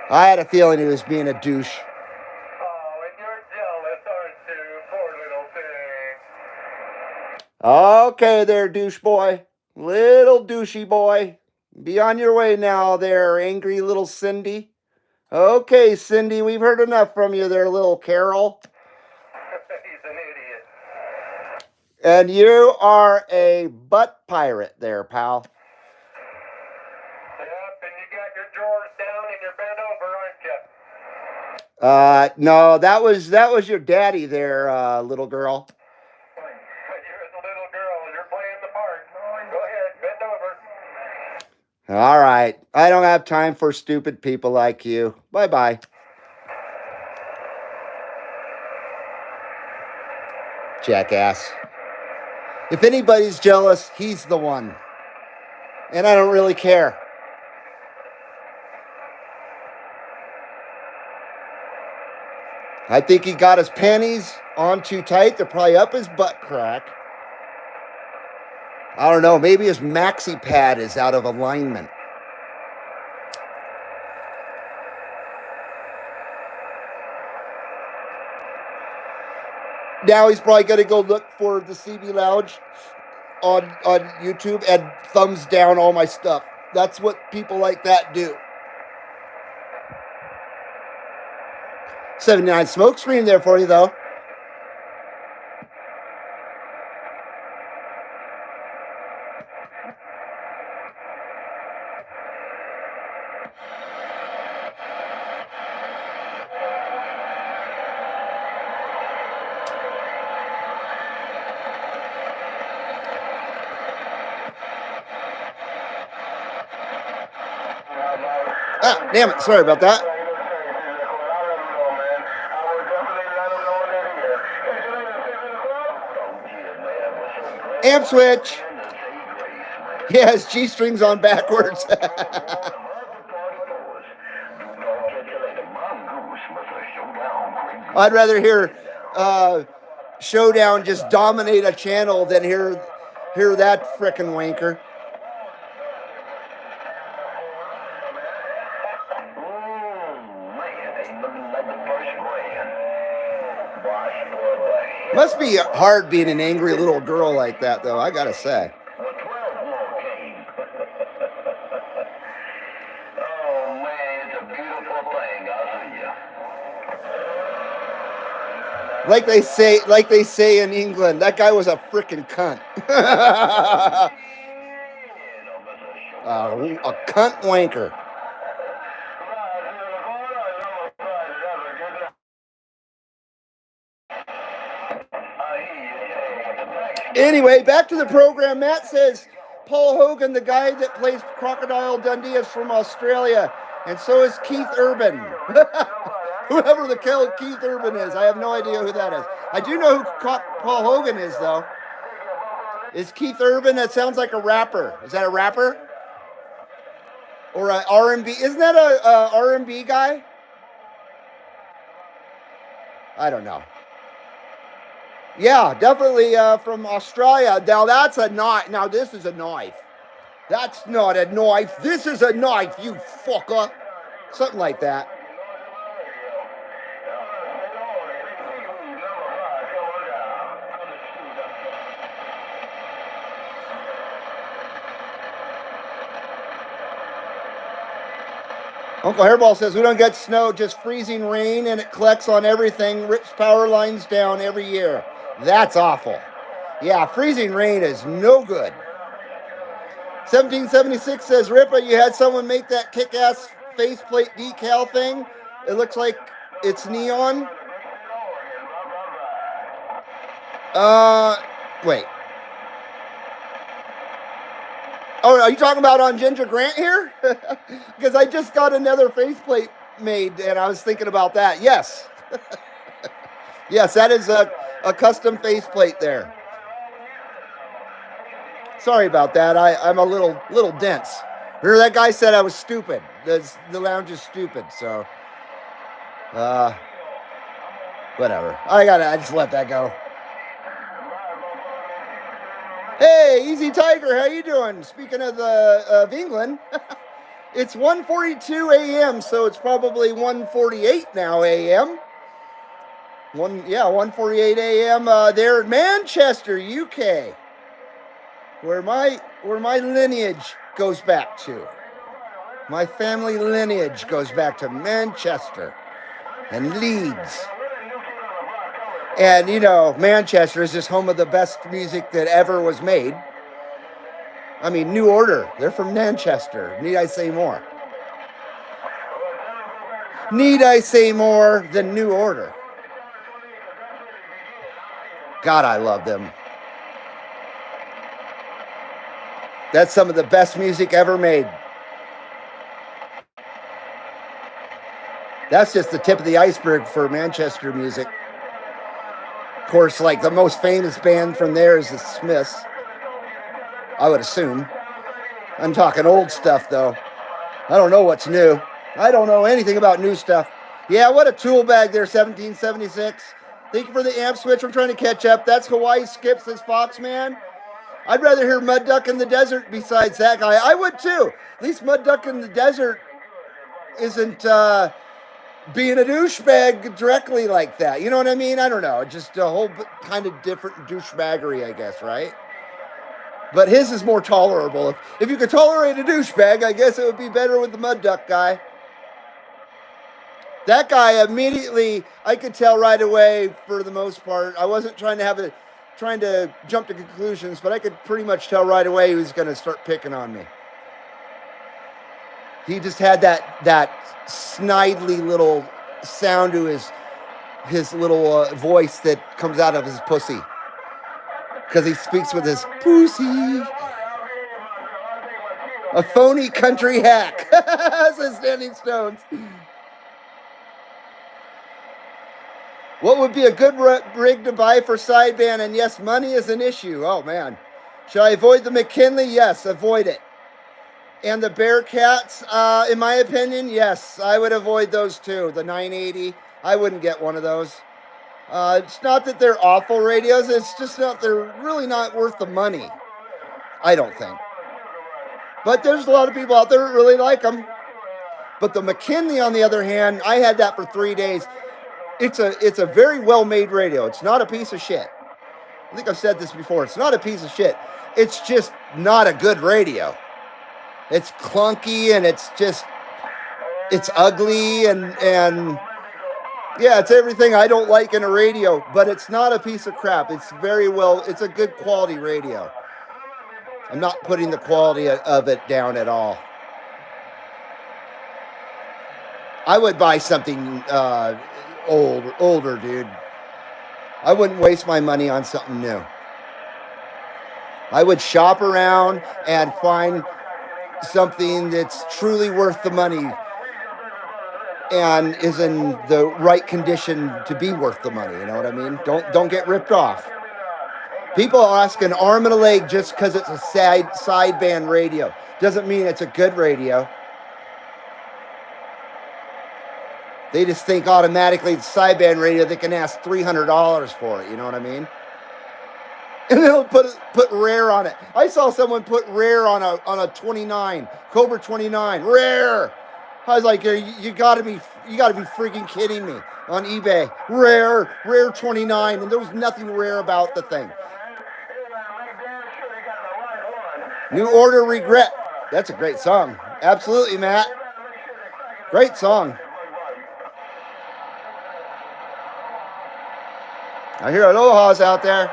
I had a feeling he was being a douche. Oh, and you're jealous, aren't you? Poor little thing. Okay there, douche boy. Little douchey boy. Be on your way now there, angry little Cindy. Okay, Cindy, we've heard enough from you there, little Carol. He's an idiot. And you are a butt pirate there, pal. Yep, and you got your drawers down and you're bent over, aren't you? No, that was your daddy there, little girl. You're the little girl. You're playing the part. Go ahead, bend over. All right. I don't have time for stupid people like you. Bye-bye. Jackass. If anybody's jealous, he's the one. And I don't really care. I think he got his panties on too tight. They're probably up his butt crack. I don't know. Maybe his maxi pad is out of alignment. Now he's probably going to go look for the CB Lounge on YouTube and thumbs down all my stuff. That's what people like that do. 79 smokescreen there for you, though. Ah, damn it. Sorry about that. Amp switch. Yes, G strings on backwards. I'd rather hear Showdown just dominate a channel than hear that frickin' wanker. Must be hard being an angry little girl like that, though, I gotta say. Like they say in England, that guy was a frickin' cunt. A cunt wanker. Anyway, back to the program. Matt says Paul Hogan, the guy that plays Crocodile Dundee, is from Australia, and so is Keith Urban. Whoever the hell Keith Urban is, I have no idea who that is. I do know who Paul Hogan is, though. Is Keith Urban? That sounds like a rapper. Is that a rapper? Or a R&B? Isn't that a R&B guy? I don't know. Yeah, definitely from Australia. Now that's a knife. Now this is a knife. That's not a knife. This is a knife, you fucker. Something like that. Uncle Hairball says, we don't get snow, just freezing rain, and it collects on everything, rips power lines down every year. That's awful. Yeah, freezing rain is no good. 1776 says, Ripa, you had someone make that kick-ass faceplate decal thing. It looks like it's neon. Wait. Oh, are you talking about on Ginger Grant here? Because I just got another faceplate made, and I was thinking about that. Yes. Yes, that is a custom faceplate there. Sorry about that. I'm a little dense. Remember that guy said I was stupid. The lounge is stupid, so whatever. I just let that go. Hey, Easy Tiger, how you doing? Speaking of England, it's 1:42 a.m., so it's probably 1:48 now a.m. 1:48 a.m. There in Manchester, UK, where my lineage goes back to. My family lineage goes back to Manchester and Leeds. And, you know, Manchester is just home of the best music that ever was made. I mean, New Order, they're from Manchester. Need I say more? Need I say more than New Order? God, I love them. That's some of the best music ever made. That's just the tip of the iceberg for Manchester music. Of course, like the most famous band from there is the Smiths, I would assume. I'm talking old stuff, though. I don't know what's new. I don't know anything about new stuff. Yeah, what a tool bag there, 1776. Thank you for the amp switch. I'm trying to catch up. That's Hawaii Skips, this Foxman. I'd rather hear Mud Duck in the Desert besides that guy. I would, too. At least Mud Duck in the Desert isn't being a douchebag directly like that. You know what I mean? I don't know. Just a whole kind of different douchebaggery, I guess, right? But his is more tolerable. If you could tolerate a douchebag, I guess it would be better with the Mud Duck guy. That guy immediately, I could tell right away for the most part. I wasn't trying to jump to conclusions, but I could pretty much tell right away he was going to start picking on me. He just had that snidely little sound to his little voice that comes out of his pussy. Because he speaks with his pussy. A phony country hack, says Standing Stones. What would be a good rig to buy for sideband? And yes, money is an issue. Oh, man. Should I avoid the McKinley? Yes, avoid it. And the Bearcats, in my opinion, yes, I would avoid those too. The 980, I wouldn't get one of those. It's not that they're awful radios. It's just that they're really not worth the money. I don't think. But there's a lot of people out there that really like them. But the McKinley, on the other hand, I had that for 3 days. It's a very well-made radio. It's not a piece of shit. I think I've said this before. It's not a piece of shit. It's just not a good radio. It's clunky and it's ugly and yeah, it's everything I don't like in a radio, but it's not a piece of crap. It's it's a good quality radio. I'm not putting the quality of it down at all. I would buy something older, dude. I wouldn't waste my money on something new. I would shop around and find something that's truly worth the money and is in the right condition to be worth the money. You know what I mean? Don't get ripped off. People ask an arm and a leg just because it's a sideband radio. Doesn't mean it's a good radio. They just think automatically it's sideband radio. They can ask $300 for it. You know what I mean? And they'll put rare on it. I saw someone put rare on a 29, Cobra 29, rare. I was like, you gotta be freaking kidding me. On eBay, rare 29, and there was nothing rare about the thing. New Order Regret. That's a great song. Absolutely, Matt. Great song. I hear Aloha's out there.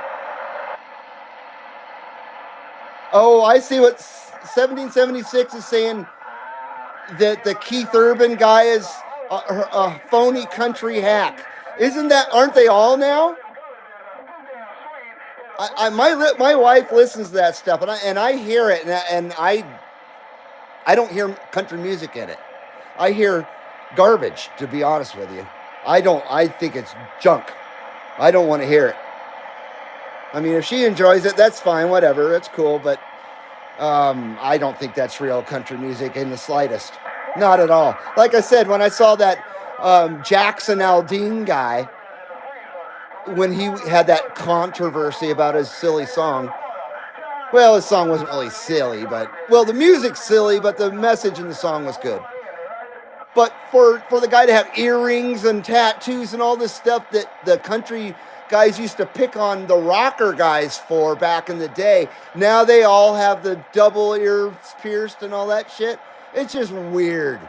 Oh, I see what 1776 is saying, that the Keith Urban guy is a phony country hack. Aren't they all now? My wife listens to that stuff, and I hear it, and I don't hear country music in it. I hear garbage, to be honest with you. I think it's junk. I don't want to hear it. I mean, if she enjoys it, that's fine, whatever, that's cool, but I don't think that's real country music in the slightest. Not at all. Like I said, when I saw that Jackson Aldean guy, when he had that controversy about his silly song, well, his song wasn't really silly, the music's silly, but the message in the song was good. But for the guy to have earrings and tattoos and all this stuff that the country guys used to pick on the rocker guys for back in the day, now they all have the double ears pierced and all that shit. It's just weird.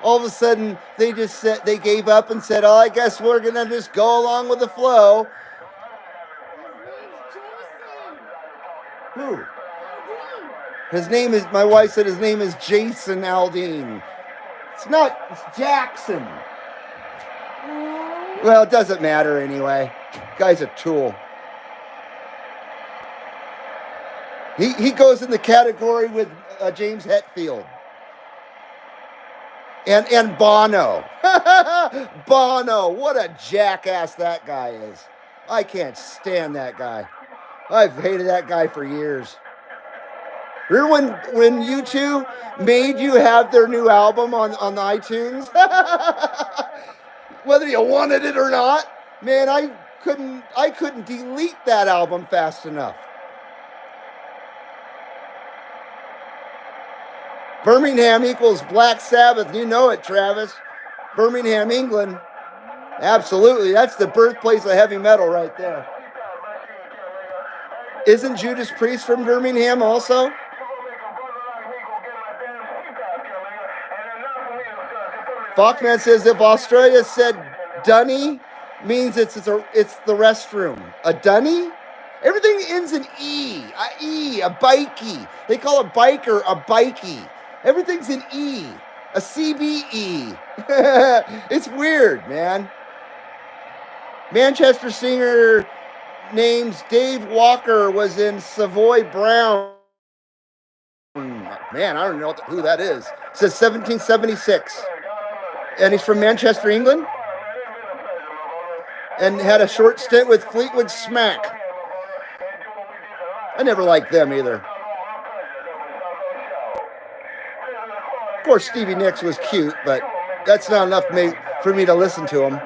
All of a sudden, they gave up and said, oh, I guess we're going to just go along with the flow. Who? My wife said his name is Jason Aldean. It's Jackson. Well, it doesn't matter anyway. Guy's a tool. He goes in the category with James Hetfield. And Bono. Bono, what a jackass that guy is. I can't stand that guy. I've hated that guy for years. Remember when U2 made you have their new album on iTunes? Whether you wanted it or not, man, I couldn't delete that album fast enough. Birmingham equals Black Sabbath. You know it, Travis. Birmingham, England. Absolutely. That's the birthplace of heavy metal right there. Isn't Judas Priest from Birmingham also? Foxman says if Australia said dunny, means it's the restroom. A dunny? Everything ends in E. A bikey. They call a biker a bikey. Everything's in E. A CBE. It's weird, man. Manchester singer names Dave Walker was in Savoy Brown. Man, I don't know who that is. It says 1776. And he's from Manchester, England. And had a short stint with Fleetwood Smack. I never liked them either. Of course, Stevie Nicks was cute, but that's not enough for me to listen to him.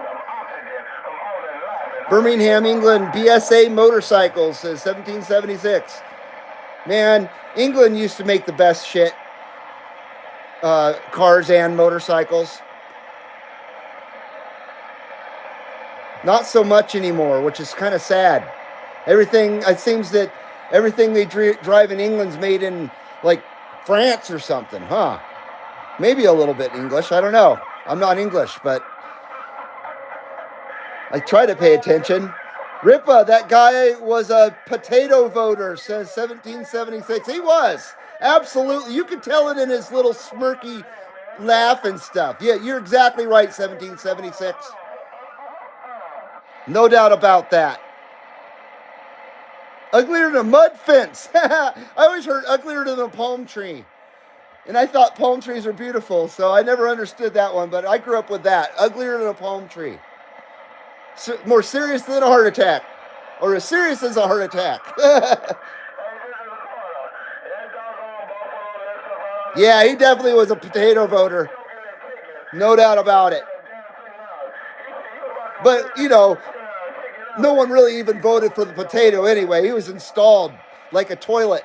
Birmingham, England, BSA Motorcycles says 1776. Man, England used to make the best shit. Cars and motorcycles. Not so much anymore, which is kind of sad. It seems that everything they drive in England's made in, like, France or something, huh? Maybe a little bit English, I don't know. I'm not English, but I try to pay attention. Ripa, that guy was a potato voter, says 1776. He was. Absolutely. You could tell it in his little smirky laugh and stuff. Yeah, you're exactly right, 1776. No doubt about that. Uglier than a mud fence. I always heard uglier than a palm tree. And I thought palm trees are beautiful, so I never understood that one, but I grew up with that. Uglier than a palm tree. More serious than a heart attack. Or as serious as a heart attack. Yeah, he definitely was a potato voter. No doubt about it. But, you know, no one really even voted for the potato anyway. He was installed like a toilet.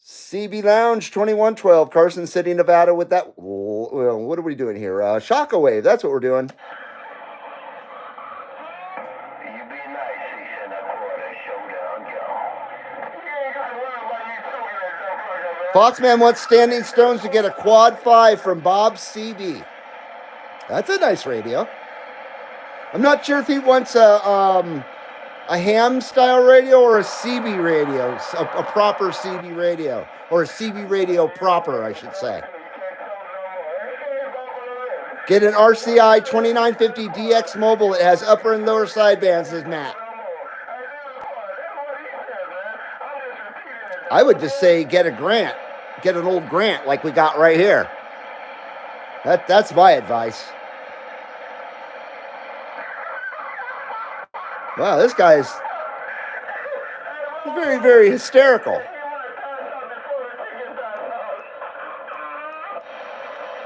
CB Lounge 2112, Carson City, Nevada with that. Well, what are we doing here? Shockwave, that's what we're doing. Foxman wants Standing Stones to get a Quad 5 from Bob CB. That's a nice radio. I'm not sure if he wants a ham style radio or a CB radio, a proper CB radio, or a CB radio proper, I should say. Get an RCI 2950 DX Mobile. It has upper and lower sidebands, says Matt. I would just say get a Grant. Get an old Grant like we got right here. That's my advice. Wow, this guy is very, very hysterical.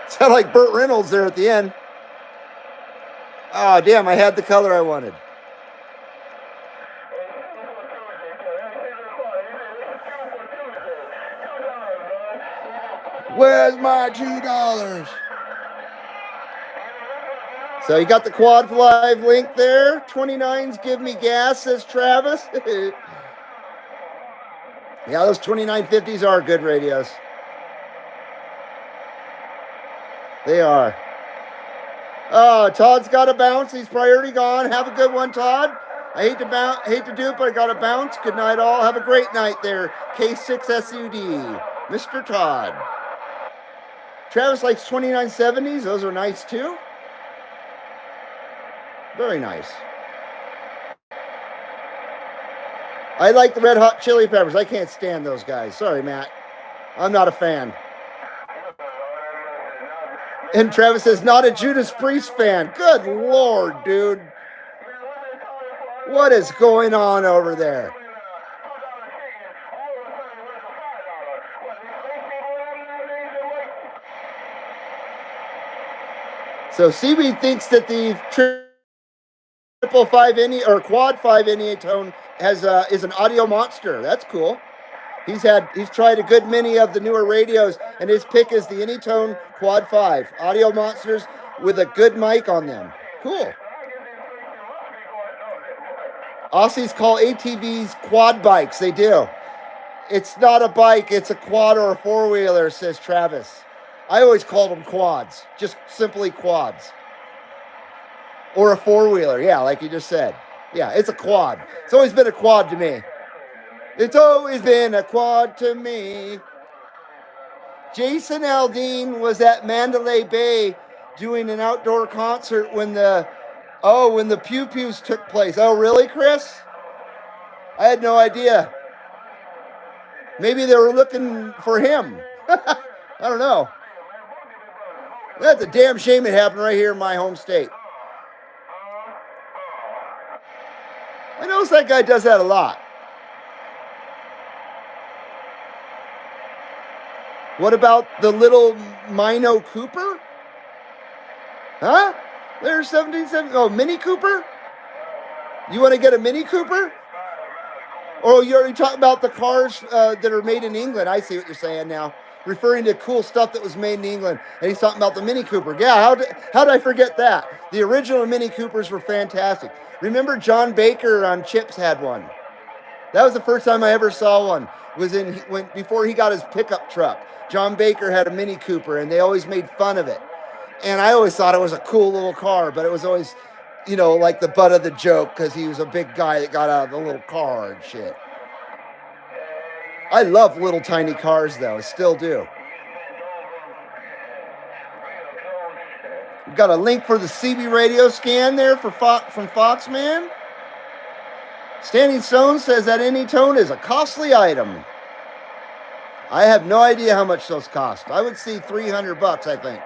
Sound like Burt Reynolds there at the end. Oh, damn, I had the color I wanted. Where's my $2? So you got the Quad Live link there. 29s give me gas, says Travis. Yeah, those 2950s are good radios. They are. Oh, Todd's got to bounce. He's priority gone. Have a good one, Todd. I hate to do it, but I got to bounce. Good night, all. Have a great night there. K6SUD, Mr. Todd. Travis likes 2970s. Those are nice too. Very nice. I like the Red Hot Chili Peppers. I can't stand those guys. Sorry, Matt. I'm not a fan. And Travis says, not a Judas Priest fan. Good Lord, dude. What is going on over there? So CB thinks that the triple 5 NE or quad 5 NE tone is an audio monster. That's cool. He's tried a good many of the newer radios, and his pick is the Anytone Quad 5 audio monsters with a good mic on them. Cool. Aussies call ATVs quad bikes. They do. It's not a bike. It's a quad or a four-wheeler, says Travis. I always called them quads. Just simply quads. Or a four-wheeler. Yeah, like you just said. Yeah, it's a quad. It's always been a quad to me. It's always been a quad to me. Jason Aldean was at Mandalay Bay doing an outdoor concert when the Pew Pews took place. Oh, really, Chris? I had no idea. Maybe they were looking for him. I don't know. That's a damn shame it happened right here in my home state. I notice that guy does that a lot. What about the little Mino Cooper? Huh? There's 1770. Oh, Mini Cooper? You want to get a Mini Cooper? Oh, you're already talking about the cars that are made in England. I see what you're saying now. Referring to cool stuff that was made in England. And he's talking about the Mini Cooper. Yeah, how did I forget that? The original Mini Coopers were fantastic. Remember John Baker on Chips had one. That was the first time I ever saw one. Before he got his pickup truck. John Baker had a Mini Cooper, and they always made fun of it. And I always thought it was a cool little car, but it was always, like the butt of the joke because he was a big guy that got out of the little car and shit. I love little tiny cars, though. I still do. We've got a link for the CB radio scan there from Foxman. Standing Stone says that Anytone is a costly item. I have no idea how much those cost. I would see $300, I think.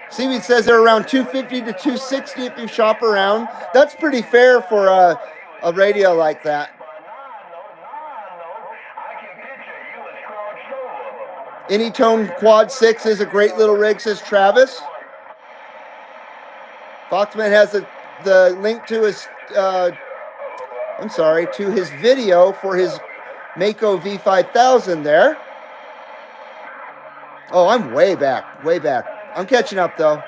CB says they're around $250 to $260 if you shop around. That's pretty fair for a radio like that. Anytone Quad 6 is a great little rig, says Travis. Foxman has the link to his, to his video for his Mako V5000 there. Oh, I'm way back. I'm catching up, though.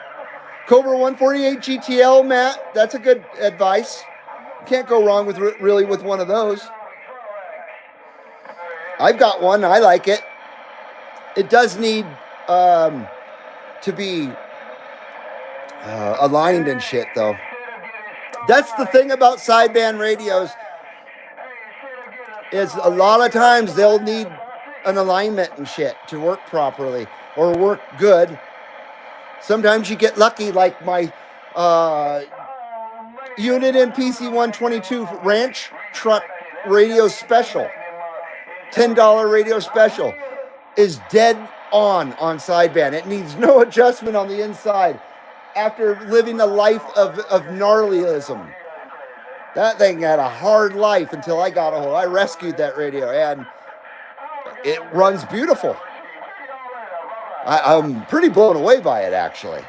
Cobra 148 GTL, Matt. That's a good advice. Can't go wrong with one of those. I've got one. I like it. It does need to be aligned and shit, though. That's the thing about sideband radios is a lot of times they'll need an alignment and shit to work properly or work good. Sometimes you get lucky, like my Unit PC 122 Ranch Truck Radio Special, $10 radio special, is dead on sideband. It needs no adjustment on the inside after living a life of gnarlyism. That thing had a hard life until I got a hold. I rescued that radio, and it runs beautiful. I'm pretty blown away by it, actually.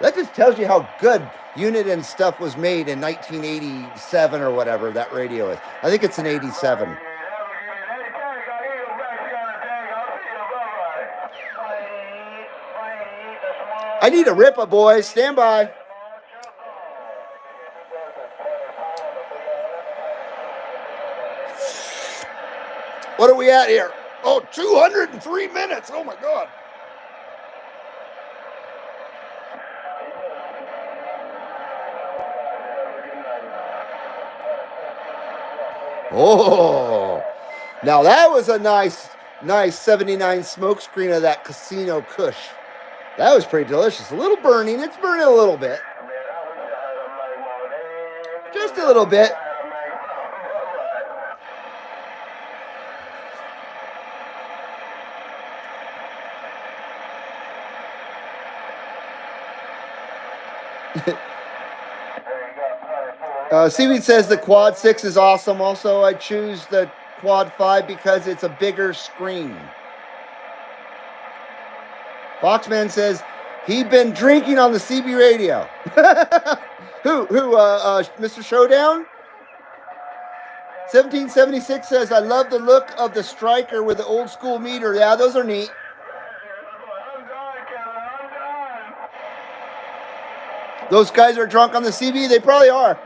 That just tells you how good Unit and stuff was made in 1987 or whatever that radio is. I think it's an 87. I need a ripper, boys. Stand by. What are we at here? Oh, 203 minutes. Oh, my God. Oh, now that was a nice 79 smoke screen of that Casino Kush. That was pretty delicious. A little burning. It's burning a little bit. Just a little bit. Seaweed says the Quad 6 is awesome. Also, I choose the Quad 5 because it's a bigger screen. Foxman says he'd been drinking on the CB radio. Who? Mr. Showdown? 1776 says, I love the look of the Striker with the old school meter. Yeah, those are neat. Those guys are drunk on the CB? They probably are.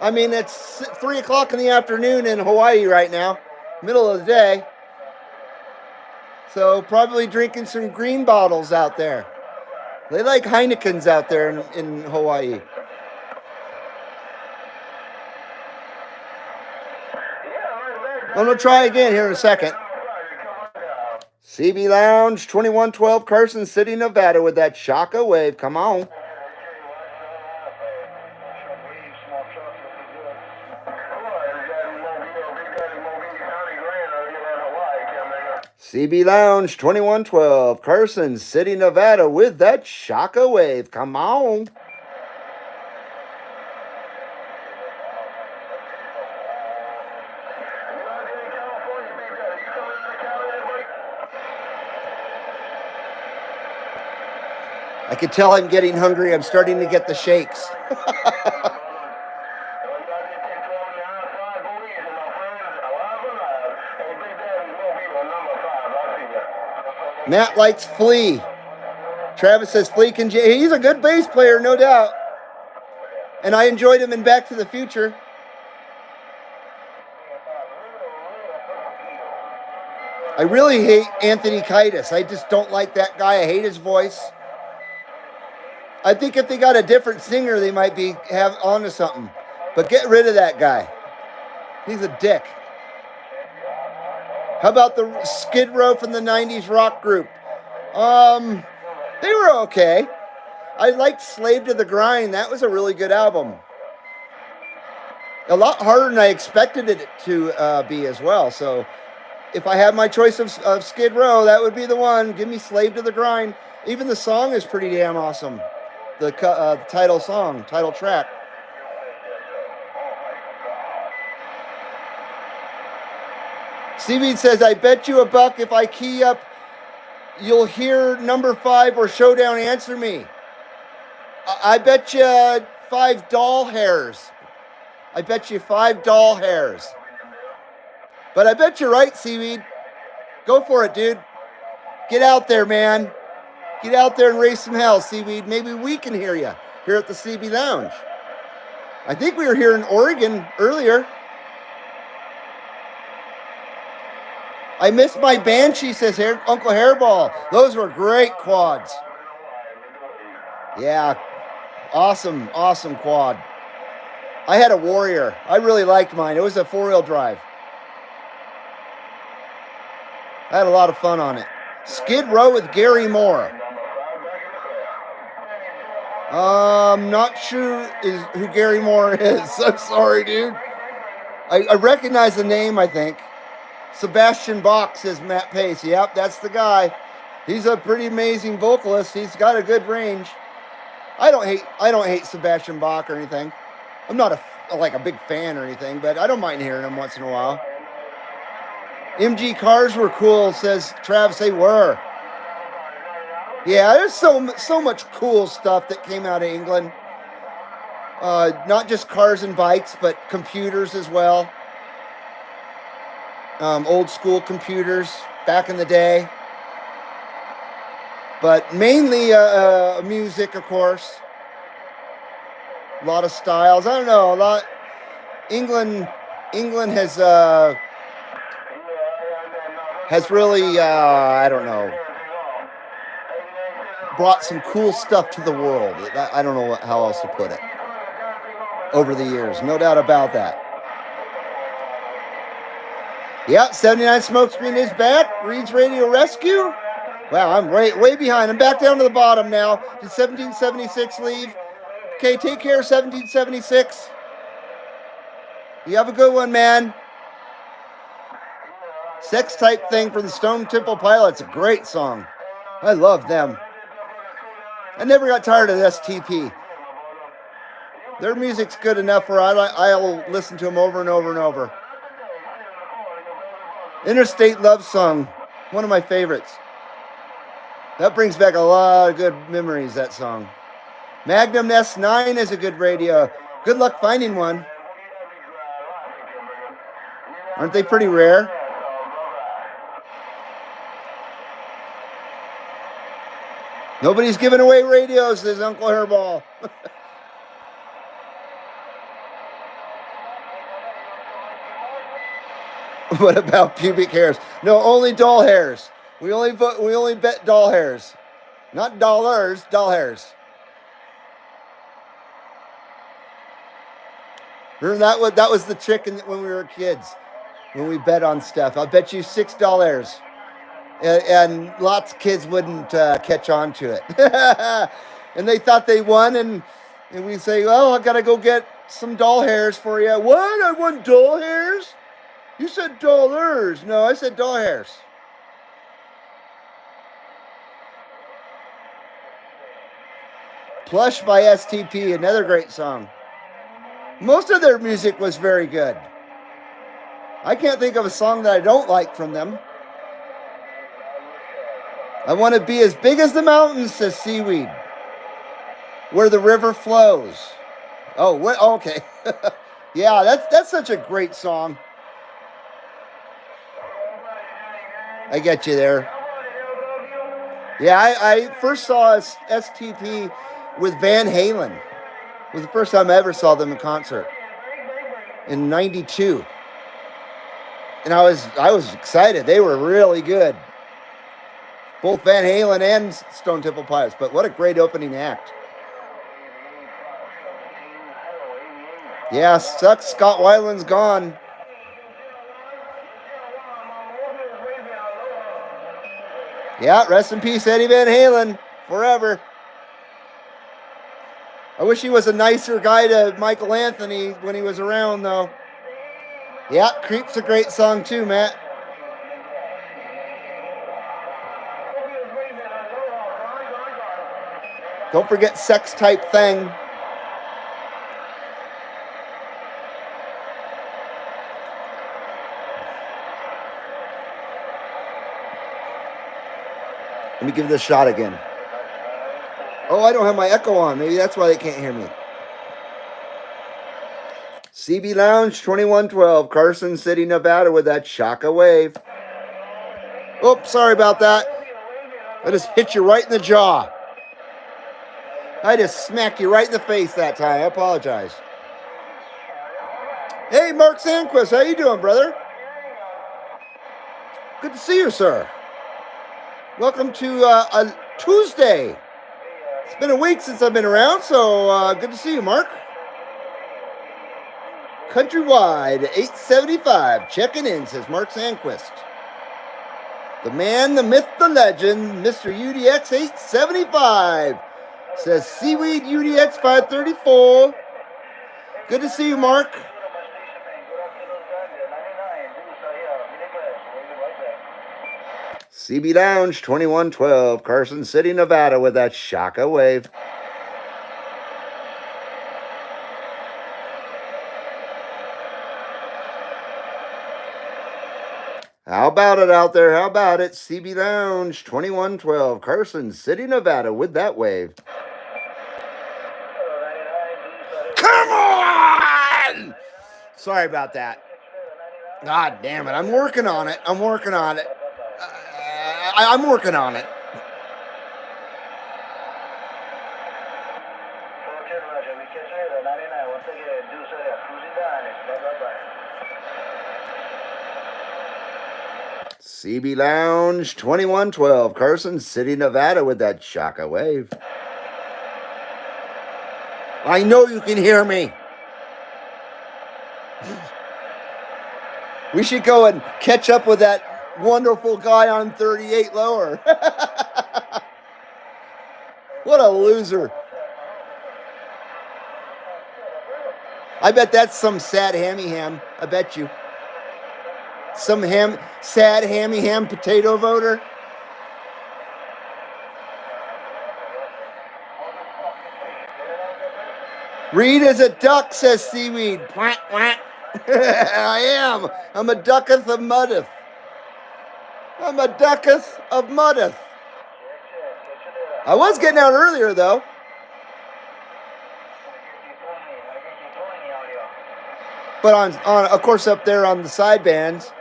I mean, it's 3 o'clock in the afternoon in Hawaii right now, middle of the day. So probably drinking some green bottles out there. They like Heinekens out there in Hawaii. I'm going to try again here in a second. CB Lounge, 2112 Carson City, Nevada with that Shaka Wave. Come on. CB Lounge 2112, Carson City, Nevada, with that Shockwave. Come on. I can tell I'm getting hungry. I'm starting to get the shakes. Matt likes Flea. Travis says Flea can. He's a good bass player, no doubt. And I enjoyed him in Back to the Future. I really hate Anthony Kiedis. I just don't like that guy. I hate his voice. I think if they got a different singer, they might have onto something. But get rid of that guy. He's a dick. How about the Skid Row from the 90s rock group? They were okay. I liked Slave to the Grind. That was a really good album. A lot harder than I expected it to be as well. So if I had my choice of Skid Row, that would be the one. Give me Slave to the Grind. Even the song is pretty damn awesome. The title song, title track. Seaweed says, I bet you $1 if I key up, you'll hear number 5 or Showdown Answer Me. I bet you 5 doll hairs. I bet you 5 doll hairs. But I bet you're right, Seaweed. Go for it, dude. Get out there, man. Get out there and raise some hell, Seaweed. Maybe we can hear you here at the CB Lounge. I think we were here in Oregon earlier. I missed my Banshee, says Uncle Hairball. Those were great quads. Yeah, awesome quad. I had a Warrior. I really liked mine. It was a 4-wheel drive. I had a lot of fun on it. Skid Row with Gary Moore. Not sure who Gary Moore is. I'm sorry, dude. I recognize the name, I think. Sebastian Bach, says Matt Pace. Yep, that's the guy. He's a pretty amazing vocalist. He's got a good range. I don't hate Sebastian Bach or anything. I'm not a big fan or anything, but I don't mind hearing him once in a while. MG cars were cool, says Travis. They were. Yeah, there's so much cool stuff that came out of England. Not just cars and bikes, but computers as well. Old school computers back in the day. But mainly music, of course. A lot of styles. I don't know. England has really, I don't know, brought some cool stuff to the world. I don't know how else to put it. Over the years, no doubt about that. Yeah, 79 Smokescreen is back. Reed's Radio Rescue. Wow, I'm way behind. I'm back down to the bottom now. Did 1776 leave? Okay, take care, 1776. You have a good one, man. Sex Type Thing from the Stone Temple Pilots. A great song. I love them. I never got tired of STP. Their music's good enough where I'll listen to them over and over and over. Interstate Love Song, one of my favorites. That brings back a lot of good memories, that song. Magnum S9 is a good radio. Good luck finding one. Aren't they pretty rare? Nobody's giving away radios, says Uncle Hairball. What about pubic hairs? No, only doll hairs. We only bet doll hairs. Not dollars, doll hairs. Remember that was the trick when we were kids. When we bet on stuff. I'll bet you $6. And lots of kids wouldn't catch on to it. And they thought they won, and we say, well, I got to go get some doll hairs for you. What? I want doll hairs? You said dollars. No, I said doll hairs. Plush by STP, another great song. Most of their music was very good. I can't think of a song that I don't like from them. I want to be as big as the mountains, says Seaweed. Where the river flows. Oh, what? Okay. Yeah, that's such a great song. I get you there. Yeah, I first saw STP with Van Halen. It was the first time I ever saw them in concert in '92, and I was excited. They were really good, both Van Halen and Stone Temple Pilots. But what a great opening act! Yeah, sucks. Scott Weiland's gone. Yeah, rest in peace, Eddie Van Halen, forever. I wish he was a nicer guy to Michael Anthony when he was around, though. Yeah, Creep's a great song too, Matt. Don't forget Sex Type Thing. Let me give this a shot again. Oh, I don't have my echo on. Maybe that's why they can't hear me. CB Lounge 2112, Carson City, Nevada with that Shaka Wave. Oops, sorry about that. I just hit you right in the jaw. I just smacked you right in the face that time. I apologize. Hey, Mark Sandquist, how you doing, brother? Good to see you, sir. Welcome to a Tuesday. It's been a week since I've been around, so good to see you, Mark. Countrywide 875, checking in, says Mark Sandquist. The man, the myth, the legend, Mr. UDX 875, says Seaweed UDX 534. Good to see you, Mark. CB Lounge 2112, Carson City, Nevada with that Shaka Wave. How about it out there? How about it? CB Lounge 2112, Carson City, Nevada with that wave. Come on! Sorry about that. God damn it. I'm working on it. I'm working on it. I'm working on it. CB Lounge 2112, Carson City, Nevada with that Shaka Wave. I know you can hear me. We should go and catch up with that wonderful guy on 38 lower. What a loser. I bet that's some sad hammy ham. I bet you. Some sad hammy ham potato voter. Reed is a duck, says Seaweed. Quack, quack. I am. I'm a ducketh of muddeth. I'm a ducketh of muddeth. I was getting out earlier, though. But on of course, up there on the sidebands,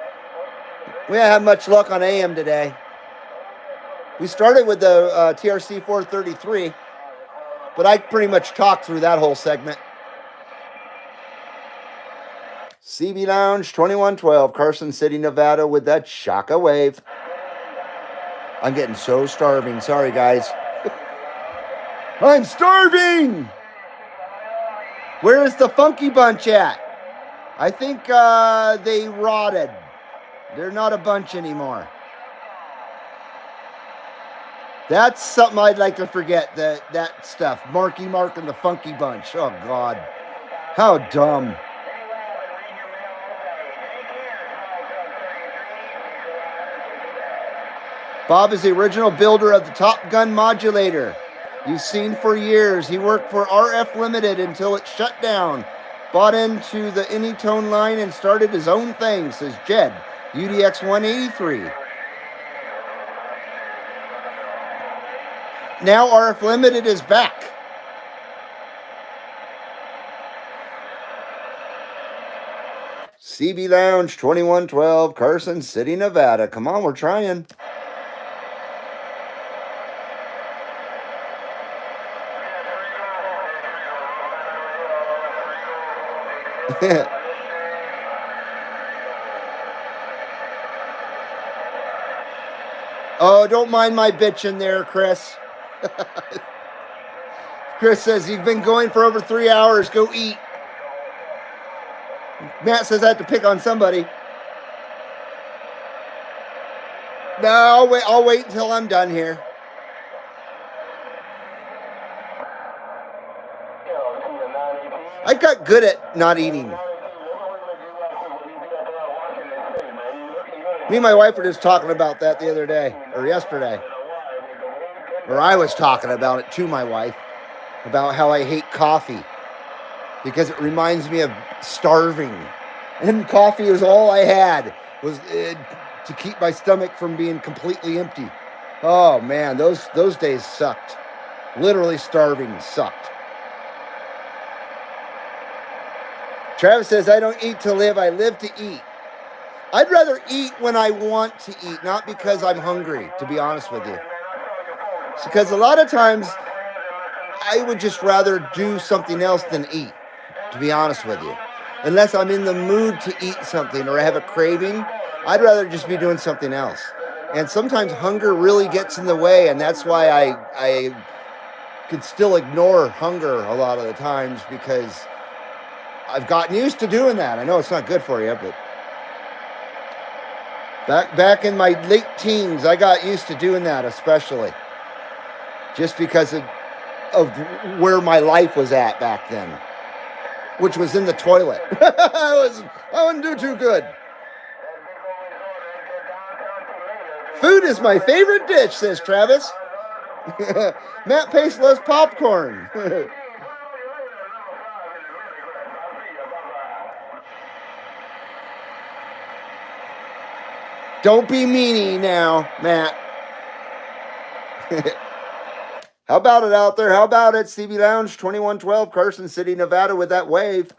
we didn't have much luck on AM today. We started with the TRC 433, but I pretty much talked through that whole segment. CB Lounge 2112, Carson City, Nevada with that Shaka Wave. I'm getting so starving. Sorry, guys. I'm starving! Where is the Funky Bunch at? I think they rotted. They're not a bunch anymore. That's something I'd like to forget, that stuff. Marky Mark and the Funky Bunch. Oh, God. How dumb. Bob is the original builder of the Top Gun modulator. You've seen for years. He worked for RF Limited until it shut down. Bought into the Anytone line and started his own thing, says Jed, UDX 183. Now RF Limited is back. CB Lounge 2112, Carson City, Nevada. Come on, we're trying. Oh, don't mind my bitching there, Chris. Chris says you've been going for over 3 hours. Go eat. Matt says I have to pick on somebody. No, I'll wait until I'm done here. I got good at not eating. Me and my wife were just talking about that the other day, or yesterday. Or I was talking about it to my wife, about how I hate coffee. Because it reminds me of starving. And coffee was all I had, was to keep my stomach from being completely empty. Oh man, those days sucked. Literally starving sucked. Travis says, I don't eat to live, I live to eat. I'd rather eat when I want to eat, not because I'm hungry, to be honest with you. It's because a lot of times I would just rather do something else than eat, to be honest with you. Unless I'm in the mood to eat something or I have a craving, I'd rather just be doing something else. And sometimes hunger really gets in the way, and that's why I could still ignore hunger a lot of the times, because I've gotten used to doing that. I know it's not good for you, but back in my late teens, I got used to doing that, especially just because of where my life was at back then, which was in the toilet. I wouldn't do too good. Food is my favorite dish, says Travis. Matt Pace loves popcorn. Don't be meanie now, Matt. How about it out there? How about it? CB Lounge 2112, Carson City, Nevada, with that wave.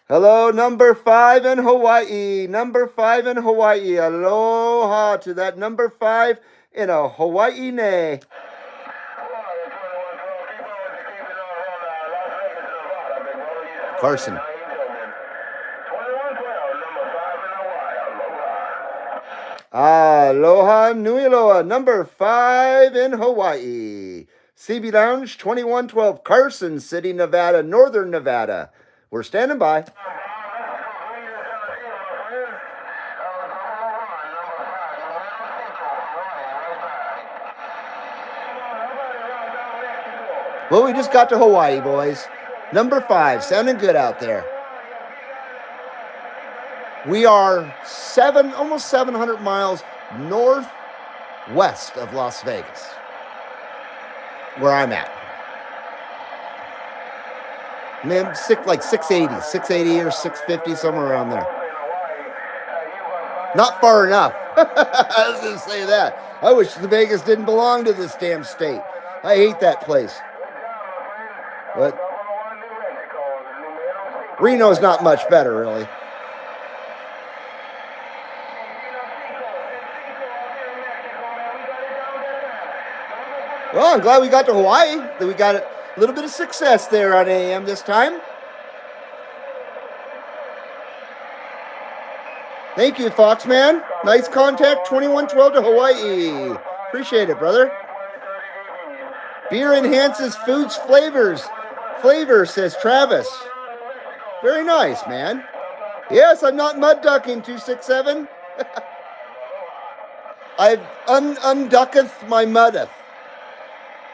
Hello, number 5 in Hawaii. Number 5 in Hawaii. Aloha to that number 5 in a Hawaii nay. Carson. Aloha Nui Loa, number 5 in Hawaii. CB Lounge 2112, Carson City, Nevada, Northern Nevada. We're standing by. Well, we just got to Hawaii, boys. Number 5, sounding good out there. We are almost 700 miles northwest of Las Vegas, where I'm at. Man, like 680 or 650, somewhere around there. Not far enough. I was going to say that. I wish Vegas didn't belong to this damn state. I hate that place. But Reno's not much better, really. Well, I'm glad we got to Hawaii. That we got a little bit of success there on AM this time. Thank you, Foxman. Nice contact, 2112 to Hawaii. Appreciate it, brother. Beer enhances food's flavor, says Travis. Very nice, man. Yes, I'm not mud ducking, 267. I've unducketh my muddeth.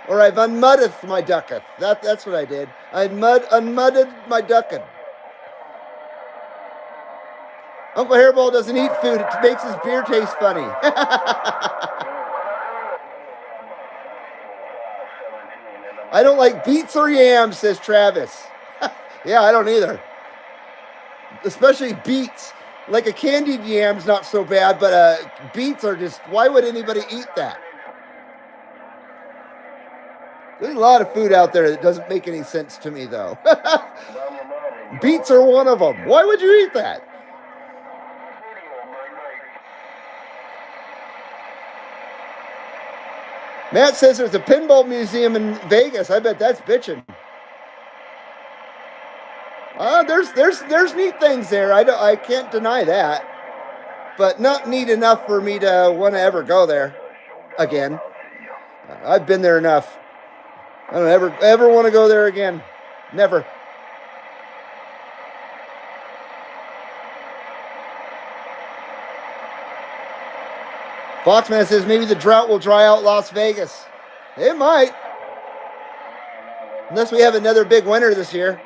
Or I've unmuddeth my ducketh. That's what I did. I unmudded my ducketh. Uncle Hairball doesn't eat food. It makes his beer taste funny. I don't like beets or yams, says Travis. Yeah, I don't either. Especially beets. Like a candied yam's not so bad, but beets are just, why would anybody eat that? There's a lot of food out there that doesn't make any sense to me, though. Beets are one of them. Why would you eat that? Matt says there's a pinball museum in Vegas. I bet that's bitching. There's neat things there. I can't deny that, but not neat enough for me to want to ever go there again. I've been there enough. I don't ever want to go there again. Never. Foxman says maybe the drought will dry out Las Vegas. It might. Unless we have another big winter this year.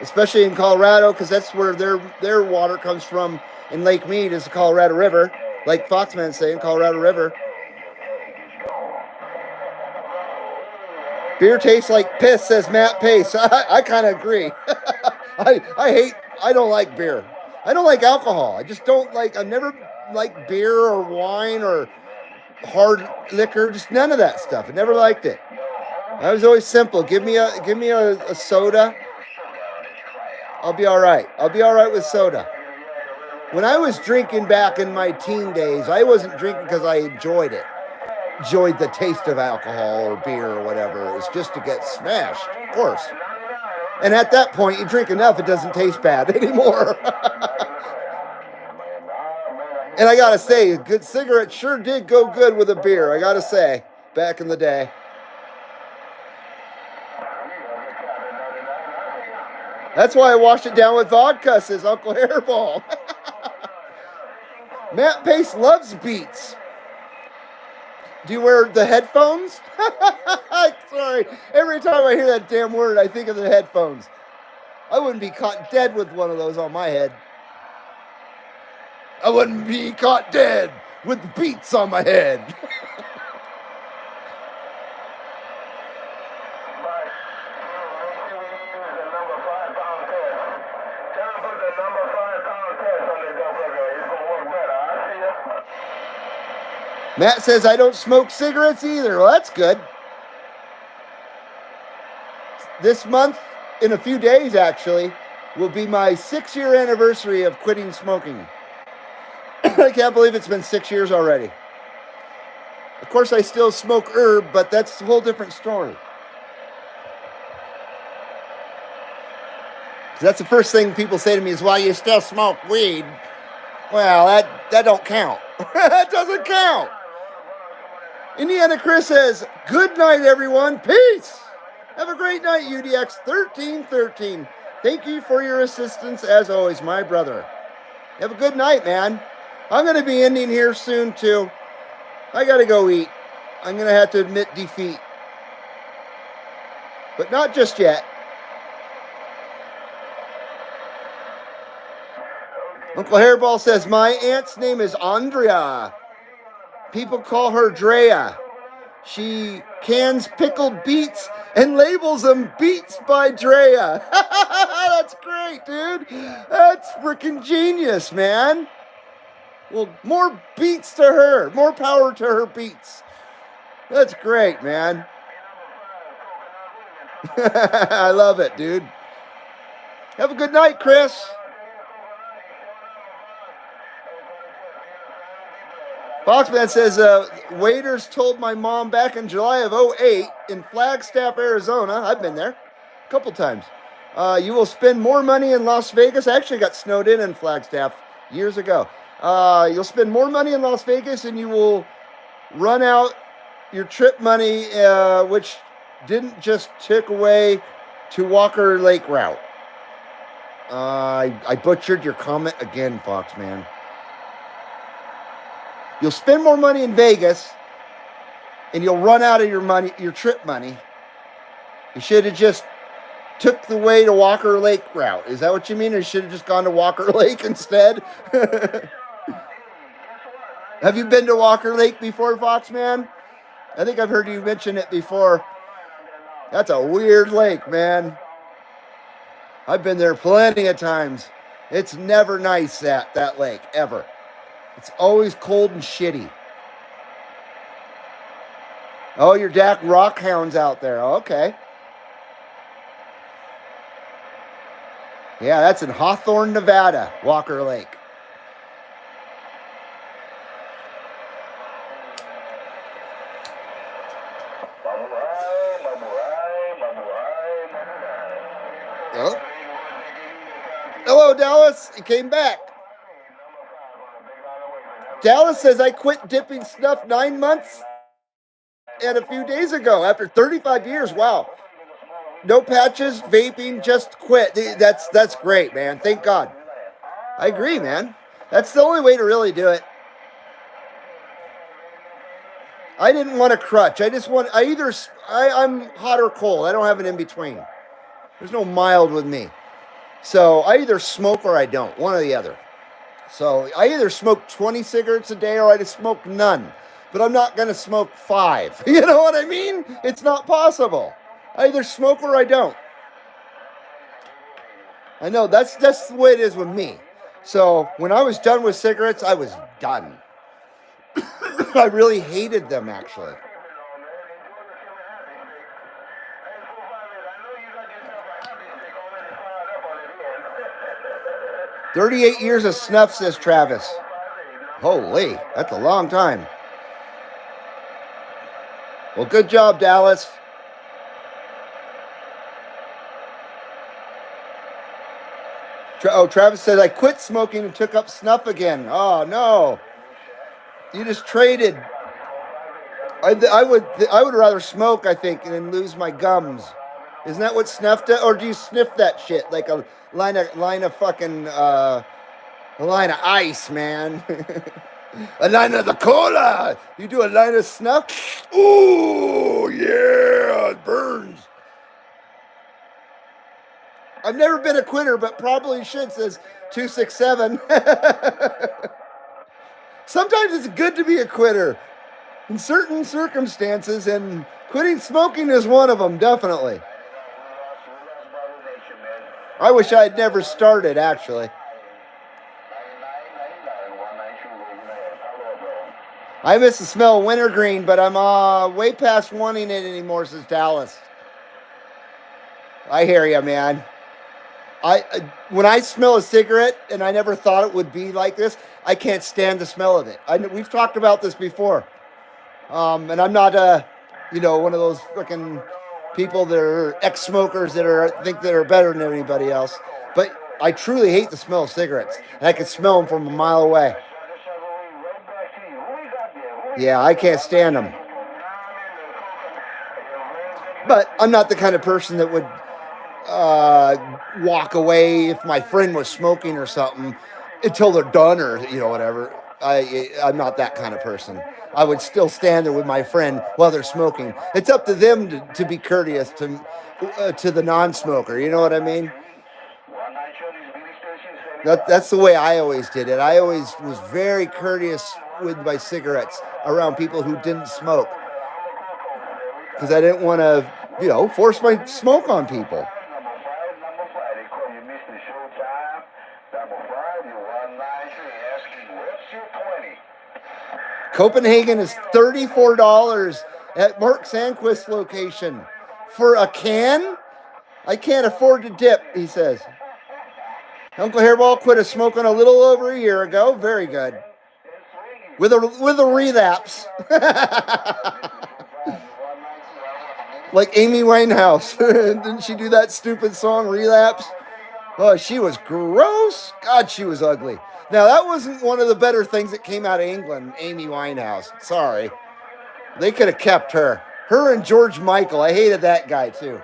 Especially in Colorado, because that's where their water comes from in Lake Mead, is the Colorado River. Like Foxman's saying, Colorado River. Beer tastes like piss, says Matt Pace. I kind of agree. I don't like beer. I don't like alcohol. I just don't like, I've never liked beer or wine or hard liquor, just none of that stuff. I never liked it. I was always simple. Give me a soda. I'll be all right. I'll be all right with soda. When I was drinking back in my teen days, I wasn't drinking because I enjoyed it. Enjoyed the taste of alcohol or beer or whatever. It was just to get smashed, of course. And at that point, you drink enough, it doesn't taste bad anymore. And I gotta say, a good cigarette sure did go good with a beer, I gotta say, back in the day. That's why I washed it down with vodka, says Uncle Hairball. Matt Pace loves beets. Do you wear the headphones? Sorry, every time I hear that damn word, I think of the headphones. I wouldn't be caught dead with one of those on my head. I wouldn't be caught dead with beets on my head. Matt says, I don't smoke cigarettes either. Well, that's good. This month, in a few days actually, will be my 6-year anniversary of quitting smoking. I can't believe it's been 6 years already. Of course, I still smoke herb, but that's a whole different story. That's the first thing people say to me is, well, you still smoke weed. Well, that don't count. That doesn't count. Indiana Chris says, good night, everyone. Peace. Have a great night, UDX 1313. Thank you for your assistance, as always, my brother. Have a good night, man. I'm going to be ending here soon, too. I got to go eat. I'm going to have to admit defeat. But not just yet. Uncle Hairball says, my aunt's name is Andrea. People call her Drea. She cans pickled beets and labels them Beets by Drea. That's great, dude. That's freaking genius, man. Well, more beets to her. More power to her beets. That's great, man. I love it, dude. Have a good night, Chris. Foxman says, waiters told my mom back in July of 2008 in Flagstaff, Arizona. I've been there a couple times. You will spend more money in Las Vegas. I actually got snowed in Flagstaff years ago. You'll spend more money in Las Vegas and you will run out your trip money, which didn't just tick away to Walker Lake route. I butchered your comment again, Foxman. You'll spend more money in Vegas, and you'll run out of your money, your trip money. You should have just took the way to Walker Lake route. Is that what you mean? Or should have just gone to Walker Lake instead? Have you been to Walker Lake before, Foxman? I think I've heard you mention it before. That's a weird lake, man. I've been there plenty of times. It's never nice, that lake, ever. It's always cold and shitty. Oh, your Dak Rockhound's out there. Okay. Yeah, that's in Hawthorne, Nevada, Walker Lake. Oh. Hello, Dallas. You came back. Dallas says I quit dipping snuff 9 months and a few days ago after 35 years. Wow. No patches, vaping, just quit. That's great, man. Thank God. I agree, man. That's the only way to really do it. I didn't want a crutch. I'm hot or cold. I don't have an in-between. There's no mild with me. So I either smoke or I don't. One or the other. So I either smoke 20 cigarettes a day or I just smoke none. But I'm not going to smoke 5. You know what I mean? It's not possible. I either smoke or I don't. I know that's the way it is with me. So when I was done with cigarettes, I was done. I really hated them, actually. "38 years of snuff," says Travis. Holy, that's a long time. Well, good job, Dallas. Travis says, I quit smoking and took up snuff again. Oh, no. You just traded. I would rather smoke, I think, than lose my gums. Isn't that what snuff does? Or do you sniff that shit like a line of fucking, a line of ice, man? A line of the cola. You do a line of snuff? Ooh, yeah, it burns. I've never been a quitter, but probably should, says 267. Sometimes it's good to be a quitter in certain circumstances, and quitting smoking is one of them, definitely. I wish I had never started, actually. I miss the smell of wintergreen, but I'm way past wanting it anymore, says Dallas. I hear you, man. When I smell a cigarette, and I never thought it would be like this, I can't stand the smell of it. We've talked about this before. And I'm not, one of those freaking people that are ex-smokers that think they're better than anybody else. But I truly hate the smell of cigarettes. And I can smell them from a mile away. Yeah, I can't stand them. But I'm not the kind of person that would walk away if my friend was smoking or something until they're done or whatever. I'm not that kind of person. I would still stand there with my friend while they're smoking. It's up to them to be courteous to the non-smoker. You know what I mean? That's the way I always did it. I always was very courteous with my cigarettes around people who didn't smoke, because I didn't want to, force my smoke on people. Copenhagen is $34 at Mark Sandquist's location for a can. I can't afford to dip, he says. Uncle Hairball quit smoking a little over a year ago. Very good. With a relapse. Like Amy Winehouse. Didn't she do that stupid song, Relapse? Oh, she was gross. God, she was ugly. Now, that wasn't one of the better things that came out of England, Amy Winehouse. Sorry. They could have kept her. Her and George Michael. I hated that guy, too.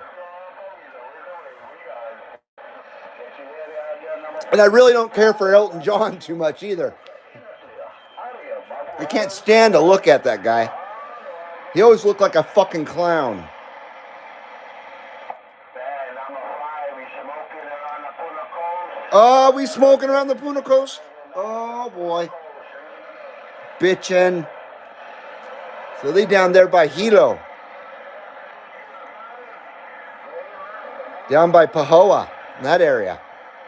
And I really don't care for Elton John too much, either. I can't stand to look at that guy. He always looked like a fucking clown. Oh, we smoking around the Puna Coast? Oh, boy. Bitchin'. So they down there by Hilo. Down by Pahoa, in that area.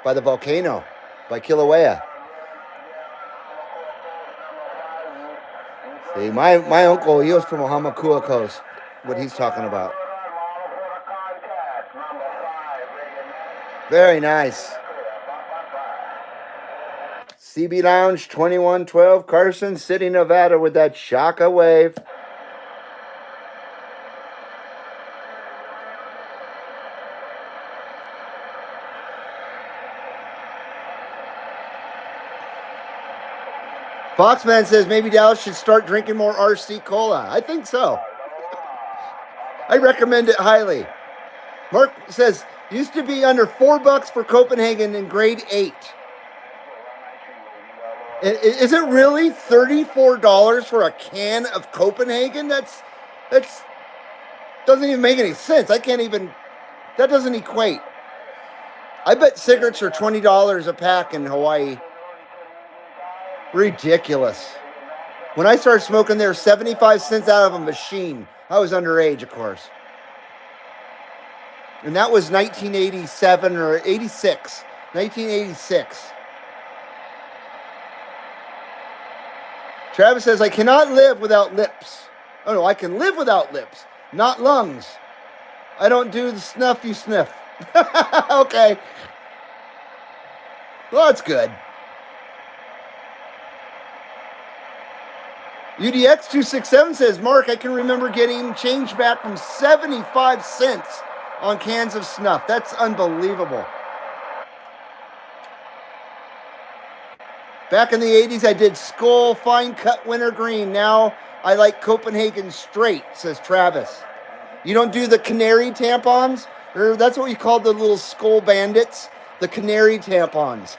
By the volcano. By Kilauea. See, my uncle, he was from Ohamakua Coast. What he's talking about. Very nice. CB Lounge 2112, Carson City, Nevada with that Shaka wave. Foxman says maybe Dallas should start drinking more RC Cola. I think so. I recommend it highly. Mark says, used to be under $4 for Copenhagen in grade 8. Is it really $34 for a can of Copenhagen? That's doesn't even make any sense. That doesn't equate. I bet cigarettes are $20 a pack in Hawaii. Ridiculous. When I started smoking, they were 75 cents out of a machine. I was underage, of course. And that was 1987 or 86. 1986. Travis says, I cannot live without lips. Oh, no, I can live without lips, not lungs. I don't do the snuff you sniff. Okay. Well, that's good. UDX267 says, Mark, I can remember getting change back from 75 cents on cans of snuff. That's unbelievable. Back in the 80s, I did Skull Fine Cut Wintergreen. Now I like Copenhagen Straight, says Travis. You don't do the canary tampons? Or that's what we call the little Skull Bandits, the canary tampons.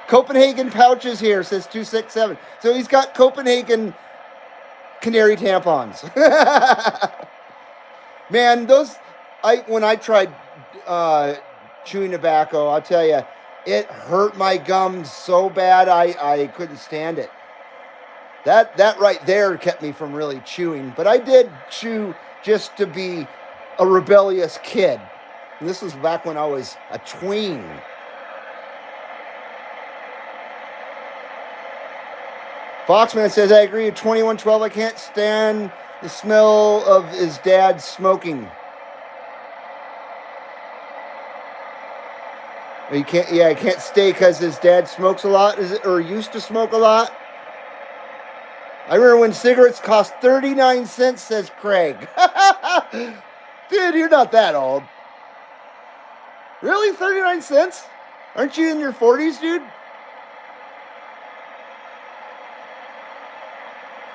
Copenhagen pouches here, says 267. So he's got Copenhagen canary tampons. Man, when I tried chewing tobacco, I'll tell you, it hurt my gums so bad I couldn't stand it. That right there kept me from really chewing. But I did chew just to be a rebellious kid. And this was back when I was a tween. Foxman says, I agree with 2112. I can't stand the smell of his dad smoking. I can't stay because his dad smokes a lot, or used to smoke a lot. I remember when cigarettes cost 39 cents, says Craig. Dude, you're not that old. Really? 39 cents? Aren't you in your 40s, dude?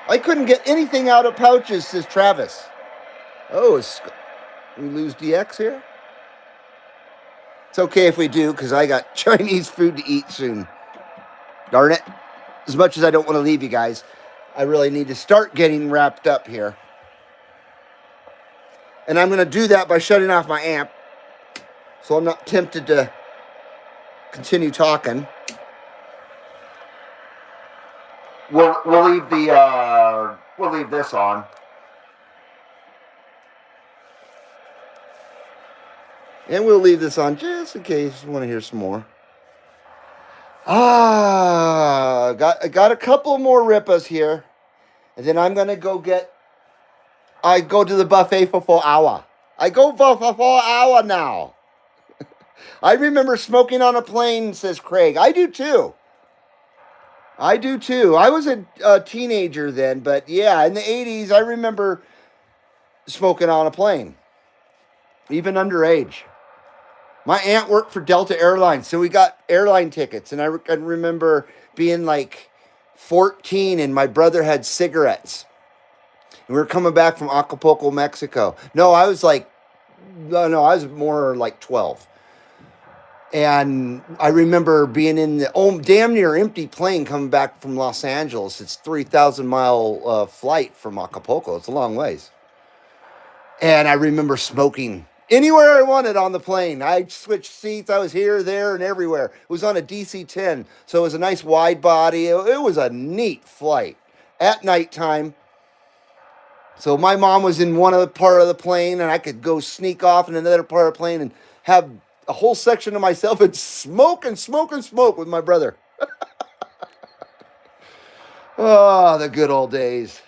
I couldn't get anything out of pouches, says Travis. Oh, we lose DX here? It's okay if we do, because I got Chinese food to eat soon. Darn it. As much as I don't want to leave you guys, I really need to start getting wrapped up here. And I'm going to do that by shutting off my amp, so I'm not tempted to continue talking. We'll leave this on. And we'll leave this on just in case you want to hear some more. Got a couple more rippas here. And then I'm going to go I go to the buffet for 4 hours. I go for 4 hours now. I remember smoking on a plane, says Craig. I do too. I was a teenager then, but yeah, in the 80s, I remember smoking on a plane. Even underage. My aunt worked for Delta Airlines, so we got airline tickets. And I can remember being like 14 and my brother had cigarettes. And we were coming back from Acapulco, Mexico. I was more like 12. And I remember being in the damn near empty plane coming back from Los Angeles. It's 3,000-mile flight from Acapulco. It's a long ways. And I remember smoking Anywhere I wanted on the plane. I switched seats. I was here, there, and everywhere. It was on a DC-10, so it was a nice wide body. It was a neat flight at nighttime. So my mom was in one of the part of the plane, and I could go sneak off in another part of the plane and have a whole section to myself and smoke and smoke and smoke with my brother. Oh, the good old days.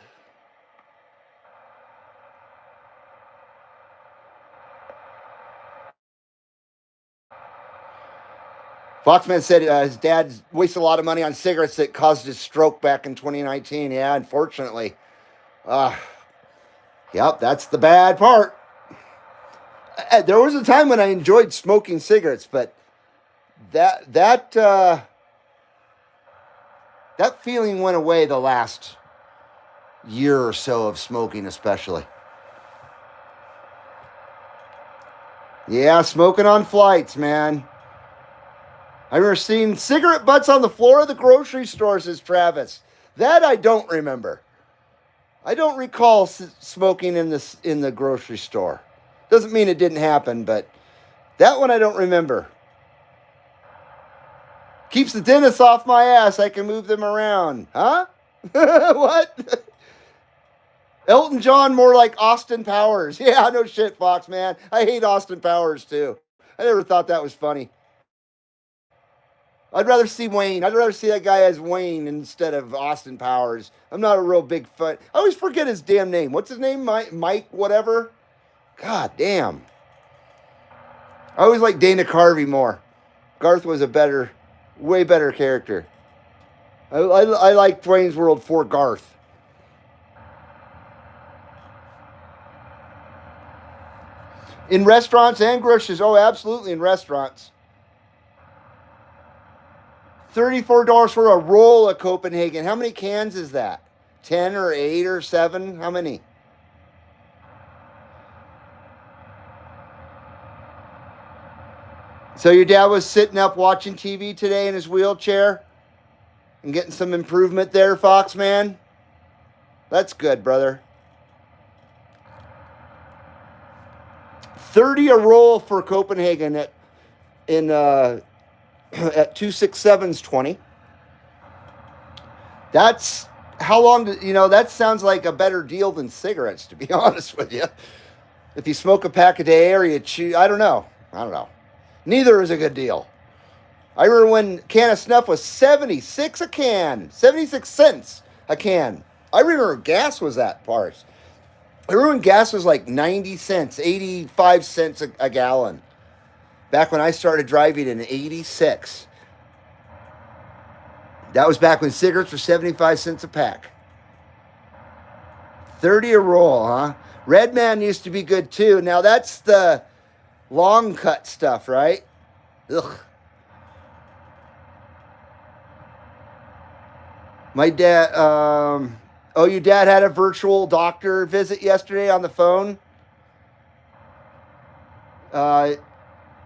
Foxman said his dad wasted a lot of money on cigarettes that caused his stroke back in 2019. Yeah, unfortunately. Yep, that's the bad part. There was a time when I enjoyed smoking cigarettes, but that feeling went away the last year or so of smoking, especially. Yeah, smoking on flights, man. I remember seeing cigarette butts on the floor of the grocery store, says Travis. That I don't remember. I don't recall smoking in the grocery store. Doesn't mean it didn't happen, but that one I don't remember. Keeps the dentist off my ass. I can move them around. Huh? What? Elton John more like Austin Powers. Yeah, no shit, Fox, man. I hate Austin Powers, too. I never thought that was funny. I'd rather see Wayne. I'd rather see that guy as Wayne instead of Austin Powers. I'm not a real big fan. I always forget his damn name. What's his name? Mike whatever? God damn. I always like Dana Carvey more. Garth was a way better character. I like Dwayne's World for Garth. In restaurants and groceries. Oh, absolutely in restaurants. $34 for a roll of Copenhagen. How many cans is that? 10 or 8 or 7? How many? So your dad was sitting up watching TV today in his wheelchair and getting some improvement there, Fox man? That's good, brother. 30 a roll for Copenhagen at 267's 20. That's how long that sounds like a better deal than cigarettes, to be honest with you. If you smoke a pack a day or you chew, I don't know. Neither is a good deal. I remember when a can of snuff was 76 a can, 76 cents a can. I remember gas was that price. I remember when gas was like 90 cents, 85 cents a gallon. Back when I started driving in 86. That was back when cigarettes were 75 cents a pack. 30 a roll, huh? Red Man used to be good too. Now that's the long cut stuff, right? Ugh. My dad, your dad had a virtual doctor visit yesterday on the phone?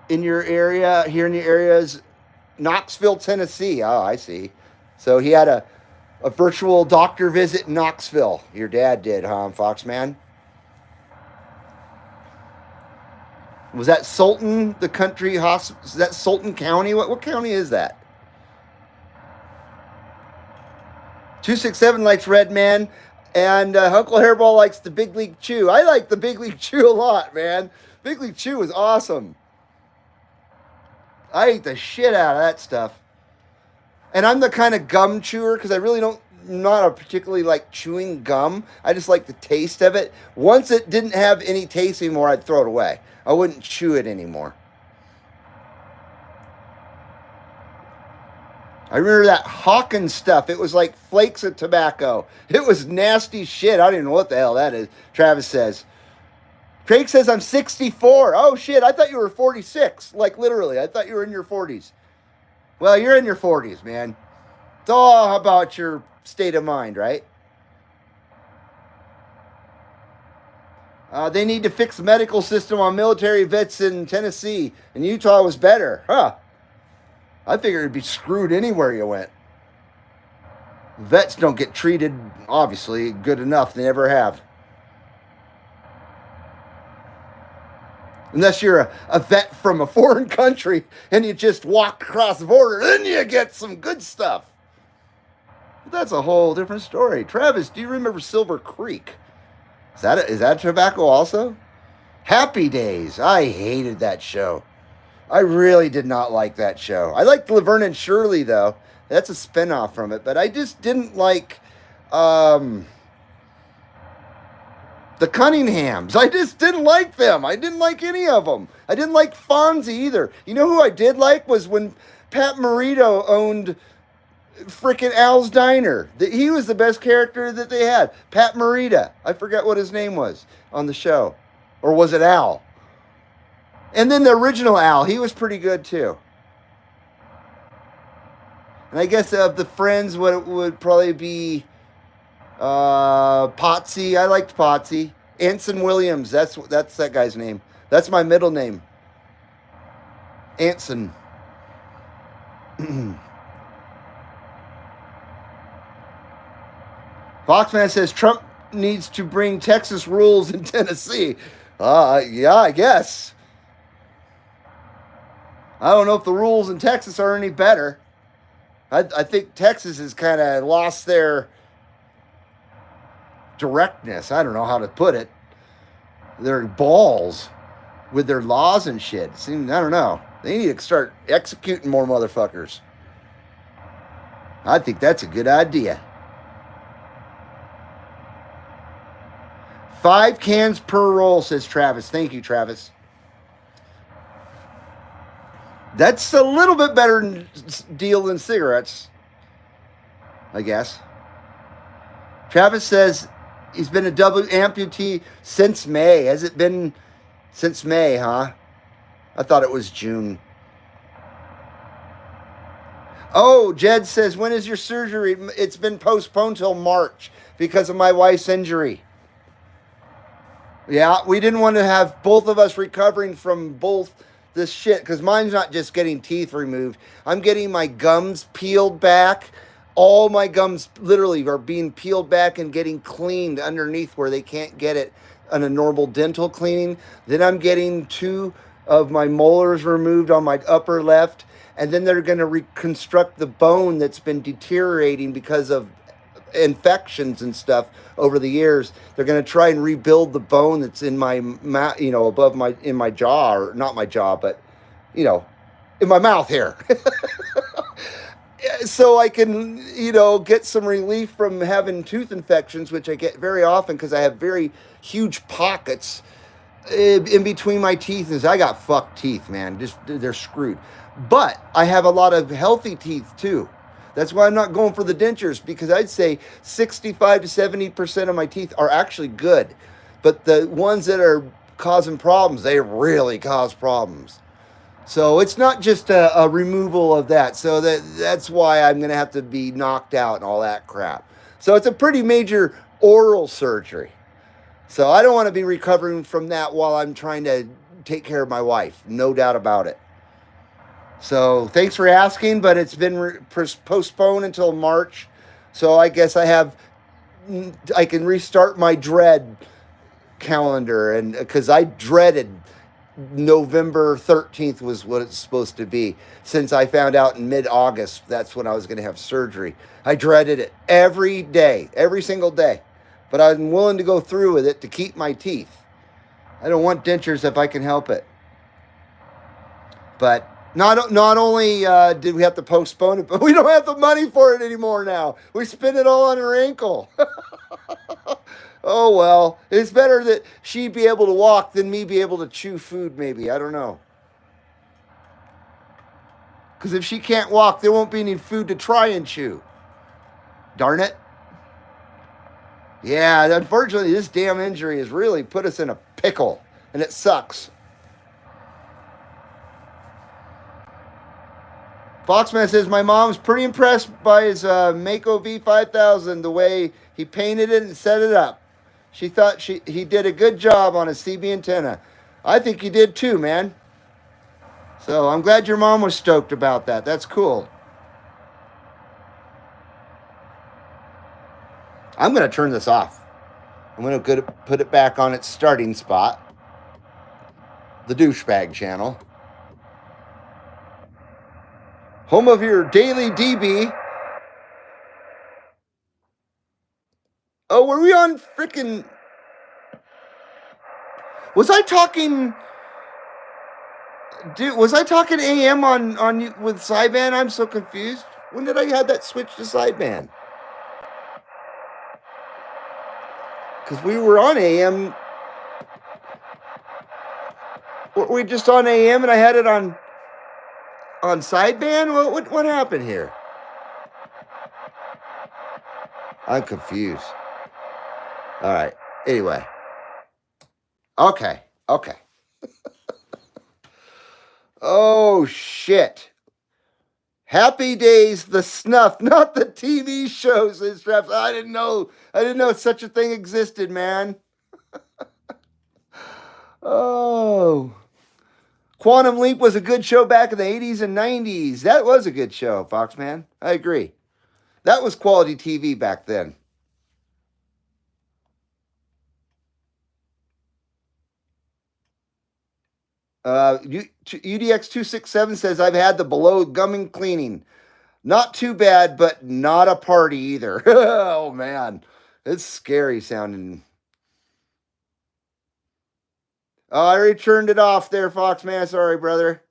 In your area, here in your area is Knoxville, Tennessee. Oh, I see. So he had a virtual doctor visit in Knoxville. Your dad did, huh, Foxman? Was that Sultan, the country hospital? Is that Sultan County? What county is that? 267 likes Red Man, and Uncle Hairball likes the Big League Chew. I like the Big League Chew a lot, man. Big League Chew is awesome. I eat the shit out of that stuff. And I'm the kind of gum chewer because I really not a particularly like chewing gum. I just like the taste of it. Once it didn't have any taste anymore, I'd throw it away. I wouldn't chew it anymore. I remember that Hawkins stuff. It was like flakes of tobacco. It was nasty shit. I don't even know what the hell that is, Travis says. Craig says I'm 64. Oh, shit. I thought you were 46. Like, literally. I thought you were in your 40s. Well, you're in your 40s, man. It's all about your state of mind, right? They need to fix the medical system on military vets in Tennessee. And Utah was better. Huh. I figured it'd be screwed anywhere you went. Vets don't get treated, obviously, good enough. They never have. Unless you're a vet from a foreign country and you just walk across the border, then you get some good stuff. But that's a whole different story. Travis, do you remember Silver Creek? Is that tobacco also? Happy Days. I hated that show. I really did not like that show. I liked Laverne and Shirley, though. That's a spinoff from it. But I just didn't like the Cunninghams. I just didn't like them. I didn't like any of them. I didn't like Fonzie either. You know who I did like was when Pat Morita owned frickin' Al's Diner. He was the best character that they had. Pat Morita. I forget what his name was on the show. Or was it Al? And then the original Al. He was pretty good too. And I guess of the Friends, what would probably be Potsy. I liked Potsy. Anson Williams. That's that guy's name. That's my middle name. Anson. Foxman says Trump needs to bring Texas rules in Tennessee. Yeah, I guess. I don't know if the rules in Texas are any better. I think Texas has kind of lost their directness. I don't know how to put it. Their balls with their laws and shit. I don't know. They need to start executing more motherfuckers. I think that's a good idea. 5 cans per roll, says Travis. Thank you, Travis. That's a little bit better deal than cigarettes, I guess. Travis says he's been a double amputee since May. Has it been since May, huh? I thought it was June. Oh, Jed says, when is your surgery? It's been postponed till March because of my wife's injury. Yeah, we didn't want to have both of us recovering from both this shit, because mine's not just getting teeth removed. I'm getting my gums peeled back. All my gums literally are being peeled back and getting cleaned underneath where they can't get it on a normal dental cleaning. Then I'm getting 2 of my molars removed on my upper left, and then they're going to reconstruct the bone that's been deteriorating because of infections and stuff over the years. They're going to try and rebuild the bone that's in my mouth, above in my jaw, or not my jaw, but in my mouth here. So I can, get some relief from having tooth infections, which I get very often because I have very huge pockets in between my teeth. I got fucked teeth, man. They're screwed. But I have a lot of healthy teeth too. That's why I'm not going for the dentures, because I'd say 65 to 70% of my teeth are actually good. But the ones that are causing problems, they really cause problems. So it's not just a removal of that. So that's why I'm going to have to be knocked out and all that crap. So it's a pretty major oral surgery. So I don't want to be recovering from that while I'm trying to take care of my wife. No doubt about it. So thanks for asking, but it's been postponed until March. So I guess I can restart my dread calendar, and because I dreaded November 13th was what it's supposed to be. Since I found out in mid-August, that's when I was going to have surgery. I dreaded it every day, every single day. But I'm willing to go through with it to keep my teeth. I don't want dentures if I can help it. But not only did we have to postpone it, but we don't have the money for it anymore now. We spent it all on her ankle. Oh, well, it's better that she be able to walk than me be able to chew food, maybe. I don't know. Because if she can't walk, there won't be any food to try and chew. Darn it. Yeah, unfortunately, this damn injury has really put us in a pickle, and it sucks. Foxman says, my mom's pretty impressed by his Mako V5000, the way he painted it and set it up. She thought he did a good job on his CB antenna. I think he did too, man. So I'm glad your mom was stoked about that. That's cool. I'm going to turn this off. I'm going to put it back on its starting spot. the douchebag channel. Home of your daily DB. Oh, were we on freaking... Was I talking... Dude, was I talking AM on with sideband? I'm so confused. When did I have that switch to sideband? Because we were on AM. Were we just on AM and I had it on sideband? What happened here? I'm confused. All right. Anyway. Okay. Oh, shit. Happy Days, the snuff, not the TV shows. I didn't know such a thing existed, man. Oh. Quantum Leap was a good show back in the 80s and 90s. That was a good show, Foxman. I agree. That was quality TV back then. UDX267 says, I've had the below gumming cleaning. Not too bad, but not a party either. Oh, man. It's scary sounding. Oh, I already turned it off there, Foxman. Sorry, brother.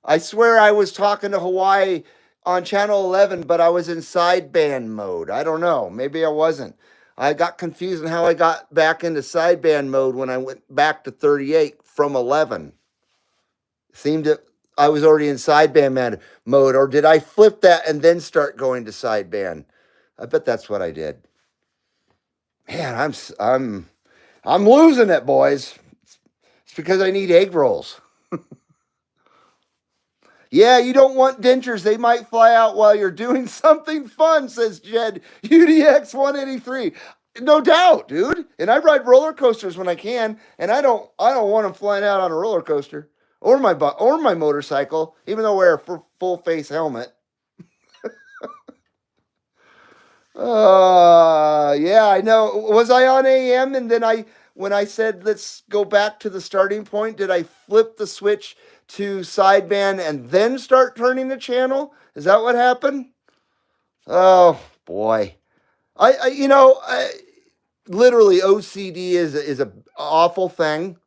I swear I was talking to Hawaii on channel 11, but I was in sideband mode. I don't know. Maybe I wasn't. I got confused on how I got back into sideband mode when I went back to 38 from 11. Seemed that I was already in sideband mode, or did I flip that and then start going to sideband? I bet that's what I did. Man, I'm losing it, boys. It's because I need egg rolls. Yeah, you don't want dentures. They might fly out while you're doing something fun, says Jed UDX 183. No doubt, dude. And I ride roller coasters when I can, and I don't want them flying out on a roller coaster or my motorcycle, even though I wear a full face helmet. Yeah, I know. Was I on AM and then when I said let's go back to the starting point, did I flip the switch to sideband and then start turning the channel? Is that what happened? Oh boy. Literally OCD is a awful thing,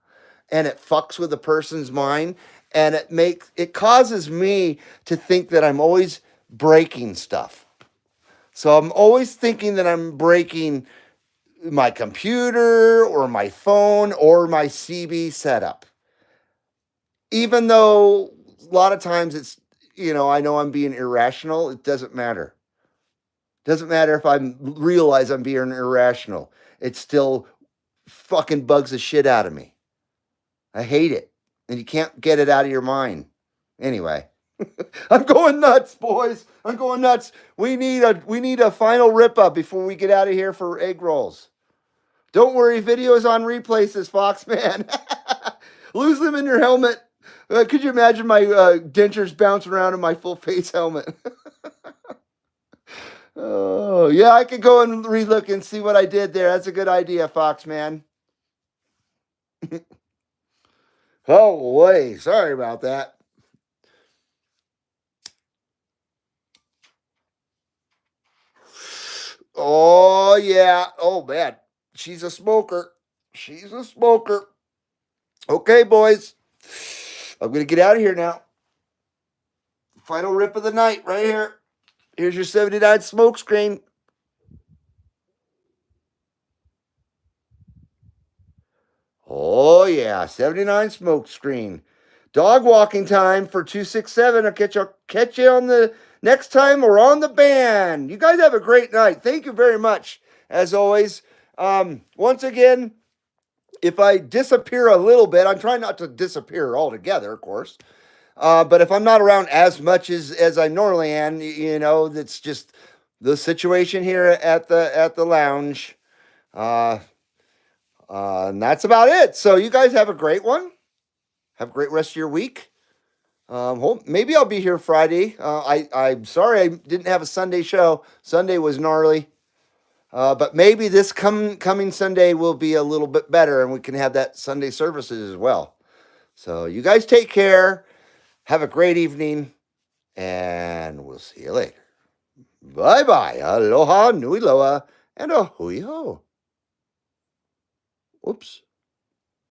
and it fucks with a person's mind, and it causes me to think that I'm always breaking stuff. So I'm always thinking that I'm breaking my computer or my phone or my CB setup. Even though a lot of times it's, I know I'm being irrational. It doesn't matter. Doesn't matter if I realize I'm being irrational. It still fucking bugs the shit out of me. I hate it. And you can't get it out of your mind. Anyway. I'm going nuts, boys. I'm going nuts. We need a final rip up before we get out of here for egg rolls. Don't worry, videos on replay, says Foxman. Lose them in your helmet. Could you imagine my dentures bouncing around in my full face helmet? Oh, yeah, I could go and relook and see what I did there. That's a good idea, Foxman. Oh, boy. Sorry about that. Oh, yeah. Oh, man. She's a smoker. Okay, boys. I'm going to get out of here now. Final rip of the night right here. Here's your 79 smoke screen. Oh, yeah. 79 smoke screen. Dog walking time for 267. I'll catch you on the next time or on the band. You guys have a great night. Thank you very much, as always. Once again, if I disappear a little bit, I'm trying not to disappear altogether, of course. But if I'm not around as much as I normally am, that's just the situation here at the lounge. And that's about it. So you guys have a great one. Have a great rest of your week. Maybe I'll be here Friday. I'm sorry I didn't have a Sunday show. Sunday was gnarly. But maybe this coming Sunday will be a little bit better, and we can have that Sunday services as well. So you guys take care. Have a great evening, and we'll see you later. Bye-bye. Aloha, nui loa, and a hui ho. Oops.